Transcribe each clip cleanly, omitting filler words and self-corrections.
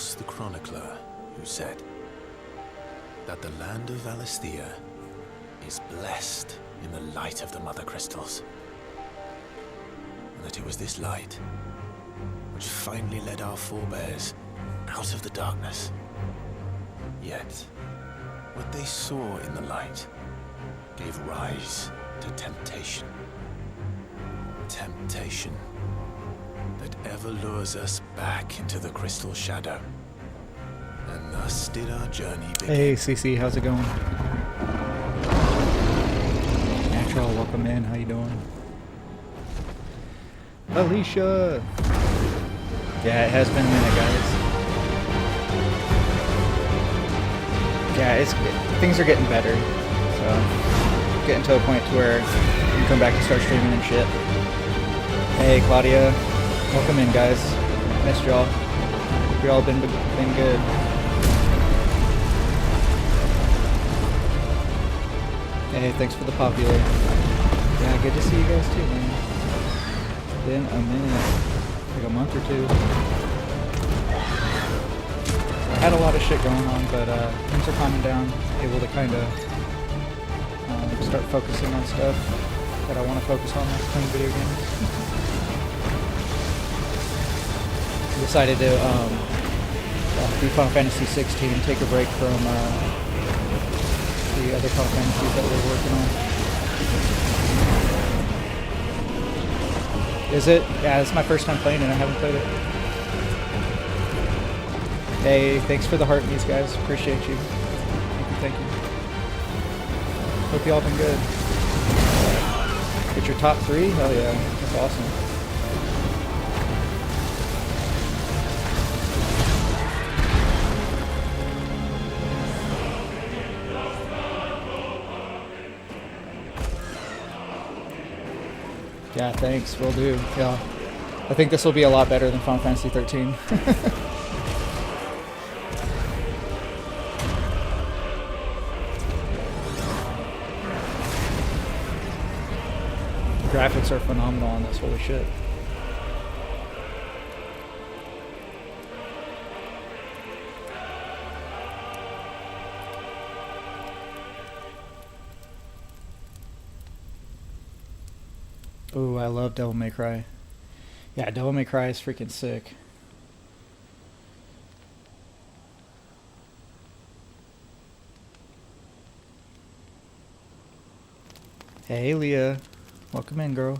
was the chronicler who said that the land of Valisthea is blessed in the light of the Mother Crystals. And that it was this light which finally led our forebears out of the darkness. Yet, what they saw in the light gave rise to temptation. Temptation that ever lures us back into the crystal shadow. And thus did our journey begin. Hey CC, how's it going? Natural, welcome in, how you doing? Alicia! Yeah, it has been a minute, guys. Yeah, things are getting better. So, getting to a point to where you can come back and start streaming and shit. Hey Claudia, welcome in, guys. Missed y'all. Hope y'all been good. Hey, thanks for the popular. Yeah, good to see you guys too, man. It's been a minute, like a month or two. I had a lot of shit going on, but things are calming down. Able to kind of start focusing on stuff that I want to focus on, like playing video games. Decided to do Final Fantasy XVI, take a break from the other Final Fantasies that we're working on. Is it? Yeah, this is my first time playing it. I haven't played it. Hey, thanks for the heart meets, guys. Appreciate you. Thank you. Hope y'all been good. Get your top 3? Hell yeah. That's awesome. Yeah, thanks. Will do. Yeah. I think this will be a lot better than Final Fantasy XIII. Graphics are phenomenal on this. Holy shit. Ooh, I love Devil May Cry. Yeah, Devil May Cry is freaking sick. Hey, Leah. Welcome in, girl.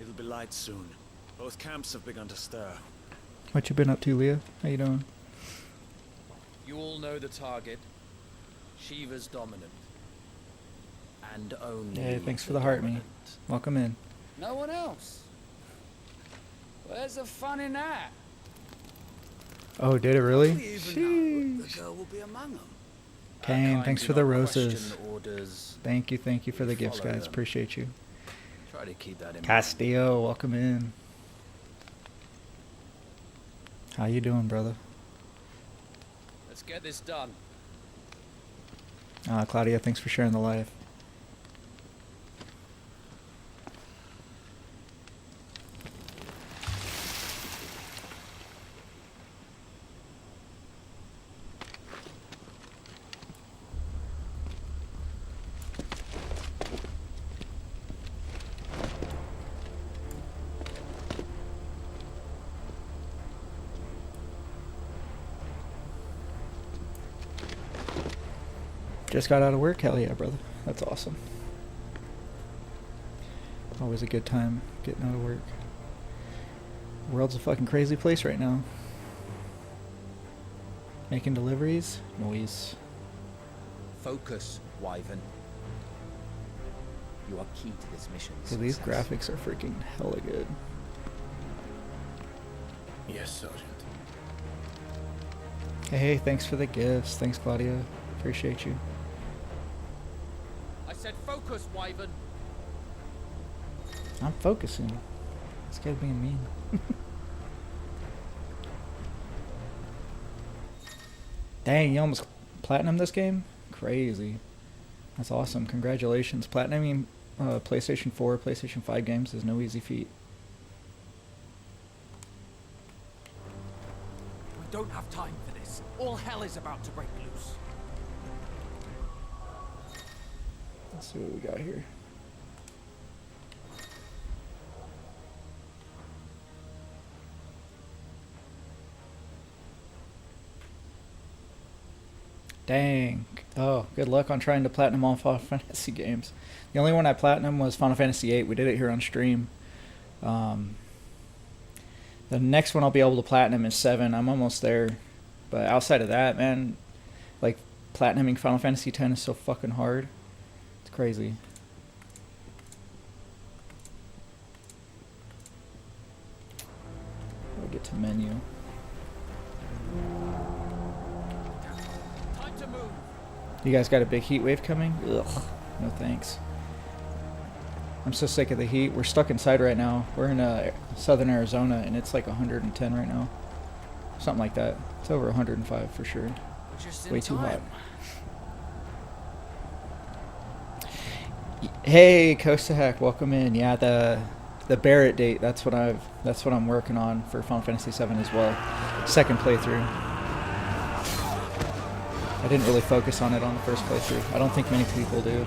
It'll be light soon. Both camps have begun to stir. What you been up to, Leah? How you doing? You all know the target. Shiva's dominant. And only. Hey, thanks for the heart, me. Welcome in. No one else. Where's the fun in that? Oh, did it really? The girl will be among them. Kane, thanks for the roses. Orders. Thank you for the gifts, guys. Appreciate you. Try to keep that in Castillo, welcome in. How you doing, brother? Let's get this done. Claudia, thanks for sharing the live. Just got out of work? Hell yeah, brother. That's awesome. Always a good time getting out of work. The world's a fucking crazy place right now. Making deliveries? Noise. Focus, Wyvern. You are key to this mission. So these graphics are freaking hella good. Yes, Sergeant. Hey, thanks for the gifts. Thanks, Claudia. Appreciate you. I said focus, Wyvern. I'm focusing. This guy's being mean. Dang, you almost platinum this game? Crazy. That's awesome. Congratulations. Platinuming PlayStation 4, PlayStation 5 games is no easy feat. We don't have time for this. All hell is about to break loose. Let's see what we got here. Dang. Oh, good luck on trying to platinum all Final Fantasy games. The only one I platinum was Final Fantasy VIII. We did it here on stream. The next one I'll be able to platinum is 7. I'm almost there. But outside of that, man, like, platinuming Final Fantasy X is so fucking hard. It's crazy. I'll get to menu. Time to move. You guys got a big heat wave coming? Ugh, no thanks. I'm so sick of the heat. We're stuck inside right now. We're in southern Arizona, and it's like 110 right now. Something like that. It's over 105 for sure. Way too hot. Hey, Costa Hack, welcome in. Yeah, the Barrett date. That's what I'm working on for Final Fantasy VII as well. Second playthrough. I didn't really focus on it on the first playthrough. I don't think many people do.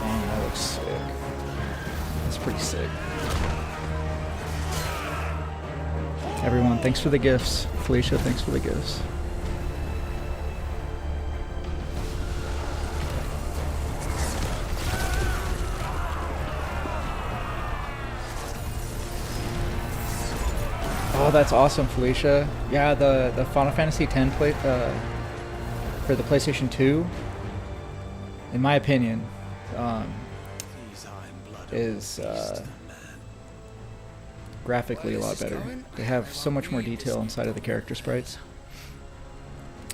Dang, that looks sick. That's pretty sick. Everyone, thanks for the gifts. Felicia, thanks for the gifts. Oh, that's awesome, Felicia. Yeah, the Final Fantasy X play for the PlayStation 2, in my opinion, is graphically a lot better. They have so much more detail inside of the character sprites.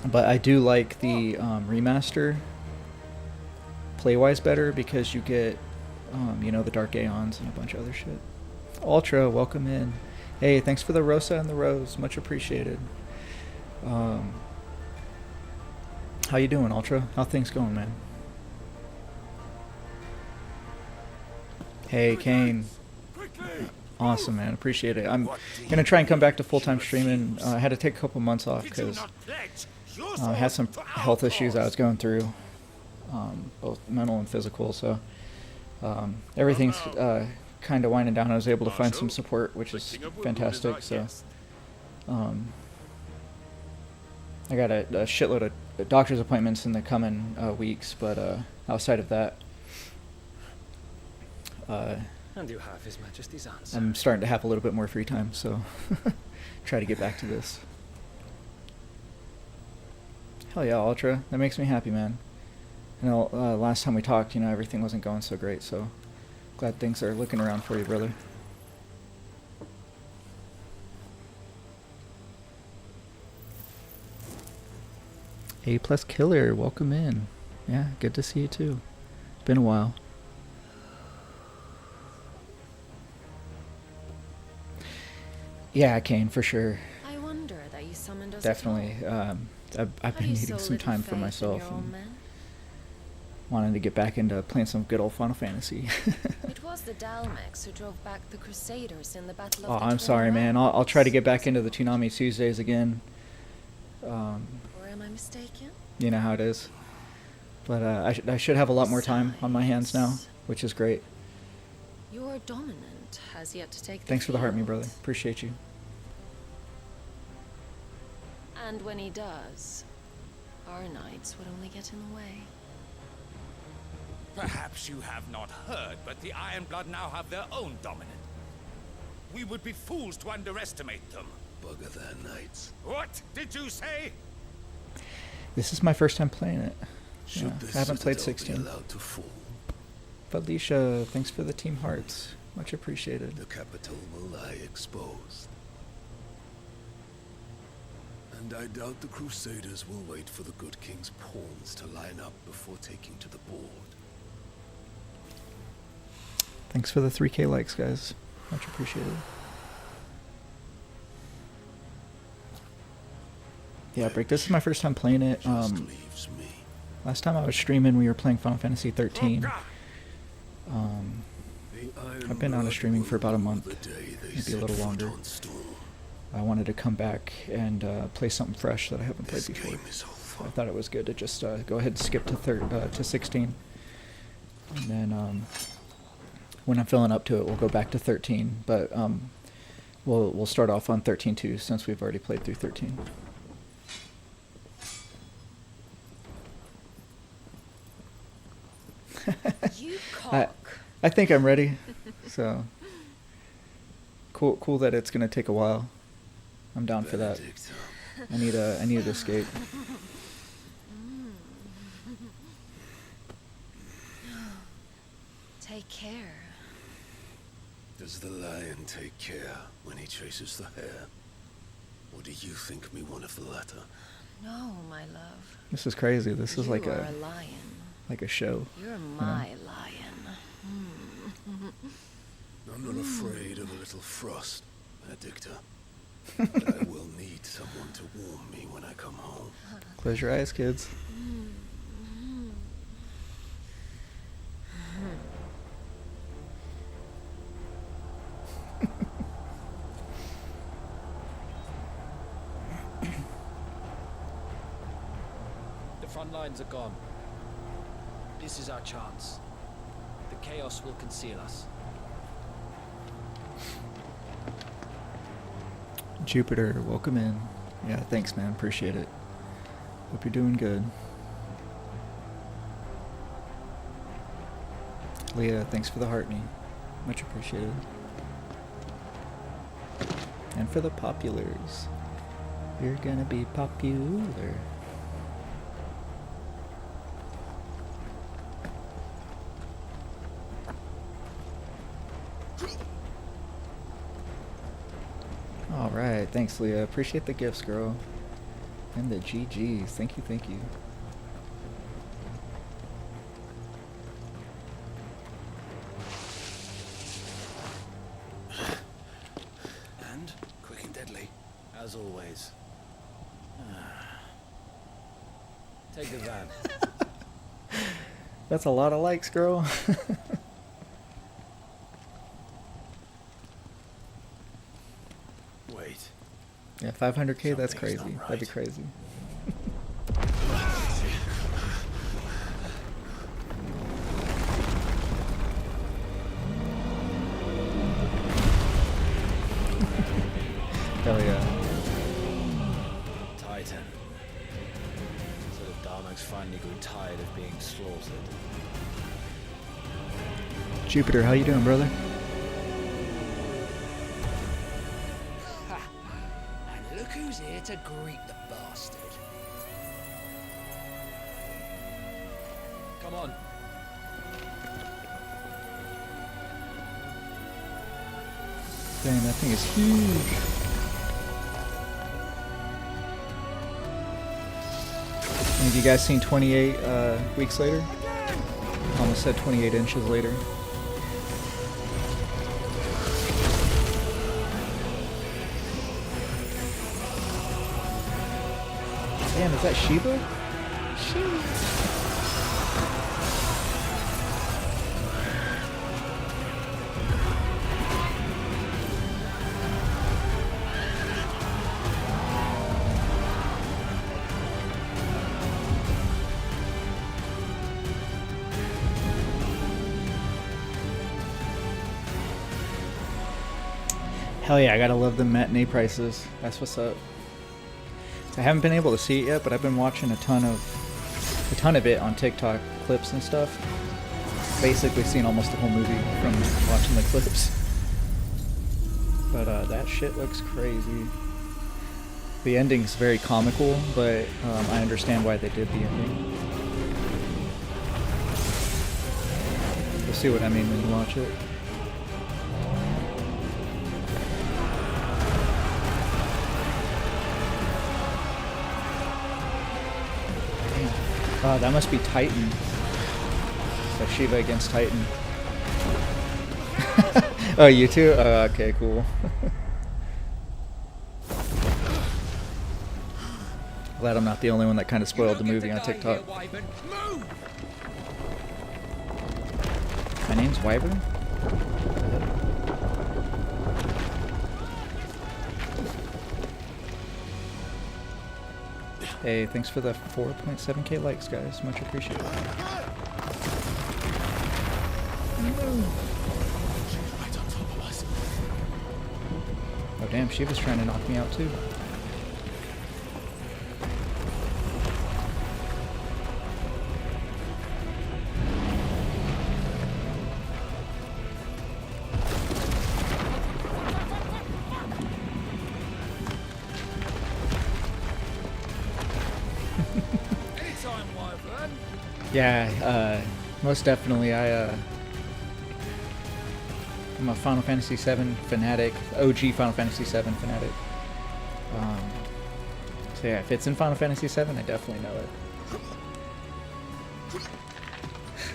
But I do like the remaster play-wise better because you get, the Dark Aeons and a bunch of other shit. Ultra, welcome in. Hey, thanks for the Rosa and the Rose. Much appreciated. How you doing, Ultra? How things going, man? Hey, Kane. Awesome, man. Appreciate it. I'm going to try and come back to full-time streaming. I had to take a couple months off because I had some health issues I was going through, both mental and physical. So everything's kind of winding down. I was able to find some support, which is fantastic. So I got a shitload of doctor's appointments in the coming weeks, but outside of that, And you have His Majesty's answer. I'm starting to have a little bit more free time, so try to get back to this. Hell yeah, Ultra. That makes me happy, man. You know, last time we talked, everything wasn't going so great, so glad things are looking around for you, brother. A+ Killer, welcome in. Yeah, good to see you too. It's been a while. Yeah, Kane, for sure. I wonder that you summoned us. Definitely. I've been needing some time for myself and wanting to get back into playing some good old Final Fantasy. It was the Dalmex who drove back the Crusaders in the Battle of Oh, the I'm sorry, man. I'll try to get back into the Toonami Tuesdays again. Or am I mistaken? You know how it is. But I should have a lot more time on my hands now, which is great. Your dominant has yet to take the Thanks for the heart, me field. brother. Appreciate you. And when he does, our knights would only get in the way. Perhaps you have not heard, but the Iron Blood now have their own dominant. We would be fools to underestimate them. Bugger their knights. What did you say? This is my first time playing it. Yeah, Should this I haven't played citadel 16. be allowed to fall, Felicia, thanks for the team hearts. Much appreciated. the capital will lie exposed. And I doubt the Crusaders will wait for the good king's pawns to line up before taking to the board. Thanks for the 3K likes, guys. Much appreciated. Yeah, Break, this is my first time playing it. Just leaves me. Last time I was streaming, we were playing Final Fantasy 13. I've been out of streaming for about a month, maybe a little longer. I wanted to come back and play something fresh that I haven't played before. So I thought it was good to just go ahead and skip to 16. And then when I'm feeling up to it, we'll go back to 13. But we'll start off on 13 too, since we've already played through 13. You cock. I think I'm ready. So cool that it's gonna take a while. I'm down for that. I need to escape. Take care. Does the lion take care when he chases the hare? Or do you think me one of the latter? No, my love. This is crazy. This is like You are a lion. show. You're my lion. I'm not afraid of a little frost, Addictor. But I will need someone to warm me when I come home. Close your eyes, kids. The front lines are gone. This is our chance. The chaos will conceal us. Jupiter, welcome in. Yeah, thanks, man. Appreciate it. Hope you're doing good. Leah, thanks for the heartney. Much appreciated. And for the populars. You're gonna be popular. Alright, thanks Leah. Appreciate the gifts, girl. And the GGs. Thank you, thank you. And quick and deadly, as always. Take the van. That's a lot of likes, girl. Wait. Yeah, 500k, that's Something's crazy. not right. That'd be crazy. Hell yeah. Titan. So the Darmok's finally grew tired of being slaughtered. Jupiter, how you doing, brother? And look who's here to greet the bastard. Come on. Damn, that thing is huge. And have you guys seen 28 weeks later? Almost said 28 inches later. Damn, is that Shiva? Hell yeah, I gotta love the matinee prices. That's what's up. So I haven't been able to see it yet, but I've been watching a ton of it on TikTok clips and stuff. Basically seen almost the whole movie from watching the clips. But that shit looks crazy. The ending's very comical, but I understand why they did the ending. You'll see what I mean when you watch it. That must be Titan. So Shiva against Titan. Oh, you too? Okay, cool. Glad I'm not the only one that kind of spoiled the movie on TikTok. My name's Wyvern? Hey, thanks for the 4.7k likes, guys. Much appreciated. Oh damn, she was trying to knock me out too. Yeah, most definitely. I'm a Final Fantasy VII fanatic, OG Final Fantasy VII fanatic. So yeah, if it's in Final Fantasy VII, I definitely know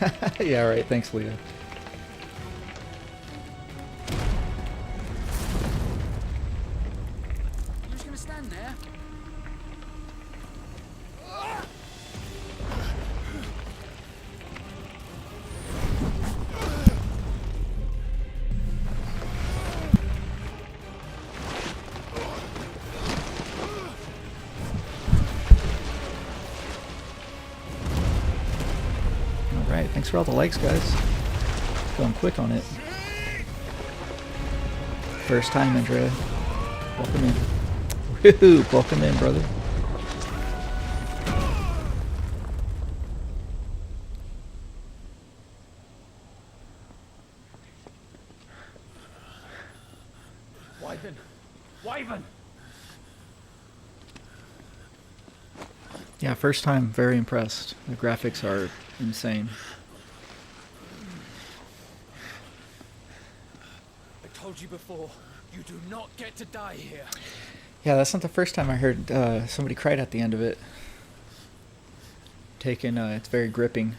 it. Yeah, right. Thanks, Leah. You're just gonna stand there? Alright, thanks for all the likes, guys. Going quick on it. First time, Andrea. Welcome in. Woohoo! Welcome in, brother. Wyvern! Wyvern! Yeah, first time, very impressed. The graphics are insane. I told you before, you do not get to die here. Yeah, that's not the first time I heard somebody cried at the end of it. It's very gripping.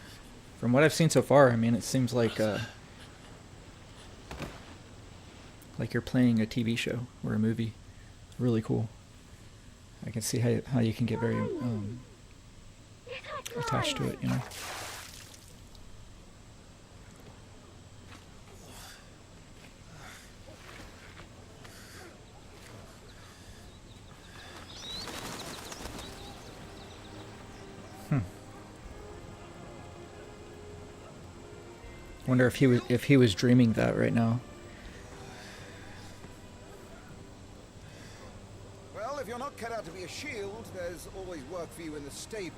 From what I've seen so far, I mean, it seems like you're playing a TV show or a movie. Really cool. I can see how you can get very attached to it, you know. Wonder if he was dreaming that right now. Well, if you're not cut out to be a shield, there's always work for you in the stables.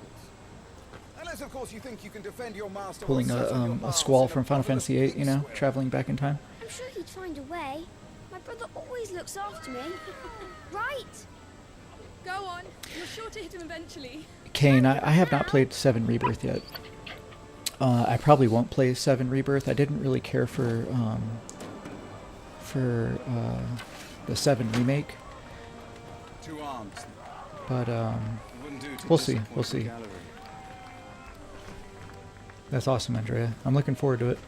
Unless, of course, you think you can defend your master. Pulling a squall from Final Fantasy VIII, you know, traveling back in time. I'm sure he'd find a way. My brother always looks after me. Right? Go on. You're sure to hit him eventually. Kane, I have not played 7 Rebirth yet. I probably won't play 7 Rebirth. I didn't really care for the 7 remake. Two arms. But we'll see. We'll see. That's awesome, Andrea. I'm looking forward to it.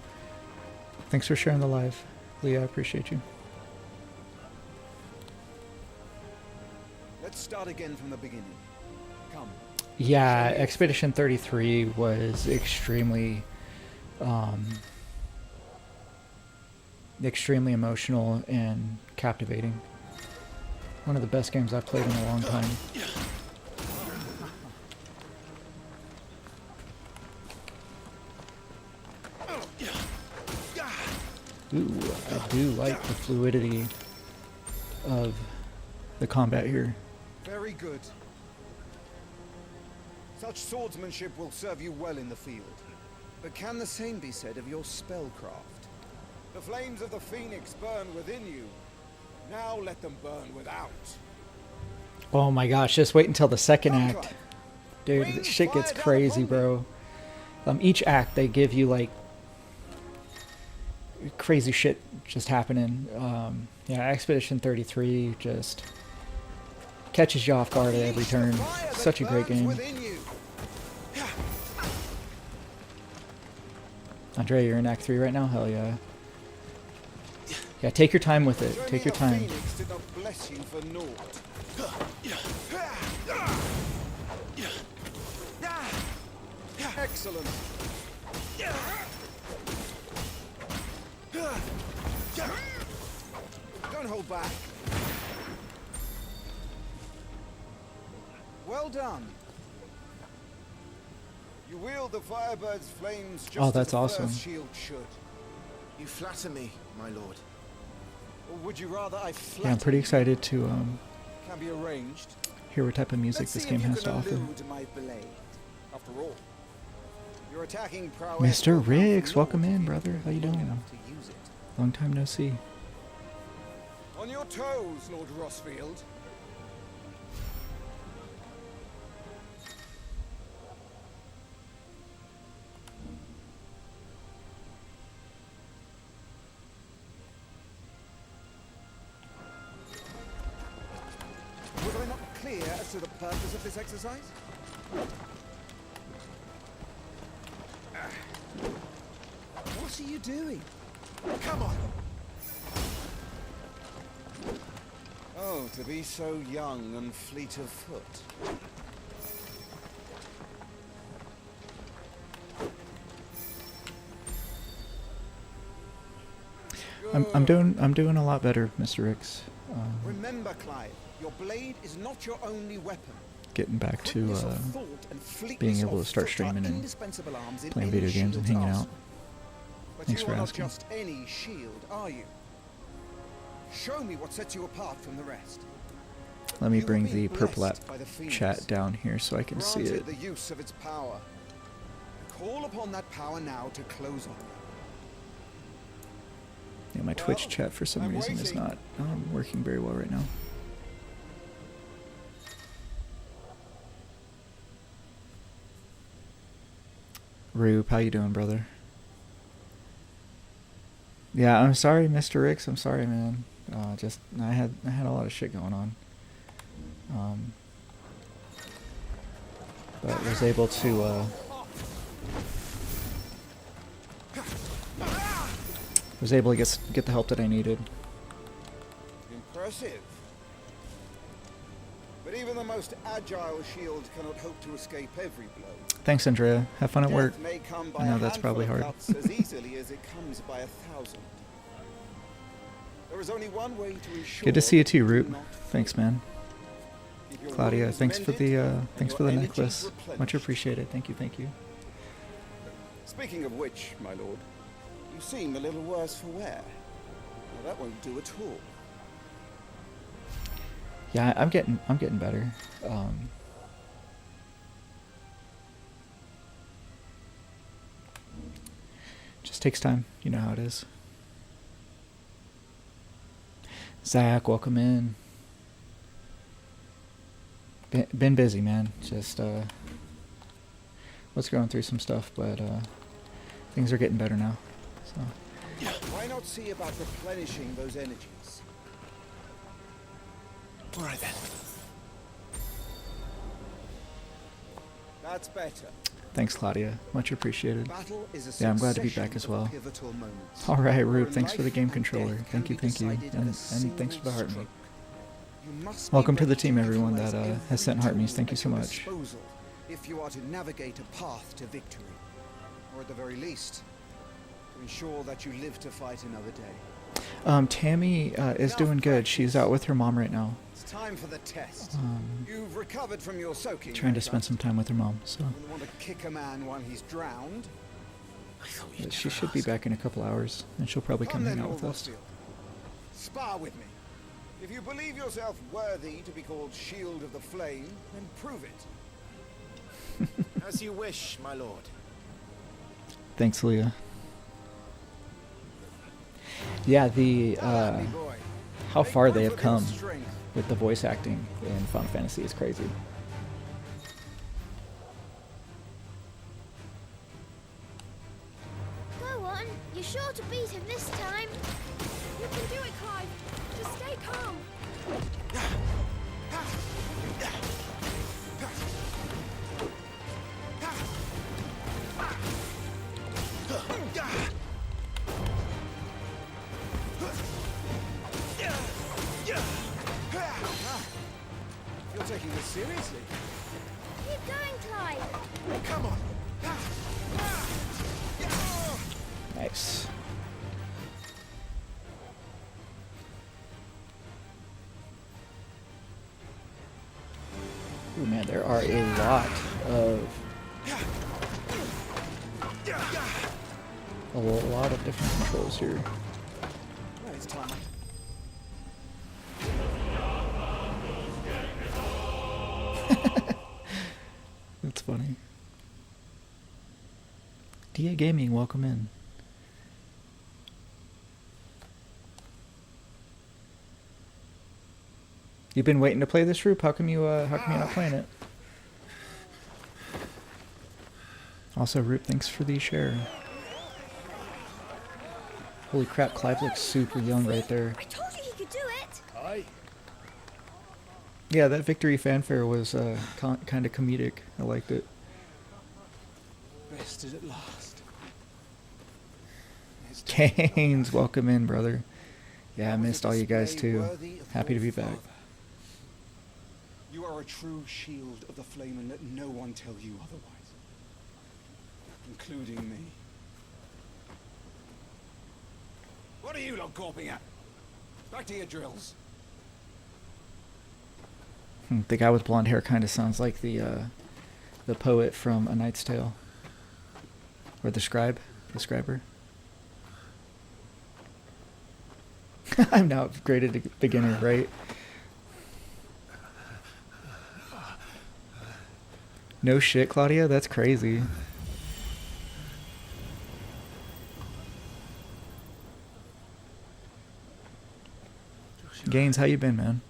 Thanks for sharing the live, Leah. I appreciate you. Let's start again from the beginning. Come. Yeah, Expedition 33 was extremely emotional and captivating. One of the best games I've played in a long time. Ooh, I do like the fluidity of the combat here. Very good. Such swordsmanship will serve you well in the field. But can the same be said of your spellcraft? The flames of the Phoenix burn within you. Now let them burn without. Oh my gosh, just wait until the second act. Dude, this shit gets crazy, bro. Each act they give you like crazy shit just happening. Yeah, Expedition 33 just catches you off guard at every turn. Such a great game. Andrea, you're in Act 3 right now? Hell yeah. Yeah, take your time with it. Take your time. Phoenix did not bless you for naught. Excellent. Don't hold back. Well done. You wield the Firebird's flames just Oh, as that's the awesome. first shield should. You flatter me, my lord. Or would you rather I flatter Yeah, I'm pretty you? excited to Can be arranged. hear what type of music Let's this see game if you has to can offer. elude my blade. After all, your attacking prowess Mr. will come from Riggs, welcome naught if in, you brother. How you long doing? enough to use it. Long time no see. On your toes, Lord Rossfield. Was I not clear as to the purpose of this exercise? What are you doing? Come on! Oh, to be so young and fleet of foot. I'm doing a lot better, Mr. Riggs. Remember, Clive, your blade is not your only weapon. Getting back to Quickness of thought and being fleetness able to of start foot are streaming and indispensable arms in playing any video games and shield's hanging out. arsenal. But Thanks you for are not asking. just any shield, are you? Show me what sets you apart from the rest. Let me You have bring been the purple app blessed by the Phoenix, chat down here so I can see granted it. the use of its power. Call upon that power now to close on you. Yeah, my Twitch chat for some I'm reason is waiting. not working very well right now. Rube, how you doing, brother? Yeah, I'm sorry, Mr. Riggs. I'm sorry, man. Just I had a lot of shit going on. But was able to get the help that I needed. Impressive. But even the most agile shield cannot hope to escape every blow. Thanks, Andrea. Have fun at work. Death may come by I know a that's probably handful hard. of cuts as easily as it comes by 1,000. There is only one way to ensure. Good to see you too, do Root. not Thanks, man. keep your Claudia, wounds thanks for mended the and your energies necklace. Much replenished. appreciated. Thank you, thank you. Speaking of which, my lord, you seem a little worse for wear. Now, that won't do at all. Yeah, I'm getting better. Just takes time. You know how it is. Zach, welcome in. Been busy, man. Just was going through some stuff, but things are getting better now. So Why not see about replenishing those energies? All right then. That's better. thanks, Claudia. Much appreciated. Battle is a Yeah, I'm glad to be succession back as of well. pivotal moments. All right, where Rube. Thanks for the life game and controller. death Thank can you, be thank you, decided at a and thanks for the heart single me. stroke. You must be Welcome to the ready team, everyone utilize that has every sent heart me's. tool Thank you at so your much. disposal if you are to navigate a path to victory, or at the very least, to ensure that you live to fight another day. Tammy is doing good. She's out with her mom right now. It's time for the test. You've recovered from your soaking. Trying to I spend trust. some time with her mom. So You wouldn't want to kick a man while he's drowned. I thought but you'd she never should be ask. back in a couple hours, and she'll probably come hang then, out with Lord us. Rossfield. Spar with me. If you believe yourself worthy to be called Shield of the Flame, then prove it. As you wish, my lord. Thanks, Leah. Yeah, the Now, me boy. how Make far they proof have of your come strength. with the voice acting in Final Fantasy is crazy. Go on. You're sure to beat him this time. You can do it, Clive. Just stay calm. You're taking this seriously. Keep going, Clive. Come on. Nice. Oh man, there are a lot of different controls here. Well, it's time. That's funny. DA Gaming, welcome in. You've been waiting to play this, Roop? How come you're not playing it? Also, Roop, thanks for the share. Holy crap, Clive looks super young right there. I told you he could do it. Aye. Yeah, that victory fanfare was kind of comedic. I liked it. Rested at last. Canes, welcome in, brother. Yeah, I missed all you guys too. Happy to be back. You are a true shield of the flame, and let no one tell you otherwise, including me. What are you lot gawping at? Back to your drills. The guy with blonde hair kind of sounds like the poet from A Knight's Tale, or the scriber. I'm now upgraded to beginner, right? No shit, Claudia? That's crazy. Gaines, how you been, man?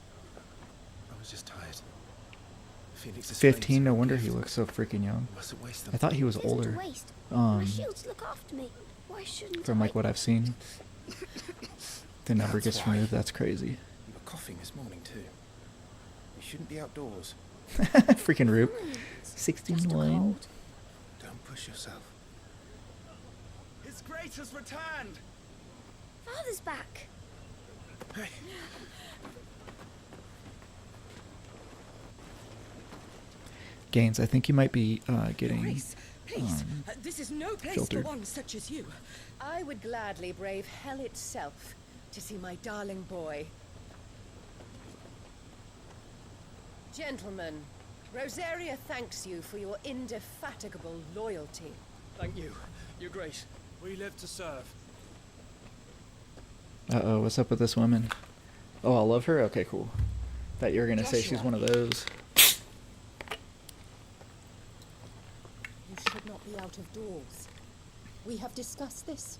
I was just tired. Phoenix's 15, no flames wonder were he gift. looks so freaking young. Mustn't waste them. I thought he was It isn't a older. waste. My Um, shields look after me. Why shouldn't from I? like what I've seen. The number That's gets why. removed, that's crazy. You were coughing this morning too. You shouldn't be outdoors. Freaking Roop. Fine, it's just a 61. cold. Don't push yourself. His Grace has returned. Father's back. Hey. Gaines, I think you might be getting Grace, please, this is no place filtered. for one such as you. I would gladly brave hell itself to see my darling boy. Gentlemen, Rosaria thanks you for your indefatigable loyalty. Thank you, Your Grace. We live to serve. Uh-oh, what's up with this woman? Oh, I love her? Okay, cool. Thought you were gonna say she's one of those. You should not be out of doors. We have discussed this.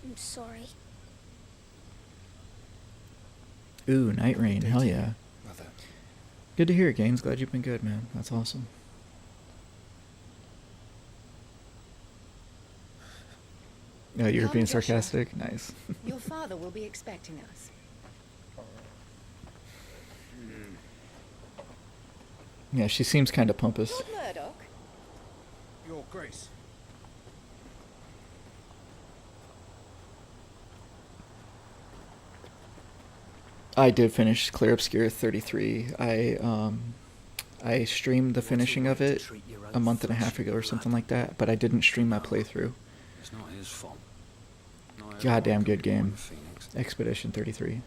I'm sorry. Ooh, Night Rain, hell yeah. Mother. Good to hear it, Gaines. Glad you've been good, man. That's awesome. Oh, you're being sarcastic? Nice. Your father will be expecting us. Yeah, she seems kind of pompous. Lord Murdoch? Your Grace. I did finish Clear Obscure 33. I streamed the finishing of it a month and a half ago or something like that, but I didn't stream my playthrough. It's not his fault. Goddamn good game. Expedition 33.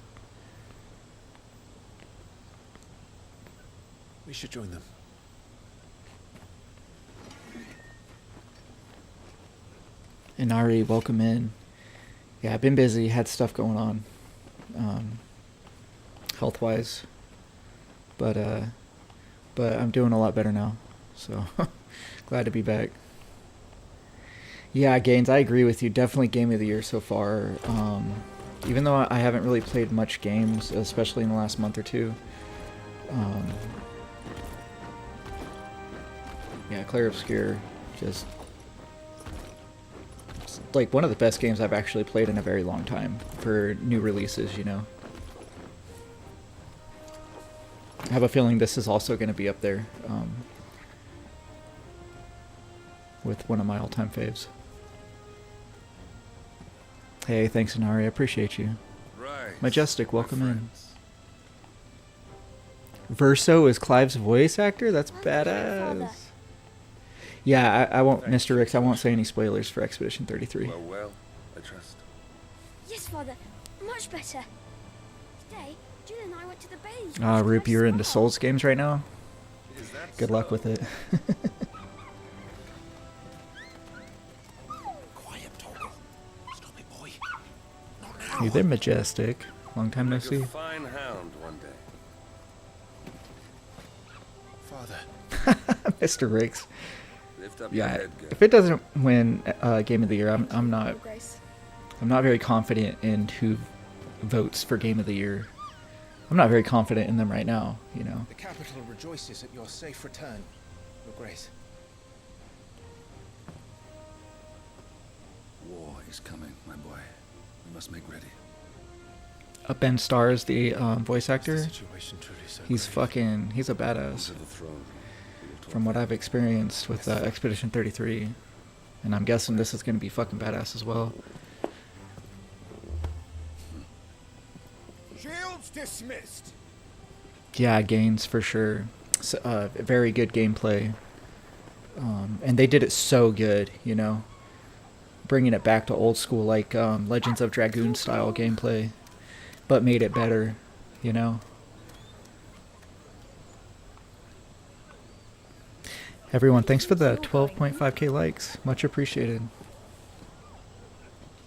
We should join them. Inari, welcome in. Yeah, I've been busy, had stuff going on, health-wise, but I'm doing a lot better now, so glad to be back. Yeah, Gaines, I agree with you. Definitely game of the year so far. Even though I haven't really played much games, especially in the last month or two. Yeah, Clair Obscure, just like one of the best games I've actually played in a very long time for new releases, you know. I have a feeling this is also going to be up there with one of my all-time faves. Hey, thanks, Inari. I appreciate you. Right. Majestic, welcome in. Verso is Clive's voice actor? That's badass. Yeah, I won't, Mr. Ricks, I won't say any spoilers for Expedition 33. Well, I trust. Yes, Father. Much better. Today, Jill and I went to the Bailey's. Roop, you're into Souls games right now? Good luck with it. Quiet, Torgal. Stop it, boy. Not now. Hey, they're majestic. Long time no see. Fine hound one day. Father. Mr. Ricks. Lift up your Yeah, head, girl. if it doesn't win Game of the Year, I'm not Grace. I'm not very confident in who votes for Game of the Year. I'm not very confident in them right now, you know. The capital rejoices at your safe return, Your Grace. War is coming, my boy. We must make ready. Ben Starr is the voice actor. Situation truly so He's grave. he's a badass. To the throne. From what I've experienced with Expedition 33. And I'm guessing this is going to be fucking badass as well. Shields dismissed. Yeah, Gaines for sure. Very good gameplay. And they did it so good, you know. Bringing it back to old school, like Legends of Dragoon style gameplay. But made it better, you know. Everyone, thanks for the 12.5k likes. Much appreciated.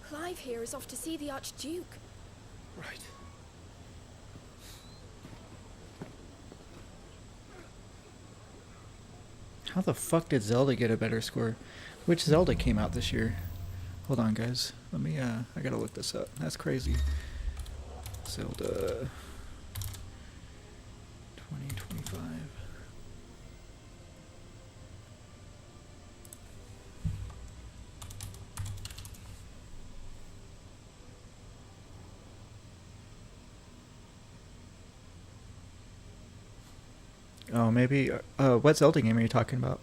Clive here is off to see the Archduke. Right. How the fuck did Zelda get a better score? Which Zelda came out this year? Hold on, guys. Let me, I gotta look this up. That's crazy. Zelda 2025. Oh, maybe. What Zelda game are you talking about?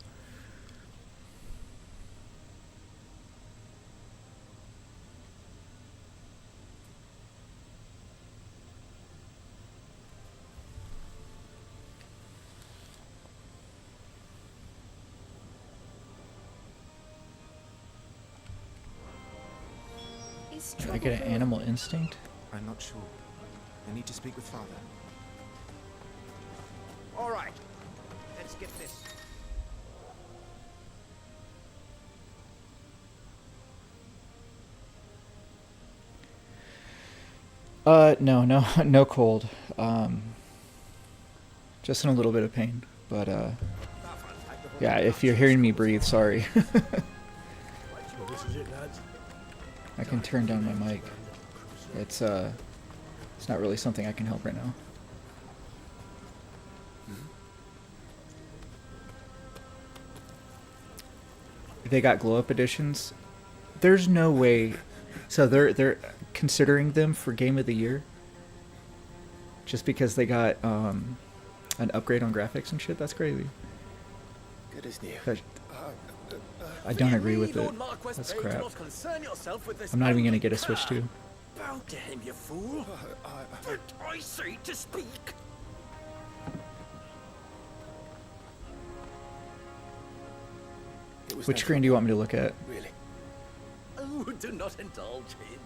Did I get an Animal Instinct? I'm not sure. I need to speak with Father. All right, let's get this. No cold. Just in a little bit of pain, but yeah, if you're hearing me breathe, sorry. I can turn down my mic. It's not really something I can help right now. They got glow up editions. There's no way. So they're considering them for Game of the Year. Just because they got an upgrade on graphics and shit. That's crazy. Good as new. I don't agree with it. That's crap. I'm not even gonna get a Switch 2. Bow to him, you fool! Did I say to speak? Which screen do you want me to look at? Really? Oh, do not indulge him.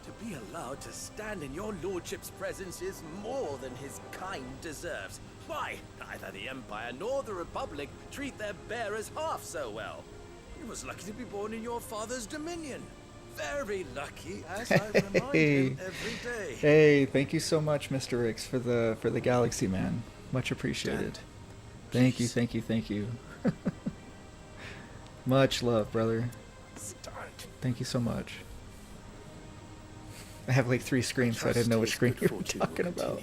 To be allowed to stand in your lordship's presence is more than his kind deserves. Why, neither the Empire nor the Republic treat their bearers half so well. He was lucky to be born in your father's dominion. Very lucky, as I remind him every day. Hey, thank you so much, Mr. Ricks, for the galaxy, man. Much appreciated. Thank you, thank you, thank you. Much love, brother. Thank you so much. I have like 3 screens, so I didn't know which screen you were talking about.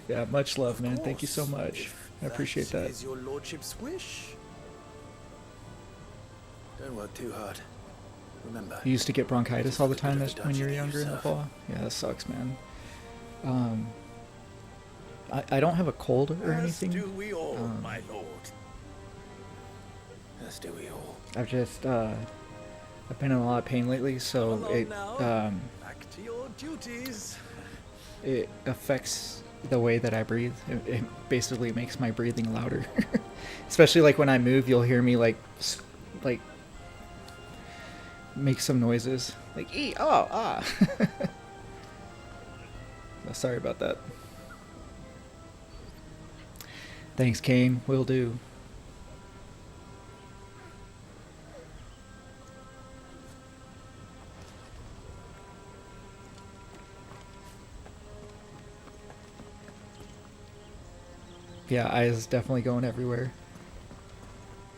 Yeah, much love, man. Thank you so much. I appreciate that. Is your lordship's wish? Don't work too hard. Remember. You used to get bronchitis all the time when you were younger in the fall? Yeah, that sucks, man. I don't have a cold or anything. As do we all, my lord. As do we all. I've just, I've been in a lot of pain lately, so it, Back to your duties. it affects the way that I breathe. It basically makes my breathing louder. Especially like when I move, you'll hear me like make some noises like ee, oh, ah. Sorry about that. Thanks, Kane. Will do. Yeah, eyes definitely going everywhere.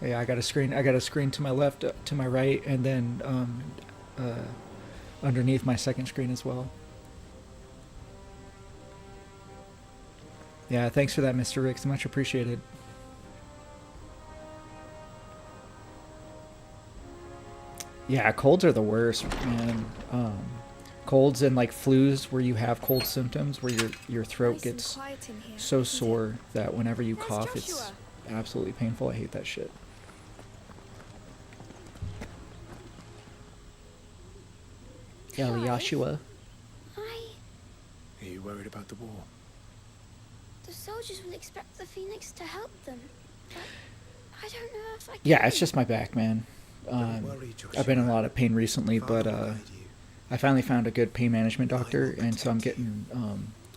Yeah, I got a screen. I got a screen to my left, to my right, and then underneath my second screen as well. Yeah, thanks for that, Mr. Ricks. Much appreciated. Yeah, colds are the worst, man. Colds and like flus where you have cold symptoms, where your throat gets so sore that whenever you cough, it's absolutely painful. I hate that shit. Joshua. Are you worried about the war? The soldiers will expect the Phoenix to help them. But I don't know if I can. Yeah, it's just my back, man. I've been in a lot of pain recently, but I finally found a good pain management doctor, and so I'm getting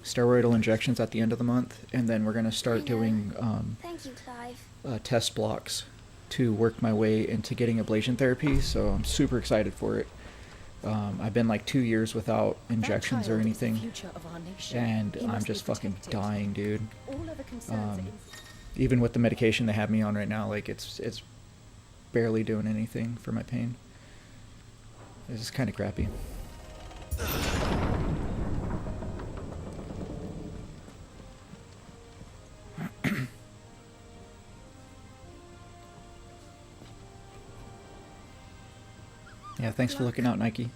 steroidal injections at the end of the month, and then we're going to start doing Thank you, Clive. test blocks to work my way into getting ablation therapy, so I'm super excited for it. I've been like 2 years without injections or anything, and I'm just fucking dying, dude. Even with the medication they have me on right now, like it's barely doing anything for my pain. This is kind of crappy. Yeah, thanks for looking out, Nike.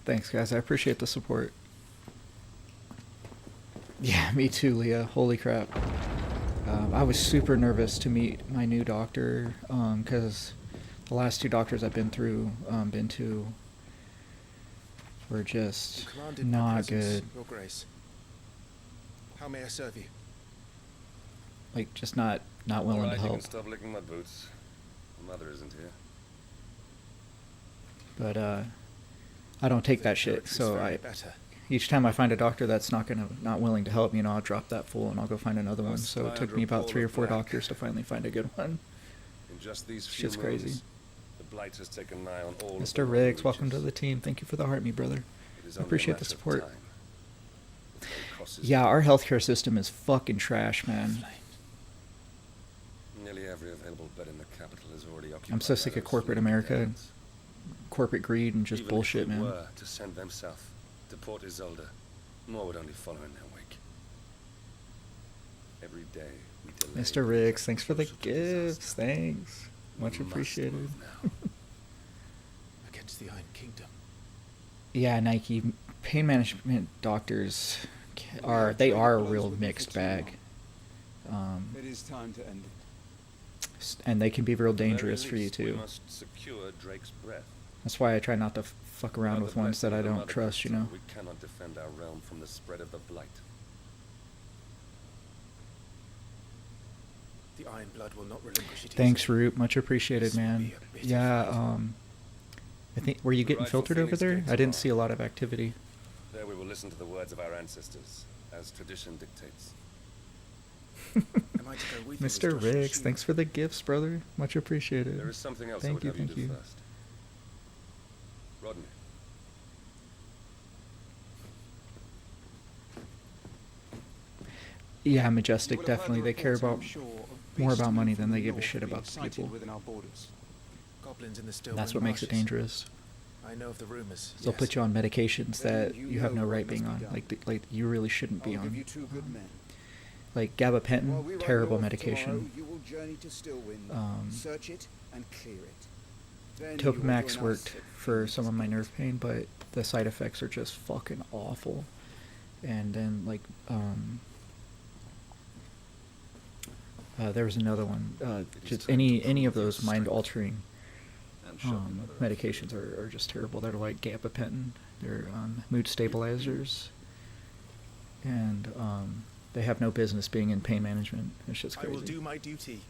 Thanks, guys. I appreciate the support. Yeah, me too, Leah. Holy crap. I was super nervous to meet my new doctor because the last two doctors I've been to were just not good. Your Grace. How may I serve you? Like, just not willing to help. You can stop licking my boots. My mother isn't here. But I don't take that shit, so each time I find a doctor that's not willing to help, I'll drop that fool and I'll go find another one. So it took me about 3 or 4 doctors to finally find a good one. In just these few Shit's crazy. The blight has taken nigh on all Mr. Riggs, welcome to the team. Thank you for the heart, me brother. I appreciate the support. Yeah, our healthcare system is fucking trash, man. Nearly every available bed in the capital is already occupied. I'm so sick of corporate America and corporate greed and just bullshit, man. Even if we were to send them south to Port Isolde, more would only follow in their wake. Every day we delay. Mr. Riggs, thanks for the gifts. Thanks. Much appreciated. Against the Iron Kingdom. Yeah, Nike pain management doctors are a real mixed bag. It is time to end it. And they can be real dangerous for you too. We must secure Drake's breath. That's why I try not to fuck around with ones that I don't trust, We cannot defend our realm from the spread of the blight. The Iron Blood will not relinquish it. Thanks, Root. Much appreciated, man. Yeah, I think, were you getting filtered over there? I didn't see a lot of activity. There we will listen to the words of our ancestors, as tradition dictates. Mr. Riggs, thanks for the gifts, brother. Much appreciated. There is something else thank I would you, have thank you you. do first. Rodney. Yeah, Majestic, definitely. They care about more about money than they give a shit about the people. Goblins in the still That's what makes it dangerous. I know of the rumors. They'll put you on medications that you have no right being on, like you really shouldn't be on. Like gabapentin, terrible medication. Topamax worked for some of my nerve pain, but the side effects are just fucking awful. And then like There was another one. Just any of those mind-altering medications are just terrible. They're like gabapentin. They're mood stabilizers, and they have no business being in pain management. It's just crazy. I will do my duty,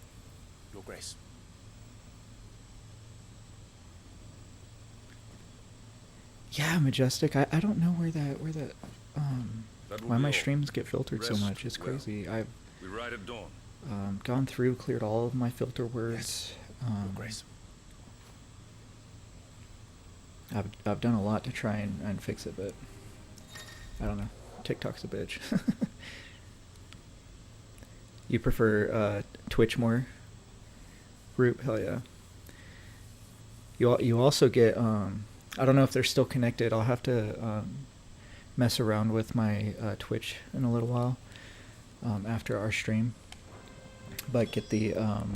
Your Grace. Yeah, Majestic. I don't know where that why my streams get filtered so much. It's crazy. I've We ride at dawn. gone through, cleared all of my filter words. Your Grace. I've done a lot to try and fix it, but I don't know. TikTok's a bitch. You prefer Twitch more? Root, hell yeah. You also get I don't know if they're still connected. I'll have to mess around with my Twitch in a little while after our stream. But get the what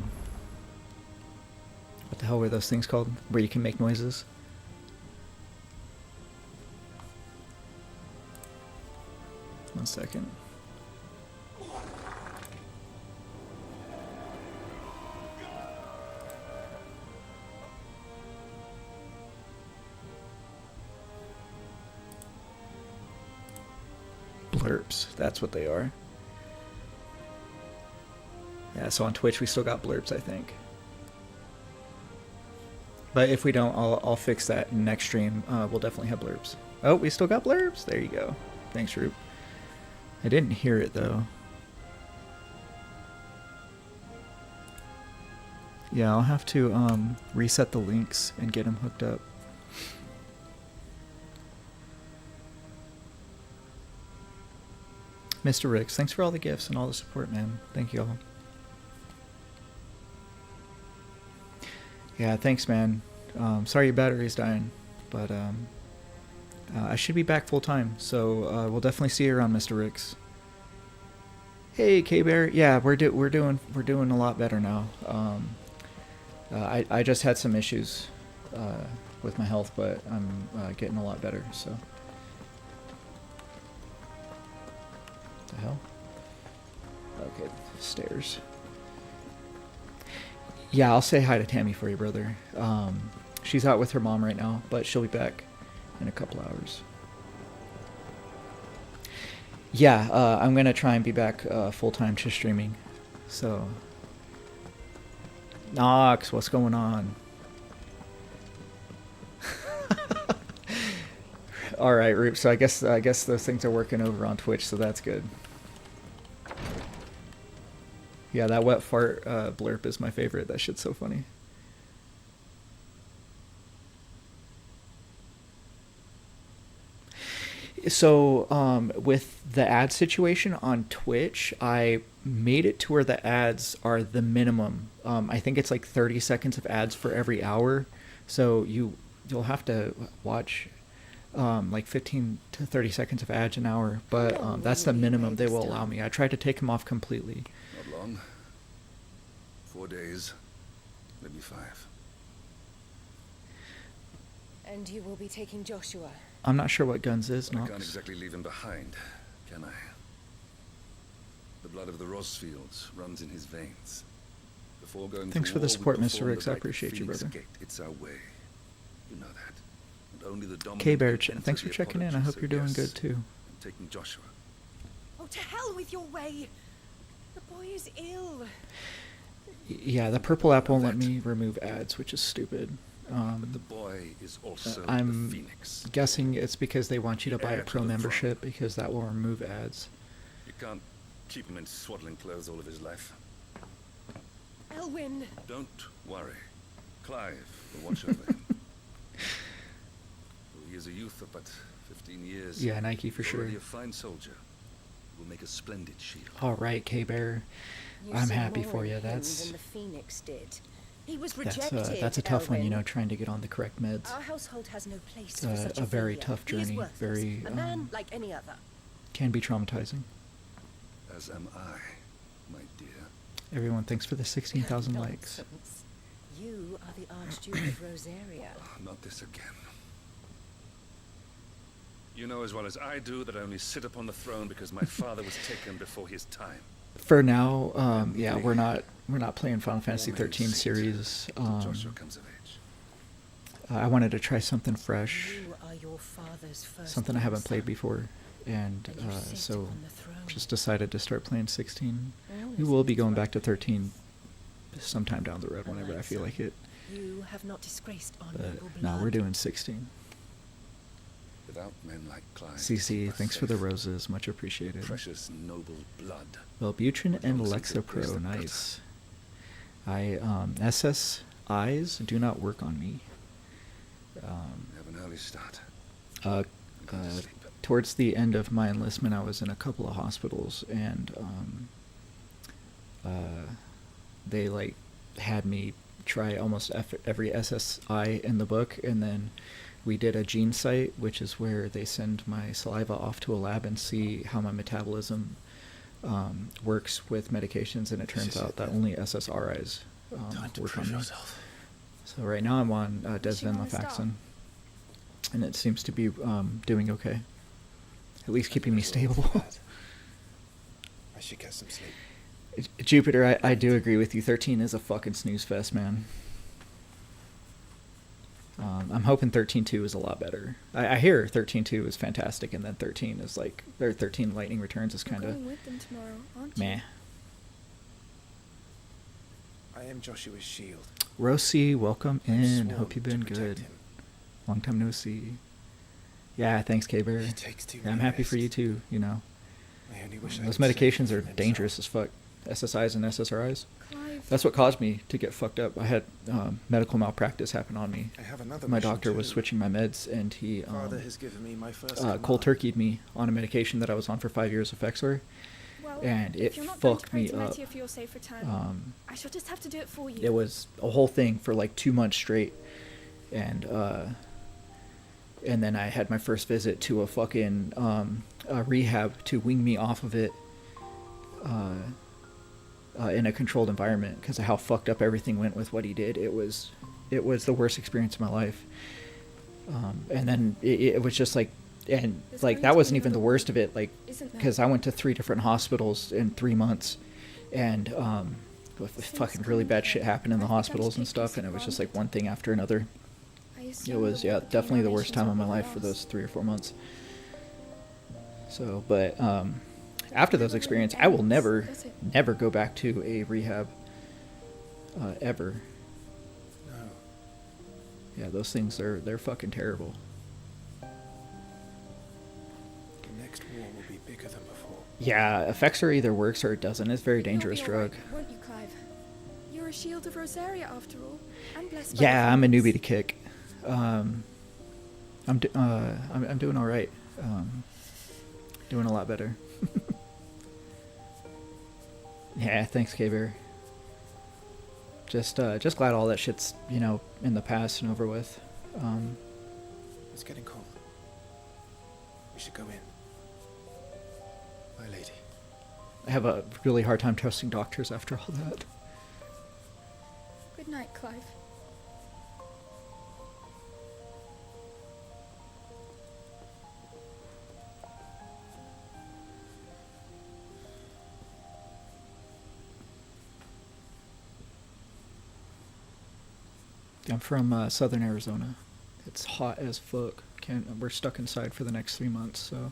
the hell were those things called? Where you can make noises. One second. Blurps, that's what they are. Yeah, so on Twitch we still got blurps, I think. But if we don't, I'll fix that in next stream. We'll definitely have blurps. Oh, we still got blurps. There you go. Thanks, Roop. I didn't hear it though. Yeah, I'll have to reset the links and get them hooked up. Mr. Ricks, thanks for all the gifts and all the support, man. Thank you all. Yeah, thanks, man. Sorry your battery's dying, but I should be back full time, so we'll definitely see you around, Mr. Ricks. Hey, K-Bear. Yeah, we're doing a lot better now. I just had some issues with my health, but I'm getting a lot better. So. What the hell? Okay, stairs. Yeah, I'll say hi to Tammy for you, brother. She's out with her mom right now, but she'll be back in a couple hours. Yeah, I'm gonna try and be back full-time to streaming. So, Nox, what's going on? All right, Roop. So I guess those things are working over on Twitch, so that's good. Yeah, that wet fart blurp is my favorite. That shit's so funny. So with the ad situation on Twitch, I made it to where the ads are the minimum. I think it's like 30 seconds of ads for every hour. So you'll have to watch like 15 to 30 seconds of ads an hour. But that's the minimum they will allow me. I tried to take them off completely. Not long. 4 days, maybe 5. And you will be taking Joshua. I'm not sure what guns is, I Nox. can't exactly leave him behind, can I? The blood of the Rosfields runs in his veins. Before going Thanks to for the war, support, we Mr. performed Ricks. the I rite of appreciate you, Phoenix brother. Gate. It's our way. You know that. And only the dominant K-Bear, can enter thanks for the checking in. I apology, hope so you're doing yes, good too. I'm taking Joshua. Oh, to hell with your way! The boy is ill. Yeah, the purple app won't let me remove ads, which is stupid. But the boy is also I'm the Phoenix. guessing it's because they want you to buy Heir a to pro the membership because that will remove ads. You can't keep him in swaddling clothes all of his life. Elwyn! Don't worry. Clive will watch over him. Though he is a youth of but 15 years. Yeah, Nike for sure. Already a fine soldier. Will make a splendid shield. All right, K-Bear. You I'm saw happy more for in you. him That's than the Phoenix did. He was rejected. that's a tough one, you Elwyn. know, trying to get on the correct meds. Our household has no place It's for such a very failure. tough He's journey. worthless. Very a man like any other. can be traumatizing. As am I, my dear. Everyone, thanks for the 16,000 likes. Nonsense. You are the Archduke of Rosaria. Not this again. You know as well as I do that I only sit upon the throne because my father was taken before his time. For now, yeah, we're not playing Final Fantasy 13 series. Joshua comes of age. I wanted to try something fresh, You are your father's first something I haven't played son. before, and And you sit so on the throne. just decided to start playing 16. All We is will be not going right. back to 13 sometime down the road whenever I Unlike feel some, like it. You have not disgraced But honorable blood. no, we're doing 16. Without men like Clive. CC, keep us thanks for the safe. roses, much appreciated. Precious noble blood. Wellbutrin What and else Alexa is Pro, the nice. SS eyes do not work on me. We have an early start. Uh, Go to sleep. Towards the end of my enlistment, I was in a couple of hospitals, and they like had me try almost every SSI in the book, and then we did a gene site, which is where they send my saliva off to a lab and see how my metabolism works with medications, and it turns out that only SSRIs work on me. So right now I'm on desvenlafaxine, and it seems to be doing okay. At least keeping me stable. I should get some sleep. Jupiter, I do agree with you. 13 is a fucking snooze fest, man. I'm hoping 13.2 is a lot better. I hear 13.2 is fantastic, and then 13 is like, or 13 Lightning Returns is kind You're of going with them tomorrow, aren't you? meh. I am Joshua's shield. Rosie, welcome in. sworn Hope you've to been protect good. him. Long time no see. Yeah, thanks, K-Bear. He takes too Yeah, I'm many happy for you risks. too, you know. I only wish I Those could save medications him are from himself. dangerous as fuck. SSIs and SSRIs. Clive. That's what caused me to get fucked up. I had medical malpractice happen on me. I have another My mission doctor was too. switching my meds, and he Father has given me my first cold command. turkeyed me on a medication that I was on for 5 years of Effexor, Well, and if it you're not going to fucked pray me to up. Metia for your safe return, I shall just have to do it for you. It was a whole thing for like 2 months straight, and then I had my first visit to a fucking rehab to wean me off of it in a controlled environment because of how fucked up everything went with what he did. It was the worst experience of my life. And then it was just like, and There's like going that to wasn't be even the another worst one, of it, like isn't there? because I went to 3 different hospitals in 3 months, and fucking really bad shit happened in the hospitals and stuff, and it was just like one thing after another. I It assume was, that yeah, what the definitely the worst time of my Foundations life for are those 3 or 4 months. So, but after those experiences, I will never go back to a rehab ever. No. Yeah, those things they're fucking terrible. The next war will be bigger than before. Yeah, Effexor either works or it doesn't. It's a very You'll be dangerous all drug. right, won't you, Clive? You're a shield of Rosaria after all, and blessed by Yeah, the I'm a Phoenix. newbie to kick. I'm doing all right. Doing a lot better. Yeah, thanks, K-Bear. Just glad all that shit's, in the past and over with. It's getting cold. We should go in. My lady. I have a really hard time trusting doctors after all that. Good night, Clive. I'm from southern Arizona. It's hot as fuck. We're stuck inside for the next 3 months, so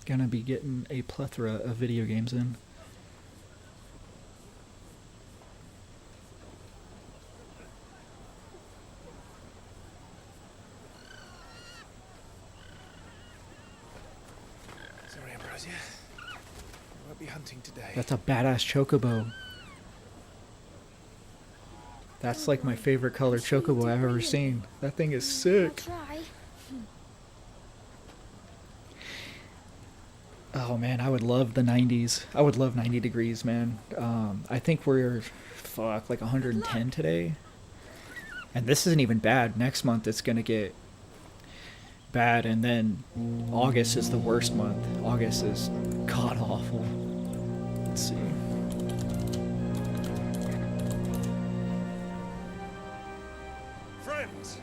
gonna be getting a plethora of video games in. Sorry, Ambrosia. I won't be hunting today. That's a badass chocobo. That's like my favorite color chocobo I've ever seen. That thing is sick. I'll try. Oh man, I would love the 90s. I would love 90 degrees, man. I think we're like 110 today. And this isn't even bad. Next month it's gonna get bad, and then August is the worst month. August is god awful. Let's see. Friends,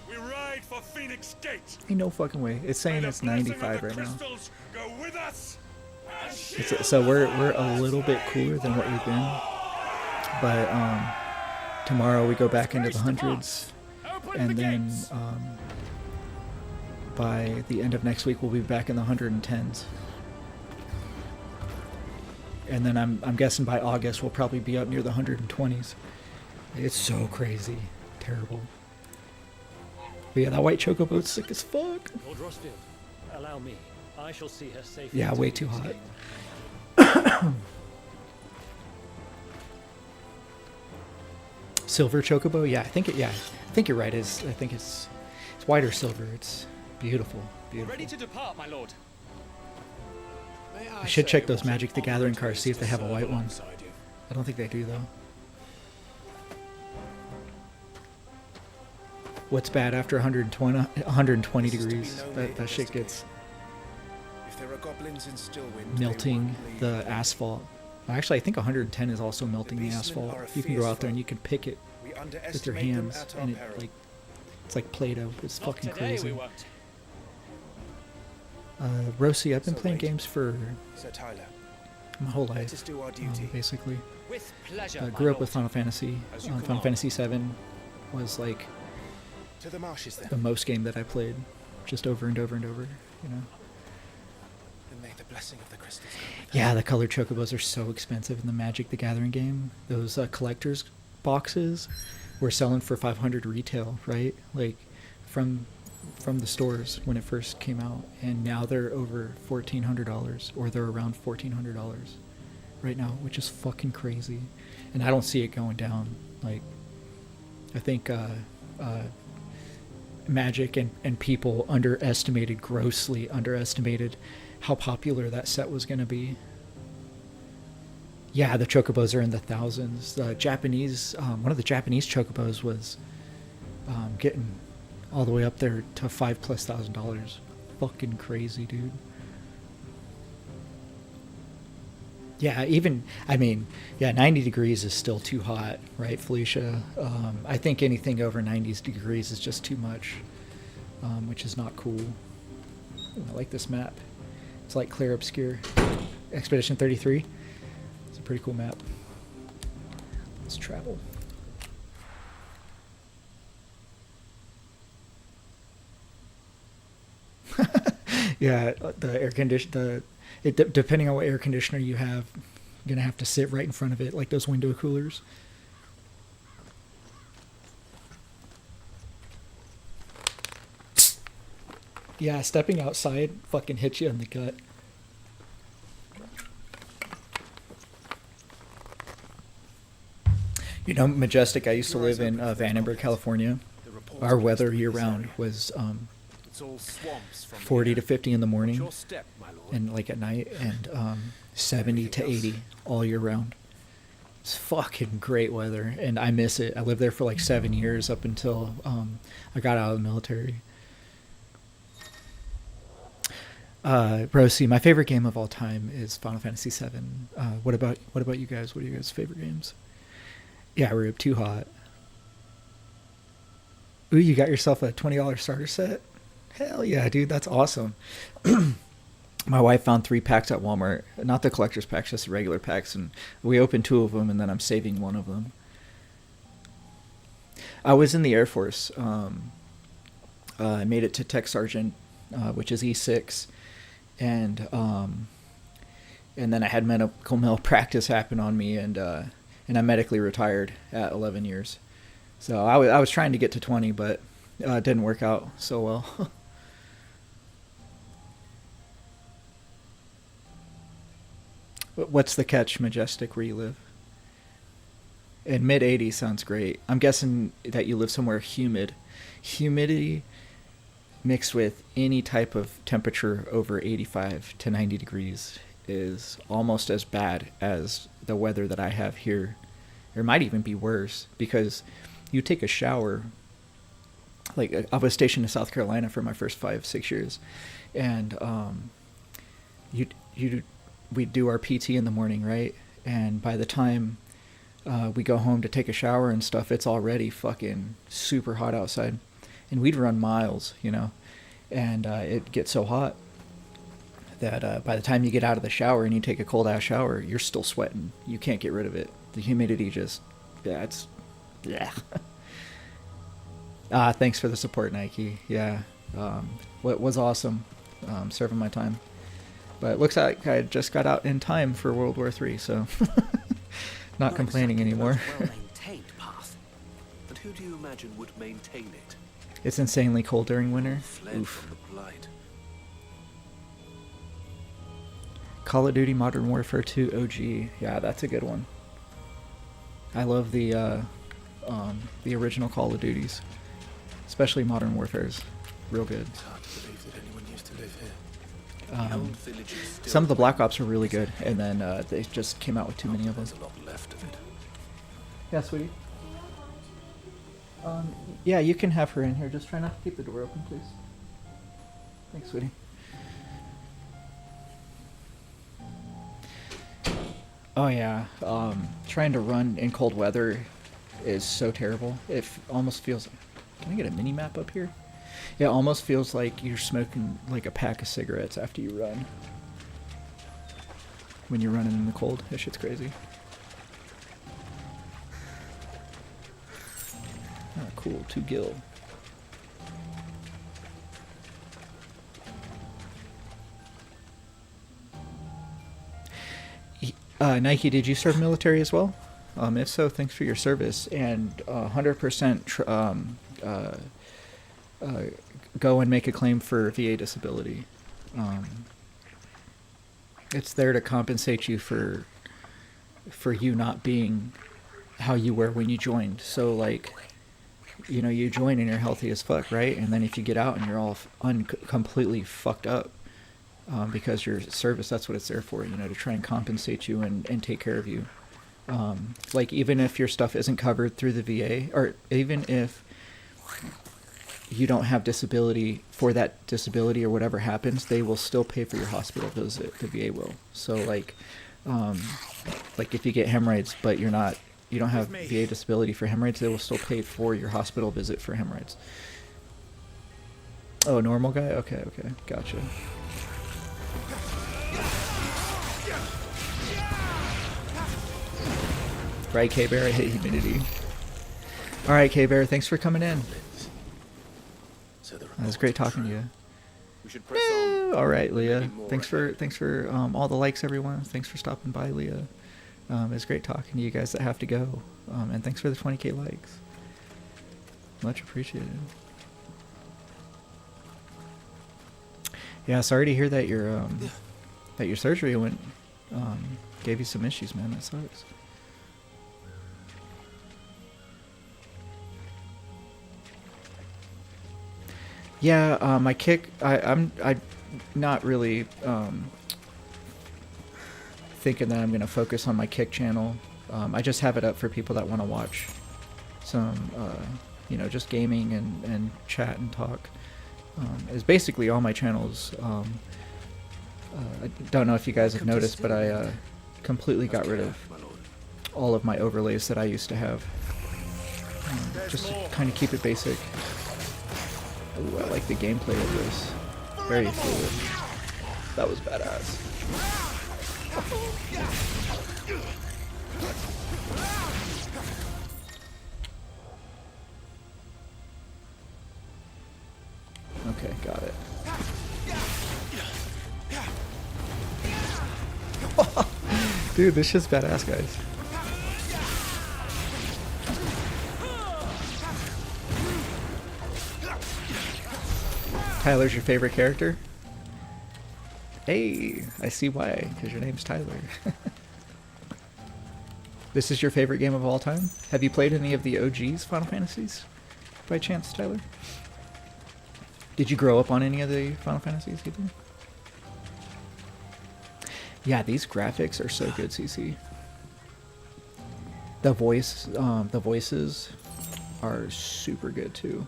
we ride for Phoenix Gate. Ain't no fucking way. It's saying May the it's blessing 95 of the right now. crystals go with us So we're a little bit cooler than what we've been, but tomorrow we go back into the hundreds, and then by the end of next week we'll be back in the 110s, and then I'm guessing by August we'll probably be up near the 120s. It's so crazy, terrible. But yeah, that white chocobo's sick as fuck. Lord Rossfield, allow me. I shall see her safely. Yeah, way too hot. Silver chocobo, yeah, I think you're right. I think it's white or silver. It's beautiful, beautiful. Ready to depart, my lord. I should check those Magic the Gathering cards, see if they have a white one. I don't think they do though. What's bad after 120 degrees? That shit gets melting the asphalt. Actually, I think 110 is also melting the asphalt. You can go out there and you can pick it with your hands, and it's like Play-Doh. It's fucking crazy. Rosie, I've been playing games for my whole life, basically. Grew up with Final Fantasy. Final Fantasy VII was like the most game that I played, just over and over and over, you know. Yeah, the colored chocobos are so expensive in the Magic the Gathering game. Those collector's boxes were selling for 500 retail, right? Like from the stores when it first came out, and now they're over $1,400, or they're around $1,400 right now, which is fucking crazy. And I don't see it going down. Like, I think Magic and people grossly underestimated how popular that set was going to be. Yeah, the chocobos are in the thousands. The Japanese, one of the Japanese chocobos was getting all the way up there to $5,000+. Fucking crazy, dude. Yeah, 90 degrees is still too hot, right, Felicia? I think anything over 90 degrees is just too much, which is not cool. Ooh, I like this map. It's like Clear Obscure. Expedition 33. It's a pretty cool map. Let's travel. Yeah, the air condition. Depending on what air conditioner you have, you're gonna have to sit right in front of it, like those window coolers. Yeah, stepping outside fucking hits you in the gut. You know, Majestic, I used to live in Vandenberg, California. Our weather year-round was 40 to 50 in the morning, and like at night, and 70 to 80 all year round. It's fucking great weather, and I miss it. I lived there for like 7 years up until I got out of the military. Rosie, my favorite game of all time is Final Fantasy VII. What about you guys? What are your guys' favorite games? Yeah, Rube, too hot. Ooh, you got yourself a $20 starter set? Hell yeah, dude, that's awesome. My wife found 3 packs at Walmart. Not the collector's packs, just the regular packs, and we opened 2 of them, and then I'm saving 1 of them. I was in the Air Force. I made it to Tech Sergeant, which is E6, and then I had medical malpractice happen on me, and I medically retired at 11 years. So I was trying to get to 20, but it didn't work out so well. What's the catch, Majestic, where you live? In mid-80s sounds great. I'm guessing that you live somewhere humid. Humidity mixed with any type of temperature over 85 to 90 degrees is almost as bad as the weather that I have here. It might even be worse, because you take a shower. Like, I was stationed in South Carolina for my first 5-6 years, and we do our PT in the morning, right? And by the time we go home to take a shower and stuff, it's already fucking super hot outside, and we'd run miles, you know, and it gets so hot that by the time you get out of the shower and you take a cold ass shower, you're still sweating. You can't get rid of it. The humidity just, yeah, it's, yeah. Thanks for the support, Nike. Yeah, what was awesome, serving my time. But it looks like I just got out in time for World War III, so not complaining anymore. Well-maintained path. And who do you imagine would maintain it? It's insanely cold during winter. Fled Oof. from the blight. Call of Duty Modern Warfare 2 OG. Yeah, that's a good one. I love the original Call of Duties, especially Modern Warfare's real good. It's hard to believe that anyone used to live here. Some of the Black Ops are really good, and then they just came out with too many of them. There's a lot left of it. Yeah, sweetie. Yeah, you can have her in here. Just try not to keep the door open, please. Thanks, sweetie. Oh yeah, trying to run in cold weather is so terrible. It almost feels... Can I get a mini map up here? Yeah, it almost feels like you're smoking like a pack of cigarettes after you run. When you're running in the cold. That shit's crazy. Ah, cool. 2 gil. Nike, did you serve military as well? If so, thanks for your service. And 100% go and make a claim for VA disability. It's there to compensate you for you not being how you were when you joined. So like, you know, you join and you're healthy as fuck, right? And then if you get out and you're all completely fucked up, because your service, that's what it's there for, you know, to try and compensate you and take care of you. Like even if your stuff isn't covered through the VA, or even if you don't have disability for that disability or whatever happens, they will still pay for your hospital visit. The VA will. So like if you get hemorrhoids, but you don't have VA disability for hemorrhoids, they will still pay for your hospital visit for hemorrhoids. Oh, normal guy? Okay, gotcha. Right, K-Bear, I hate humidity. Alright, K-Bear, thanks for coming in. It was great talking to you. We should press on. Alright, Leah. Thanks for all the likes, everyone. Thanks for stopping by, Leah. It's great talking to you guys that have to go. And thanks for the 20k likes. Much appreciated. Yeah, sorry to hear that your surgery gave you some issues, man. That sucks. Yeah, my kick. I'm not really thinking that I'm gonna focus on my kick channel. I just have it up for people that want to watch some, you know, just gaming and chat and talk. It's basically all my channels. I don't know if you guys have noticed, but I completely got rid of all of my overlays that I used to have, just to kind of keep it basic. Ooh, I like the gameplay of this. Very fluid. That was badass. Okay, got it. Dude, this shit's badass, guys. Tyler's your favorite character? Hey, I see why, because your name's Tyler. This is your favorite game of all time? Have you played any of the OG's Final Fantasies, by chance, Tyler? Did you grow up on any of the Final Fantasies either? Yeah, these graphics are so good, CC. The voices are super good too.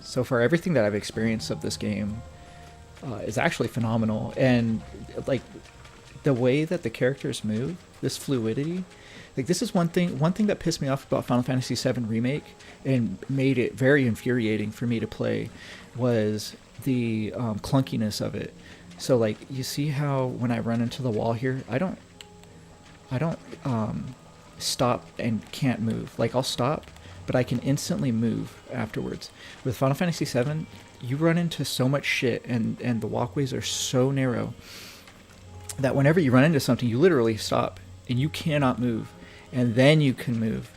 So far, everything that I've experienced of this game is actually phenomenal, and like the way that the characters move, this fluidity, like this is one thing that pissed me off about Final Fantasy VII Remake and made it very infuriating for me to play, was clunkiness of it. So like you see how when I run into the wall here, I don't stop and can't move. Like I'll stop, but I can instantly move afterwards. With Final Fantasy VII, you run into so much shit, and the walkways are so narrow that whenever you run into something, you literally stop and you cannot move, and then you can move,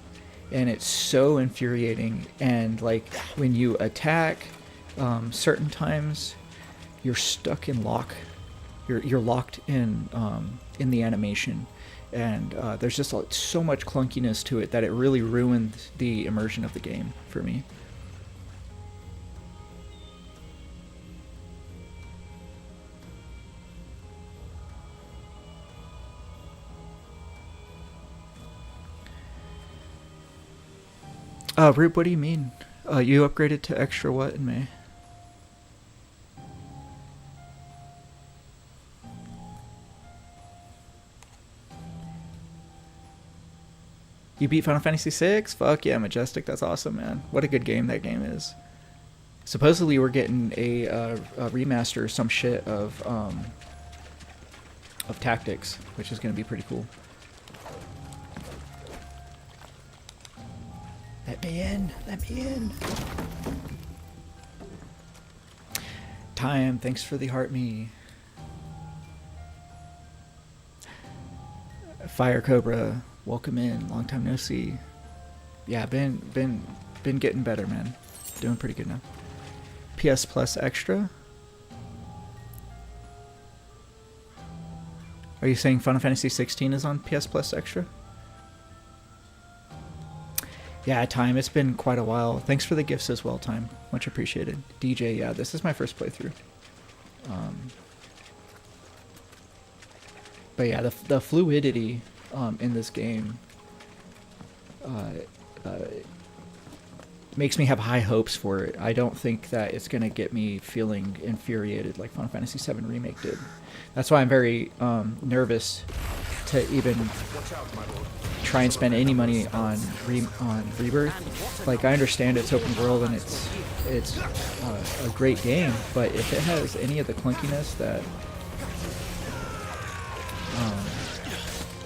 and it's so infuriating. And like when you attack, certain times you're stuck in lock. You're locked in the animation. And there's just so much clunkiness to it that it really ruined the immersion of the game for me. Rube, what do you mean? You upgraded to extra what in May? You beat Final Fantasy VI? Fuck yeah, Majestic. That's awesome, man. What a good game that game is. Supposedly we're getting a remaster or some shit of Tactics, which is going to be pretty cool. Let me in. Let me in. Time. Thanks for the heart me. Fire Cobra. Welcome in. Long time no see. Yeah, been getting better, man. Doing pretty good now. PS Plus Extra. Are you saying Final Fantasy XVI is on PS Plus Extra? Yeah, Time. It's been quite a while. Thanks for the gifts as well, Time. Much appreciated. DJ, yeah, this is my first playthrough. But yeah, the fluidity in this game makes me have high hopes for it. I don't think that it's going to get me feeling infuriated like Final Fantasy VII Remake did. That's why I'm very nervous to even try and spend any money on Rebirth. Like, I understand it's open world and it's a great game, but if it has any of the clunkiness that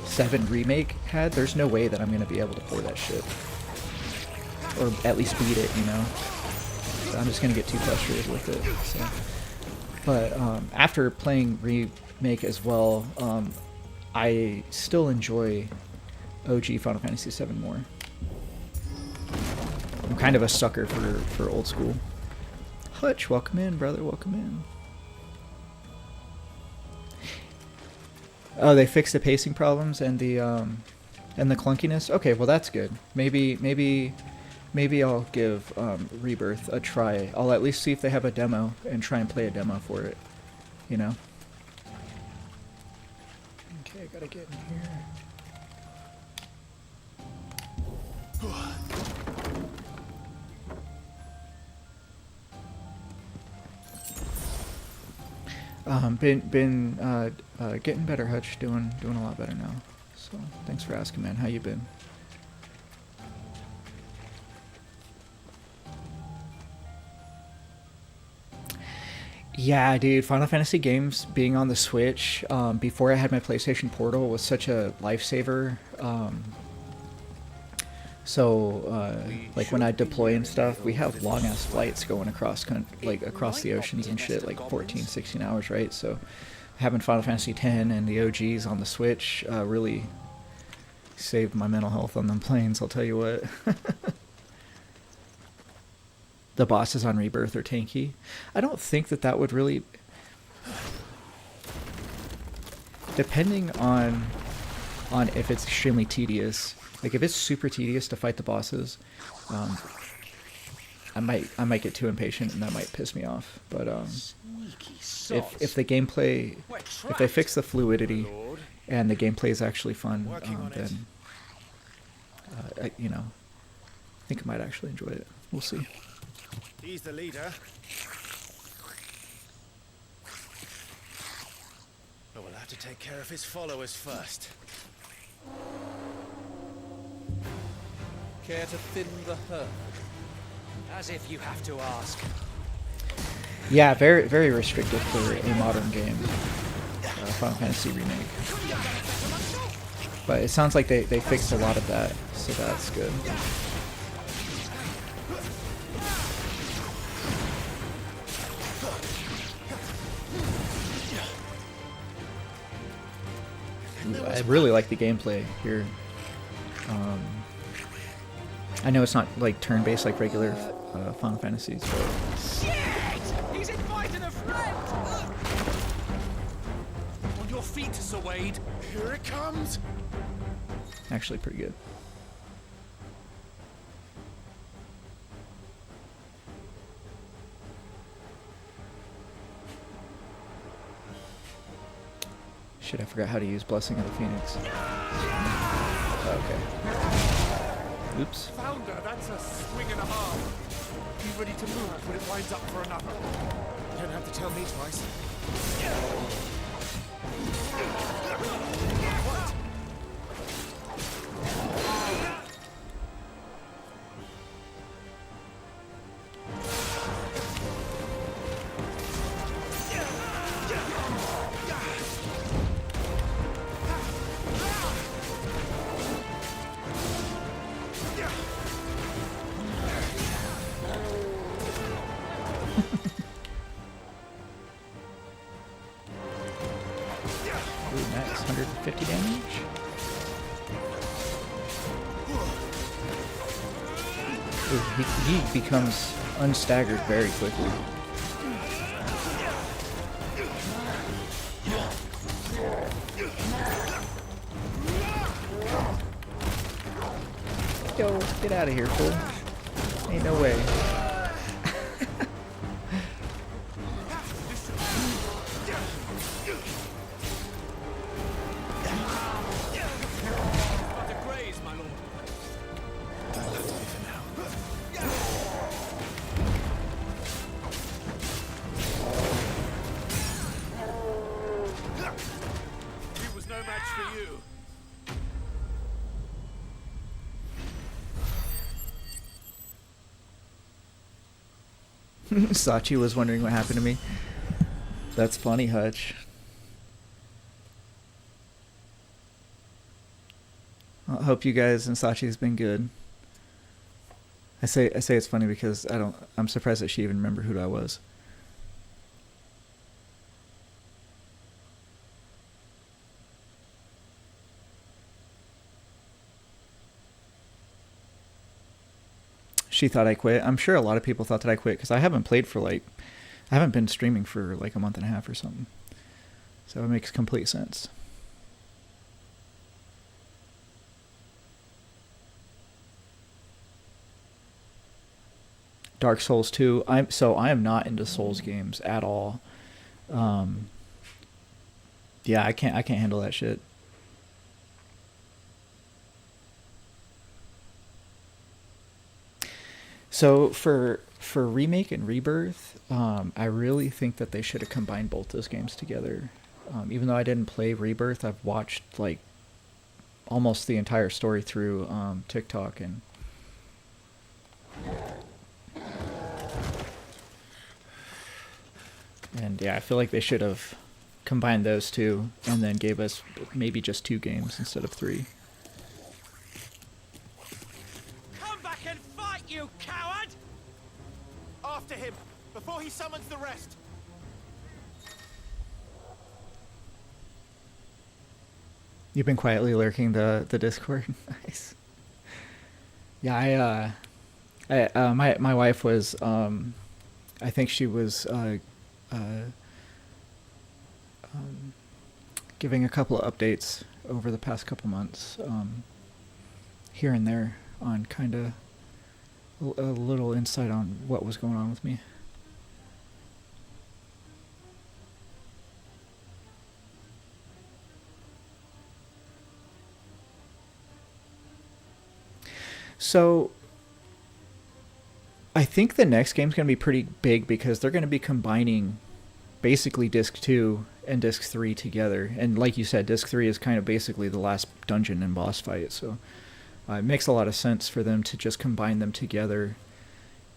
7 Remake had, there's no way that I'm going to be able to play that shit. Or at least beat it, you know? So I'm just going to get too frustrated with it. So. But after playing Remake as well, I still enjoy OG Final Fantasy VII more. I'm kind of a sucker for old school. Hutch, welcome in, brother, welcome in. Oh, they fixed the pacing problems and the clunkiness. Okay, well that's good. Maybe I'll give Rebirth a try. I'll at least see if they have a demo and try and play a demo for it. You know. Okay, I gotta get in here. Been getting better, Hutch. Doing a lot better now. So thanks for asking, man. How you been? Yeah, dude. Final Fantasy games being on the Switch before I had my PlayStation Portal was such a lifesaver. Like when I deploy and stuff, we have long ass flights going across the oceans and shit, like 14, 16 hours, right? So having Final Fantasy X and the OGs on the Switch really saved my mental health on them planes, I'll tell you what. The bosses on Rebirth are tanky. I don't think that would really... Depending on if it's extremely tedious. Like, if it's super tedious to fight the bosses, I might get too impatient and that might piss me off. But if the gameplay, if they fix the fluidity and the gameplay is actually fun, then I think I might actually enjoy it. We'll see. He's the leader. But we'll have to take care of his followers first. Care to thin the herd? As if you have to ask. Yeah, very very restricted for a modern game, Final Fantasy remake. But it sounds like they fixed a lot of that, so that's good. I really like the gameplay here. I know it's not like turn-based like regular Final Fantasies, but Shit! He's invited a friend! On your feet, Sir Wade. Here it comes. actually pretty good. Shit, I forgot how to use Blessing of the Phoenix. Okay. Oops. Founder, that's a swing and a half. Be ready to move when it winds up for another. You don't have to tell me twice. Ooh, max 150 damage. Ooh, he becomes unstaggered very quickly. Yo, get out of here, fool. Ain't no way. Sachi was wondering what happened to me. That's funny, Hutch. I hope you guys and Sachi's been good. I say it's funny because I'm surprised that she even remembered who I was. She thought I quit. I'm sure a lot of people thought that I quit because I haven't played for I haven't been streaming for like a month and a half or something. So it makes complete sense. Dark Souls 2. I am not into Souls games at all. Yeah, I can't handle that shit. So for Remake and Rebirth, I really think that they should have combined both those games together. Even though I didn't play Rebirth, I've watched like almost the entire story through TikTok and yeah, I feel like they should have combined those two and then gave us maybe just 2 games instead of 3. You coward! After him, before he summons the rest. You've been quietly lurking the Discord. Nice. Yeah, my wife was I think she was giving a couple of updates over the past couple months, here and there on kind of a little insight on what was going on with me. So I think the next game's going to be pretty big because they're going to be combining basically Disc 2 and Disc 3 together. And like you said, Disc 3 is kind of basically the last dungeon and boss fight, so it makes a lot of sense for them to just combine them together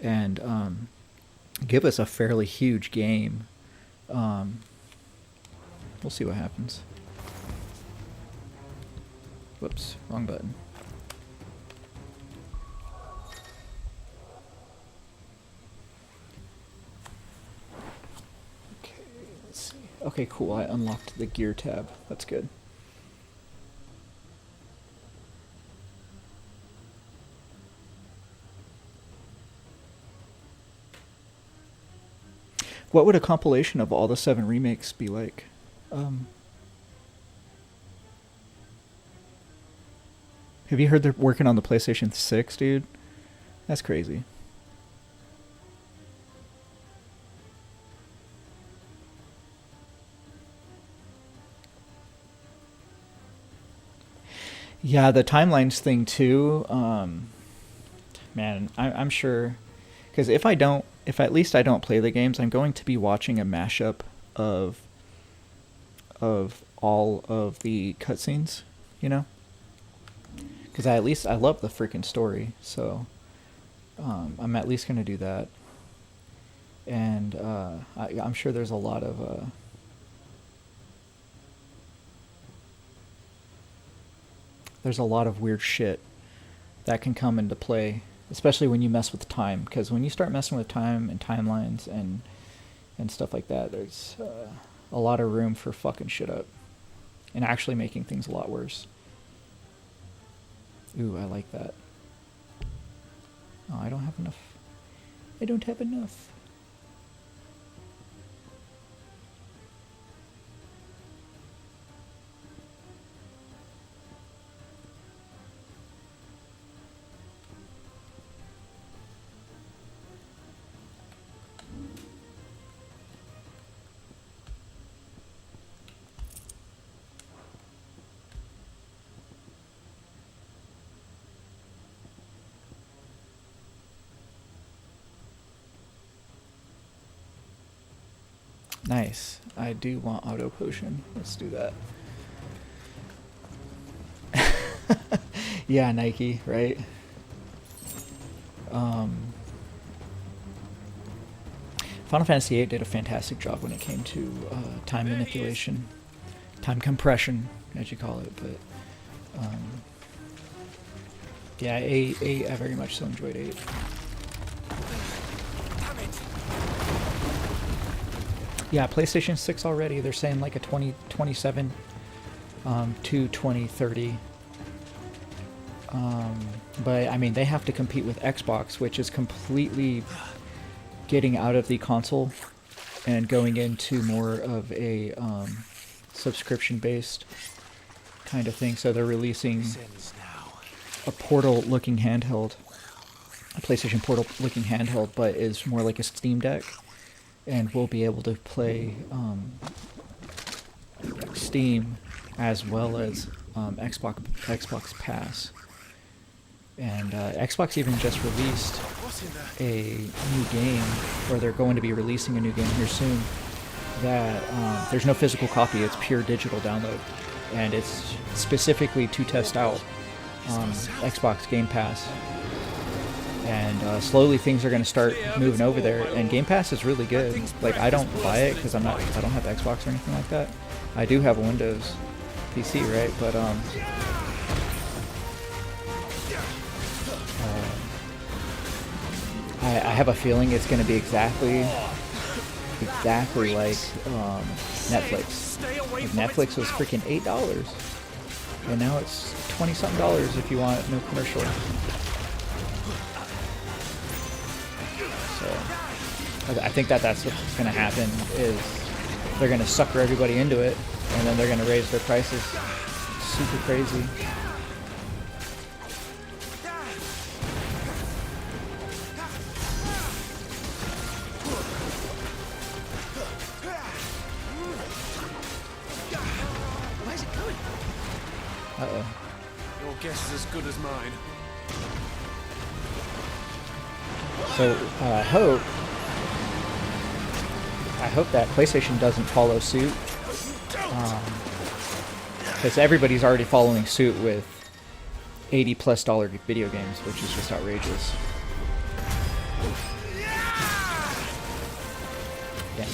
and give us a fairly huge game. We'll see what happens. Whoops, wrong button. Okay, let's see. Okay, cool. I unlocked the gear tab. That's good. What would a compilation of all the 7 remakes be like? Have you heard they're working on the PlayStation 6, dude? That's crazy. Yeah, the timelines thing too. Man, I'm sure, because if at least I don't play the games, I'm going to be watching a mashup of all of the cutscenes, you know? Because I love the freaking story, so I'm at least going to do that. And I'm sure there's a lot of weird shit that can come into play, especially when you mess with time. Because when you start messing with time and timelines and stuff like that, there's a lot of room for fucking shit up and actually making things a lot worse. Ooh, I like that. Oh, I don't have enough. I don't have enough. Nice. I do want auto potion. Let's do that. Yeah, Nike, right? Final Fantasy VIII did a fantastic job when it came to time manipulation, time compression, as you call it. But yeah, 8 I very much so enjoyed 8. Yeah, PlayStation 6 already. They're saying like a 2027 to 2030. But I mean, they have to compete with Xbox, which is completely getting out of the console and going into more of a subscription-based kind of thing. So they're releasing a Portal-looking handheld, a PlayStation Portal-looking handheld, but is more like a Steam Deck. And we'll be able to play Steam as well as Xbox Pass. And Xbox even just released a new game, or they're going to be releasing a new game here soon, that there's no physical copy, it's pure digital download. And it's specifically to test out Xbox Game Pass. And slowly things are going to start moving over there, and Game Pass is really good. Like, I don't buy it because I don't have Xbox or anything like that. I do have a Windows PC, right? But I have a feeling it's going to be exactly like Netflix. Like, Netflix was freaking $8, and now it's $20-something if you want no commercial. I think that's what's going to happen, is they're going to sucker everybody into it, and then they're going to raise their prices super crazy. Where's it going? Uh-oh. Your guess is as good as mine. So I hope that PlayStation doesn't follow suit, because everybody's already following suit with $80+ video games, which is just outrageous. and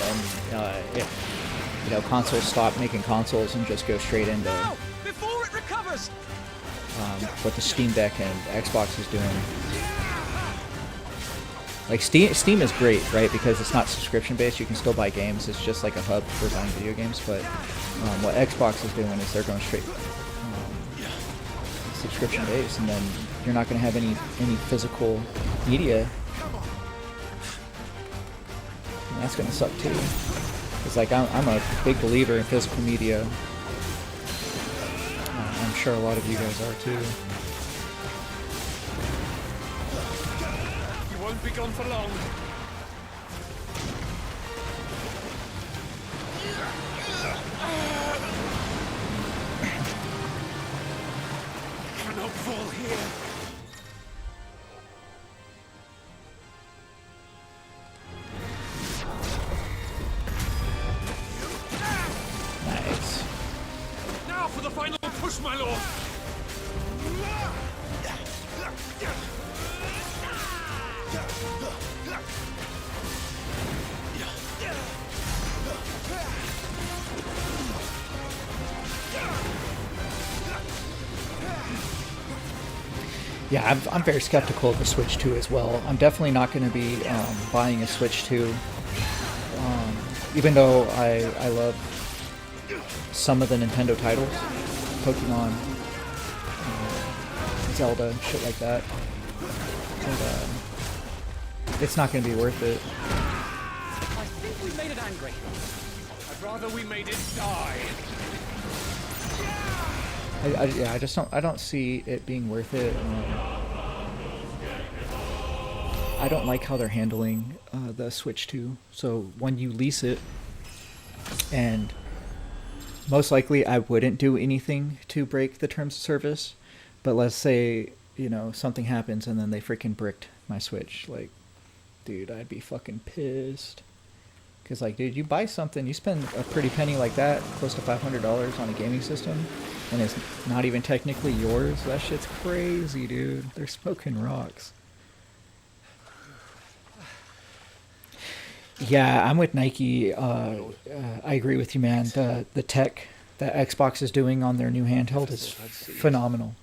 then if consoles stop making consoles and just go straight into Before it recovers. what the Steam Deck and Xbox is doing. Like Steam is great, right? Because it's not subscription based. You can still buy games. It's just like a hub for buying video games. But what Xbox is doing is they're going straight subscription based, and then you're not going to have any physical media. And that's going to suck too. It's like I'm a big believer in physical media. I'm sure a lot of you guys are too. You won't be gone for long. Cannot fall here. Nice. Now for the final push, my lord. Yeah, I'm very skeptical of the Switch 2 as well. I'm definitely not going to be buying a Switch 2, even though I love some of the Nintendo titles, Pokemon, Zelda, shit like that. But it's not going to be worth it. I think we made it angry. I'd rather we made it die. I don't see it being worth it. I don't like how they're handling the Switch 2. So when you lease it, and most likely I wouldn't do anything to break the terms of service, but let's say, something happens and then they freaking bricked my Switch. Like, dude, I'd be fucking pissed. Because, like, dude, you buy something, you spend a pretty penny like that, close to $500 on a gaming system, and it's not even technically yours. That shit's crazy, dude. They're smoking rocks. Yeah, I'm with Nike. I agree with you, man. The tech that Xbox is doing on their new handheld is phenomenal.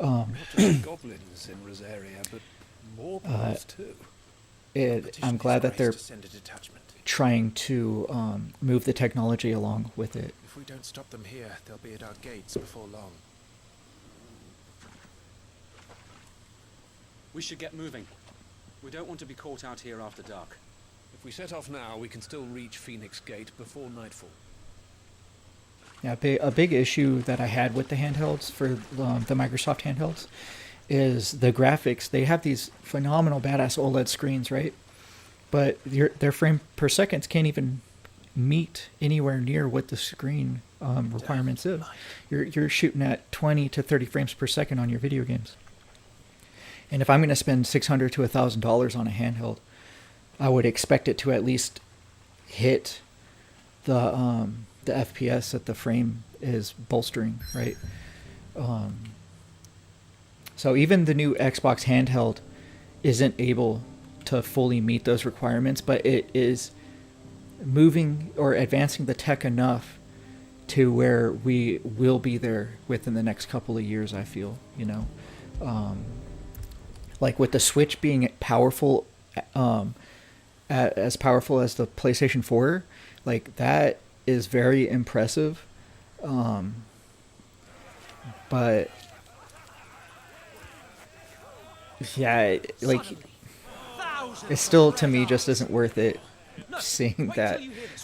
Not just goblins in Rosaria, but more too. I'm glad that they're trying to move the technology along with it. If we don't stop them here, they'll be at our gates before long. We should get moving. We don't want to be caught out here after dark. If we set off now, we can still reach Phoenix Gate before nightfall. Yeah, a big issue that I had with the handhelds, for the Microsoft handhelds, is the graphics. They have these phenomenal badass OLED screens, right? But their frame per seconds can't even meet anywhere near what the screen requirements is. You're shooting at 20 to 30 frames per second on your video games. And if I'm going to spend $600 to $1,000 on a handheld, I would expect it to at least hit the FPS that the frame is bolstering, right? So even the new Xbox handheld isn't able to fully meet those requirements, but it is moving or advancing the tech enough to where we will be there within the next couple of years, I feel, like with the Switch being powerful, as powerful as the PlayStation 4, like that is very impressive. But yeah, like it still to me just isn't worth it, seeing that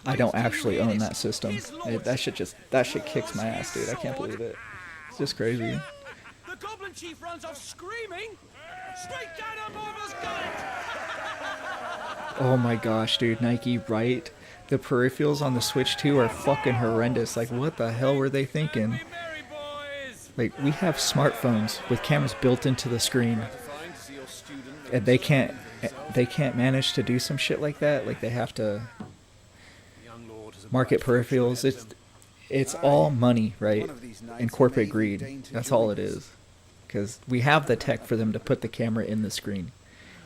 I don't actually own that system. That shit kicks my ass, dude. I can't believe it. It's just crazy. The Goblin Chief runs off screaming. Straight down our Marvel's gullet. Oh my gosh, dude, Nike, right? The peripherals on the Switch 2 are fucking horrendous. Like, what the hell were they thinking? Like, we have smartphones with cameras built into the screen, and they can't manage to do some shit like that. Like, they have to market peripherals. It's all money, right? And corporate greed. That's all it is. Because we have the tech for them to put the camera in the screen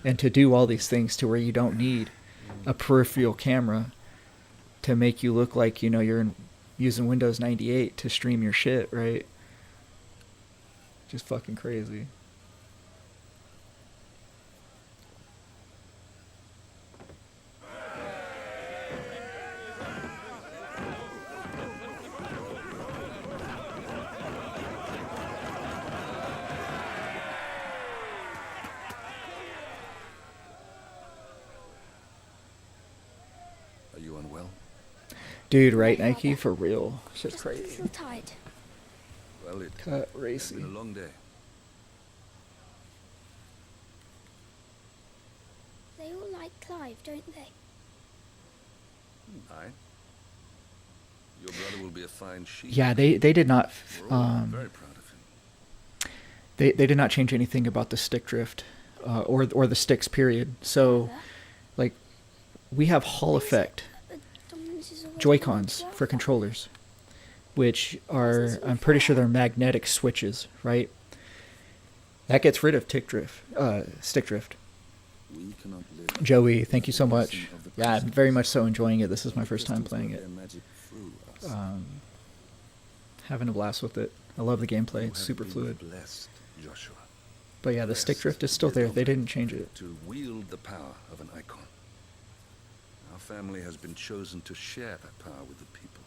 and to do all these things to where you don't need a peripheral camera to make you look like, you know, using Windows 98 to stream your shit, right? Just fucking crazy. Are you unwell? Dude, right, Nike? For real. Shit's Just a crazy. little tired. Well, it Cut has racy. been a long day. They all like Clive, don't they? Aye. Your brother will be a fine sheep. Yeah, they did not We're all very proud of him. they did not change anything about the stick drift or the sticks period. So like we have Hall effect Joy-Cons for controllers, which are, I'm pretty sure they're magnetic switches, right? That gets rid of stick drift. We cannot live. Joey, thank you so much. Yeah, I'm very much so enjoying it. This is my first time playing it. Having a blast with it. I love the gameplay. It's super fluid. Blessed, Joshua. But yeah, the stick drift is still there. They didn't change it. To wield the power of an icon. Our family has been chosen to share that power with the people.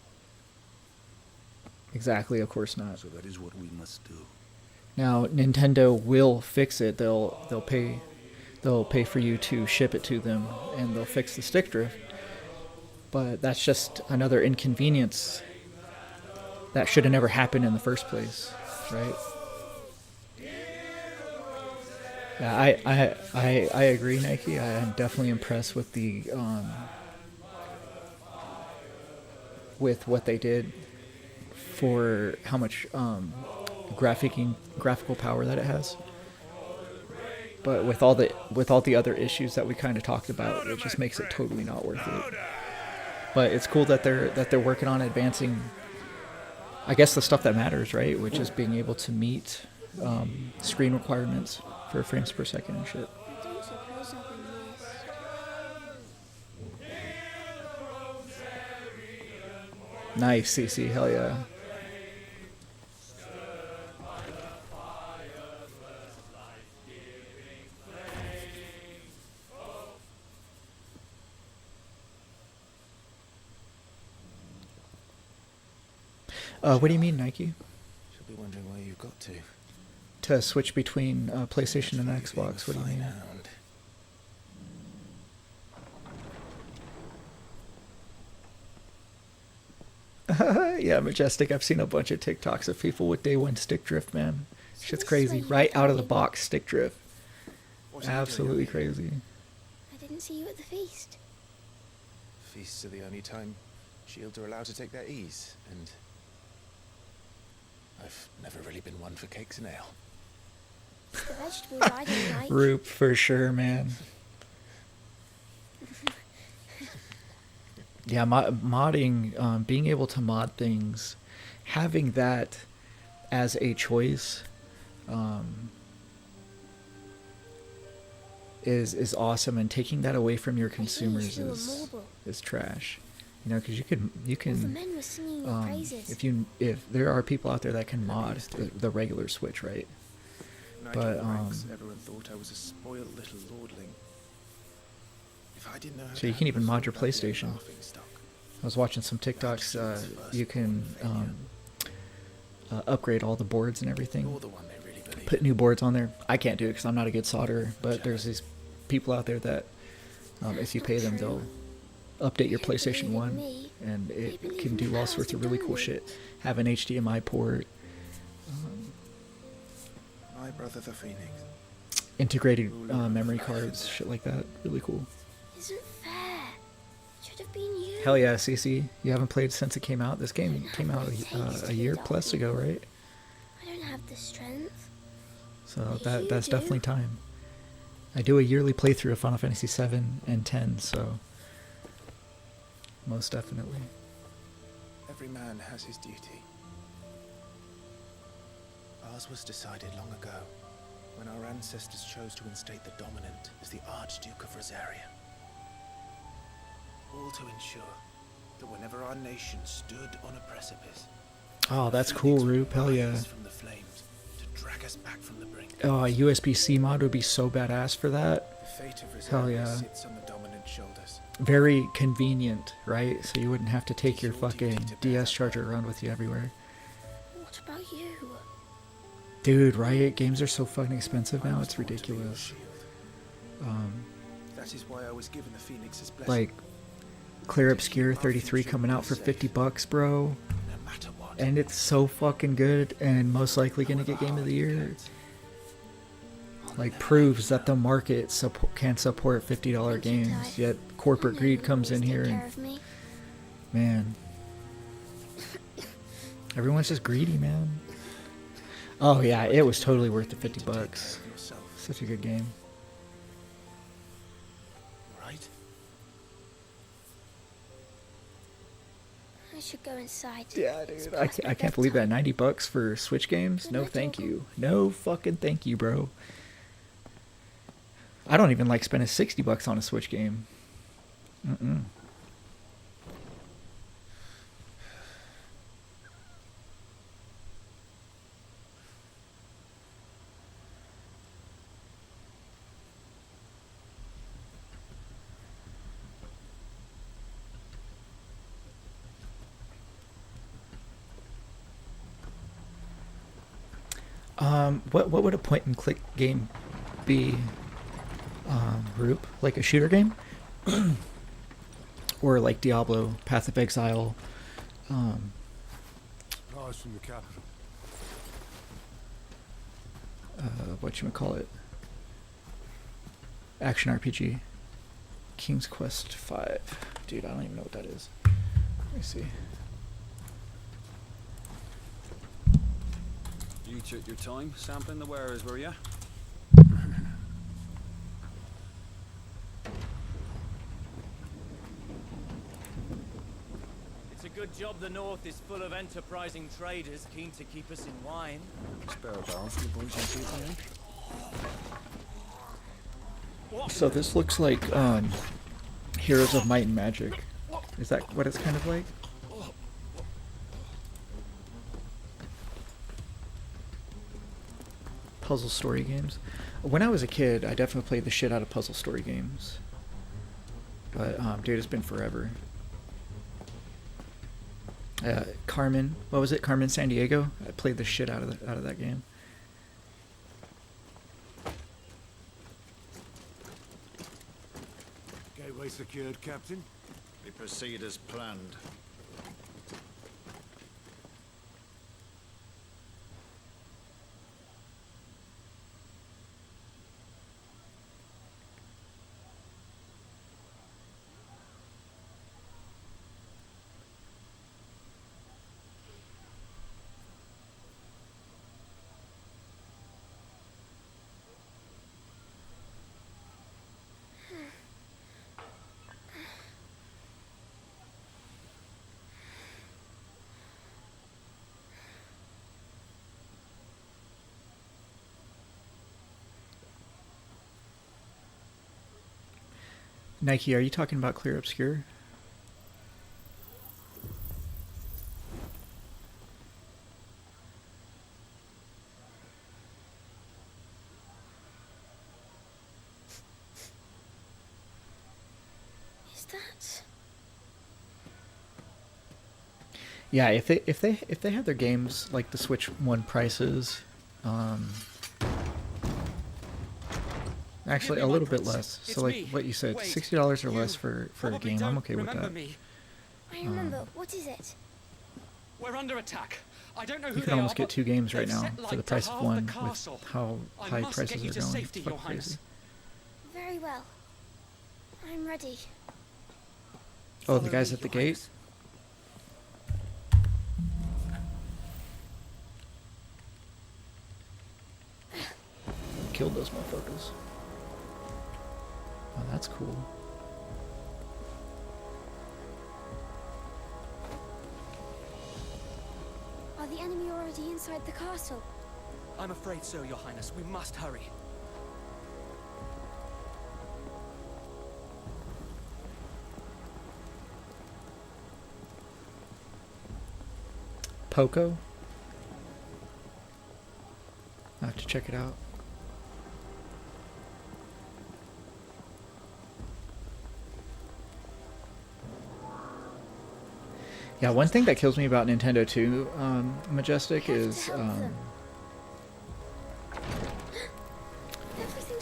Exactly, of course not. So that is what we must do. Now, Nintendo will fix it. They'll pay for you to ship it to them, and they'll fix the stick drift. But that's just another inconvenience that should have never happened in the first place, right? Yeah, I agree, Nike. I am definitely impressed with the with what they did for how much graphical power that it has. But with all the other issues that we kind of talked about, it just makes it totally not worth it. But it's cool that they're working on advancing, I guess, the stuff that matters, right? Which is being able to meet screen requirements for frames per second and shit. I don't suppose I've been missed. Nice, CC, hell yeah. What do you mean, Nike? She'll be wondering where you've got to. To switch between PlayStation and Xbox, what do you mean? Yeah, Majestic, I've seen a bunch of TikToks of people with day one stick drift, man. Shit's crazy. Right out of the box stick drift. Absolutely crazy. I didn't see you at the feast. Feasts are the only time shields are allowed to take their ease, and I've never really been one for cakes and ale. The vegetables I don't like. Roop, for sure, man. Yeah, modding, being able to mod things, having that as a choice is awesome, and taking that away from your consumers is trash. You know, because you can the men were singing your praises. if there are people out there that can mod the regular Switch, right? But everyone thought I was a spoiled little lordling. If I didn't know how so you can even mod your PlayStation. I was watching some TikToks. You can upgrade all the boards and everything. Put new boards on there. I can't do it because I'm not a good solderer. But there's these people out there that, if you pay them, they'll update your PlayStation 1, and it can do all sorts of really cool shit. Have an HDMI port. My brother the Phoenix. Integrated memory cards, shit like that. Really cool. Isn't fair. It should have been you. Hell yeah, CC. You haven't played since it came out. This game came out a year plus ago, right? I don't have the strength. So that's definitely time. I do a yearly playthrough of Final Fantasy VII and 10, so most definitely. Every man has his duty. Ours was decided long ago, when our ancestors chose to instate the dominant as the Archduke of Rosaria. All to ensure that whenever our nation stood on a precipice, Oh, that's cool, Rube. Hell yeah. from the flames to drag us back from the brink. Oh, a USB-C mod would be so badass for that. The fate of Hell Rosaria yeah. sits on the dominant shoulders. Very convenient, right? So you wouldn't have to take your fucking DS charger around with you everywhere. What about you? Dude, right? Games are so fucking expensive now, it's ridiculous. That is why I was given the Phoenix's blessing. Like, Clear Obscure 33 coming out for $50, bro. And it's so fucking good, and most likely gonna get Game of the Year. Like, proves that the market can support $50 games, yet corporate greed comes in here and, man, everyone's just greedy, man. Oh yeah, it was totally worth the $50. Such a good game. Right? I should go inside. Yeah, dude, I can't believe that. $90 for Switch games? No thank you. No fucking thank you, bro. I don't even like spending $60 on a Switch game. Mm-mm. What would a point and click game be, Roop? Like a shooter game? Or like Diablo, Path of Exile? Rise from the capital. Whatchamacallit? Action RPG. King's Quest V. Dude, I don't even know what that is. Let me see. You took your time sampling the wares, were ya? It's a good job the North is full of enterprising traders keen to keep us in wine. Spare a barrel for the boys and season, eh? So this looks like Heroes of Might and Magic. Is that what it's kind of like? Puzzle story games. When I was a kid, I definitely played the shit out of puzzle story games. But dude, it's been forever. Carmen, what was it? Carmen San Diego. I played the shit out of that game. Gateway secured, Captain. We proceed as planned. Nike, are you talking about Clear Obscure? Is that? Yeah, if they have their games like the Switch One prices, actually a little bit less. So like what you said, $60 or less for a game, I'm okay with that. I remember. What is it? We're under attack. I don't know who You can almost get 2 games right now for the price of one with how high prices are going. It's fucking crazy. Very well. I'm ready. Oh, the guys at the gate? Killed those motherfuckers. Oh, that's cool. Are the enemy already inside the castle? I'm afraid so, Your Highness. We must hurry. Poco. I have to check it out. Yeah, one thing that kills me about Nintendo 2, Majestic, is Everything's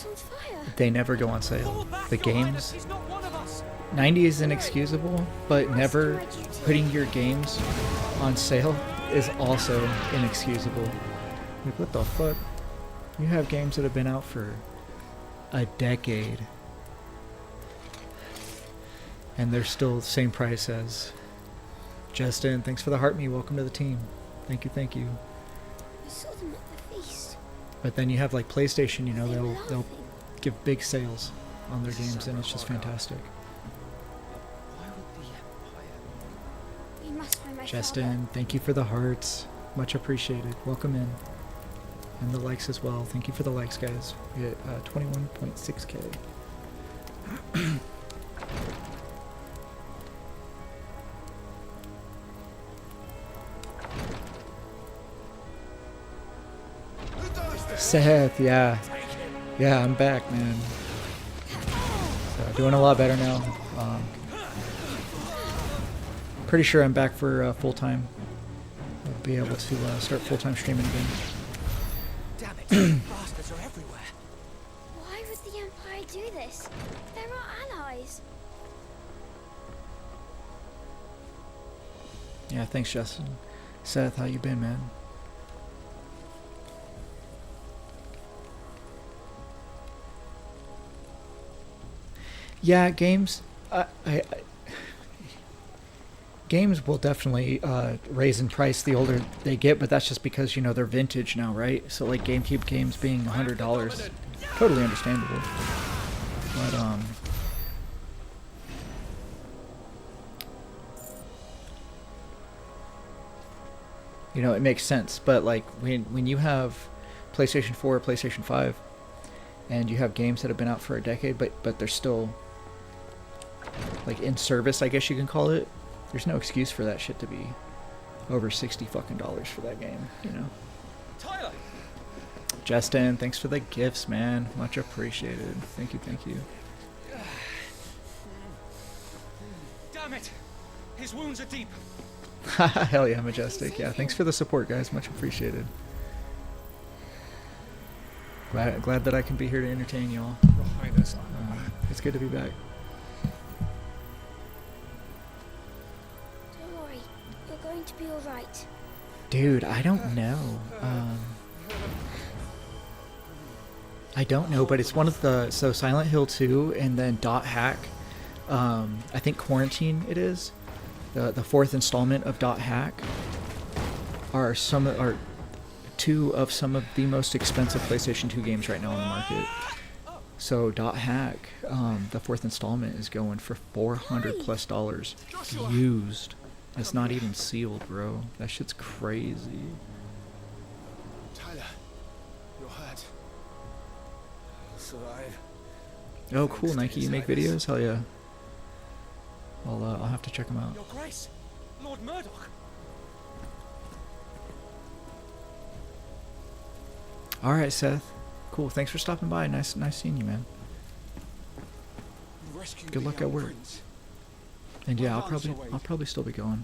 on fire. they never go on sale. The games, 90 is inexcusable, but never putting your games on sale is also inexcusable. Like, what the fuck? You have games that have been out for a decade, and they're still the same price as Justin. Thanks for the heart me. Welcome to the team. Thank you, thank you. I saw them at the feast. But then you have like PlayStation, you know, they'll give big sales on their games, and it's just fantastic. We must find my Justin, thank you for the hearts. Much appreciated. Welcome in. And the likes as well. Thank you for the likes, guys. We hit 21.6K. Seth, yeah. Yeah, I'm back, man. So, doing a lot better now. Pretty sure I'm back for full-time. I'll be able to start full-time streaming again. Damn it, bastards are everywhere. Why would the Empire do this? They're our allies. Yeah, thanks, Justin. Seth, how you been, man? Yeah, games. Games will definitely raise in price the older they get, but that's just because, you know, they're vintage now, right? So like GameCube games being $100, totally understandable. But you know, it makes sense. But like when you have PlayStation 4 or PlayStation 5, and you have games that have been out for a decade, but they're still like in service, I guess you can call it. There's no excuse for that shit to be over $60 fucking for that game, you know. Tyler. Justin, thanks for the gifts, man. Much appreciated. Thank you, thank you. Damn it! His wounds are deep. Hell yeah, Majestic. Yeah, thanks for the support, guys. Much appreciated. Glad that I can be here to entertain y'all. It's good to be back. Don't worry, you're going to be all right. Dude, I don't know. I don't know, but it's one of the... So Silent Hill 2 and then Dot Hack. I think Quarantine it is. The fourth installment of Dot Hack are two of some of the most expensive PlayStation 2 games right now on the market. So Dot Hack, the fourth installment, is going for $400+ used. It's not even sealed, bro. That shit's crazy. Tyler, you're hurt. You'll survive. Oh, cool, Nike. You make videos? Hell yeah. I'll have to check them out. Your Grace, Lord Murdoch. All right, Seth. Cool. Thanks for stopping by. Nice seeing you, man. Good luck at work. And yeah, I'll probably still be going.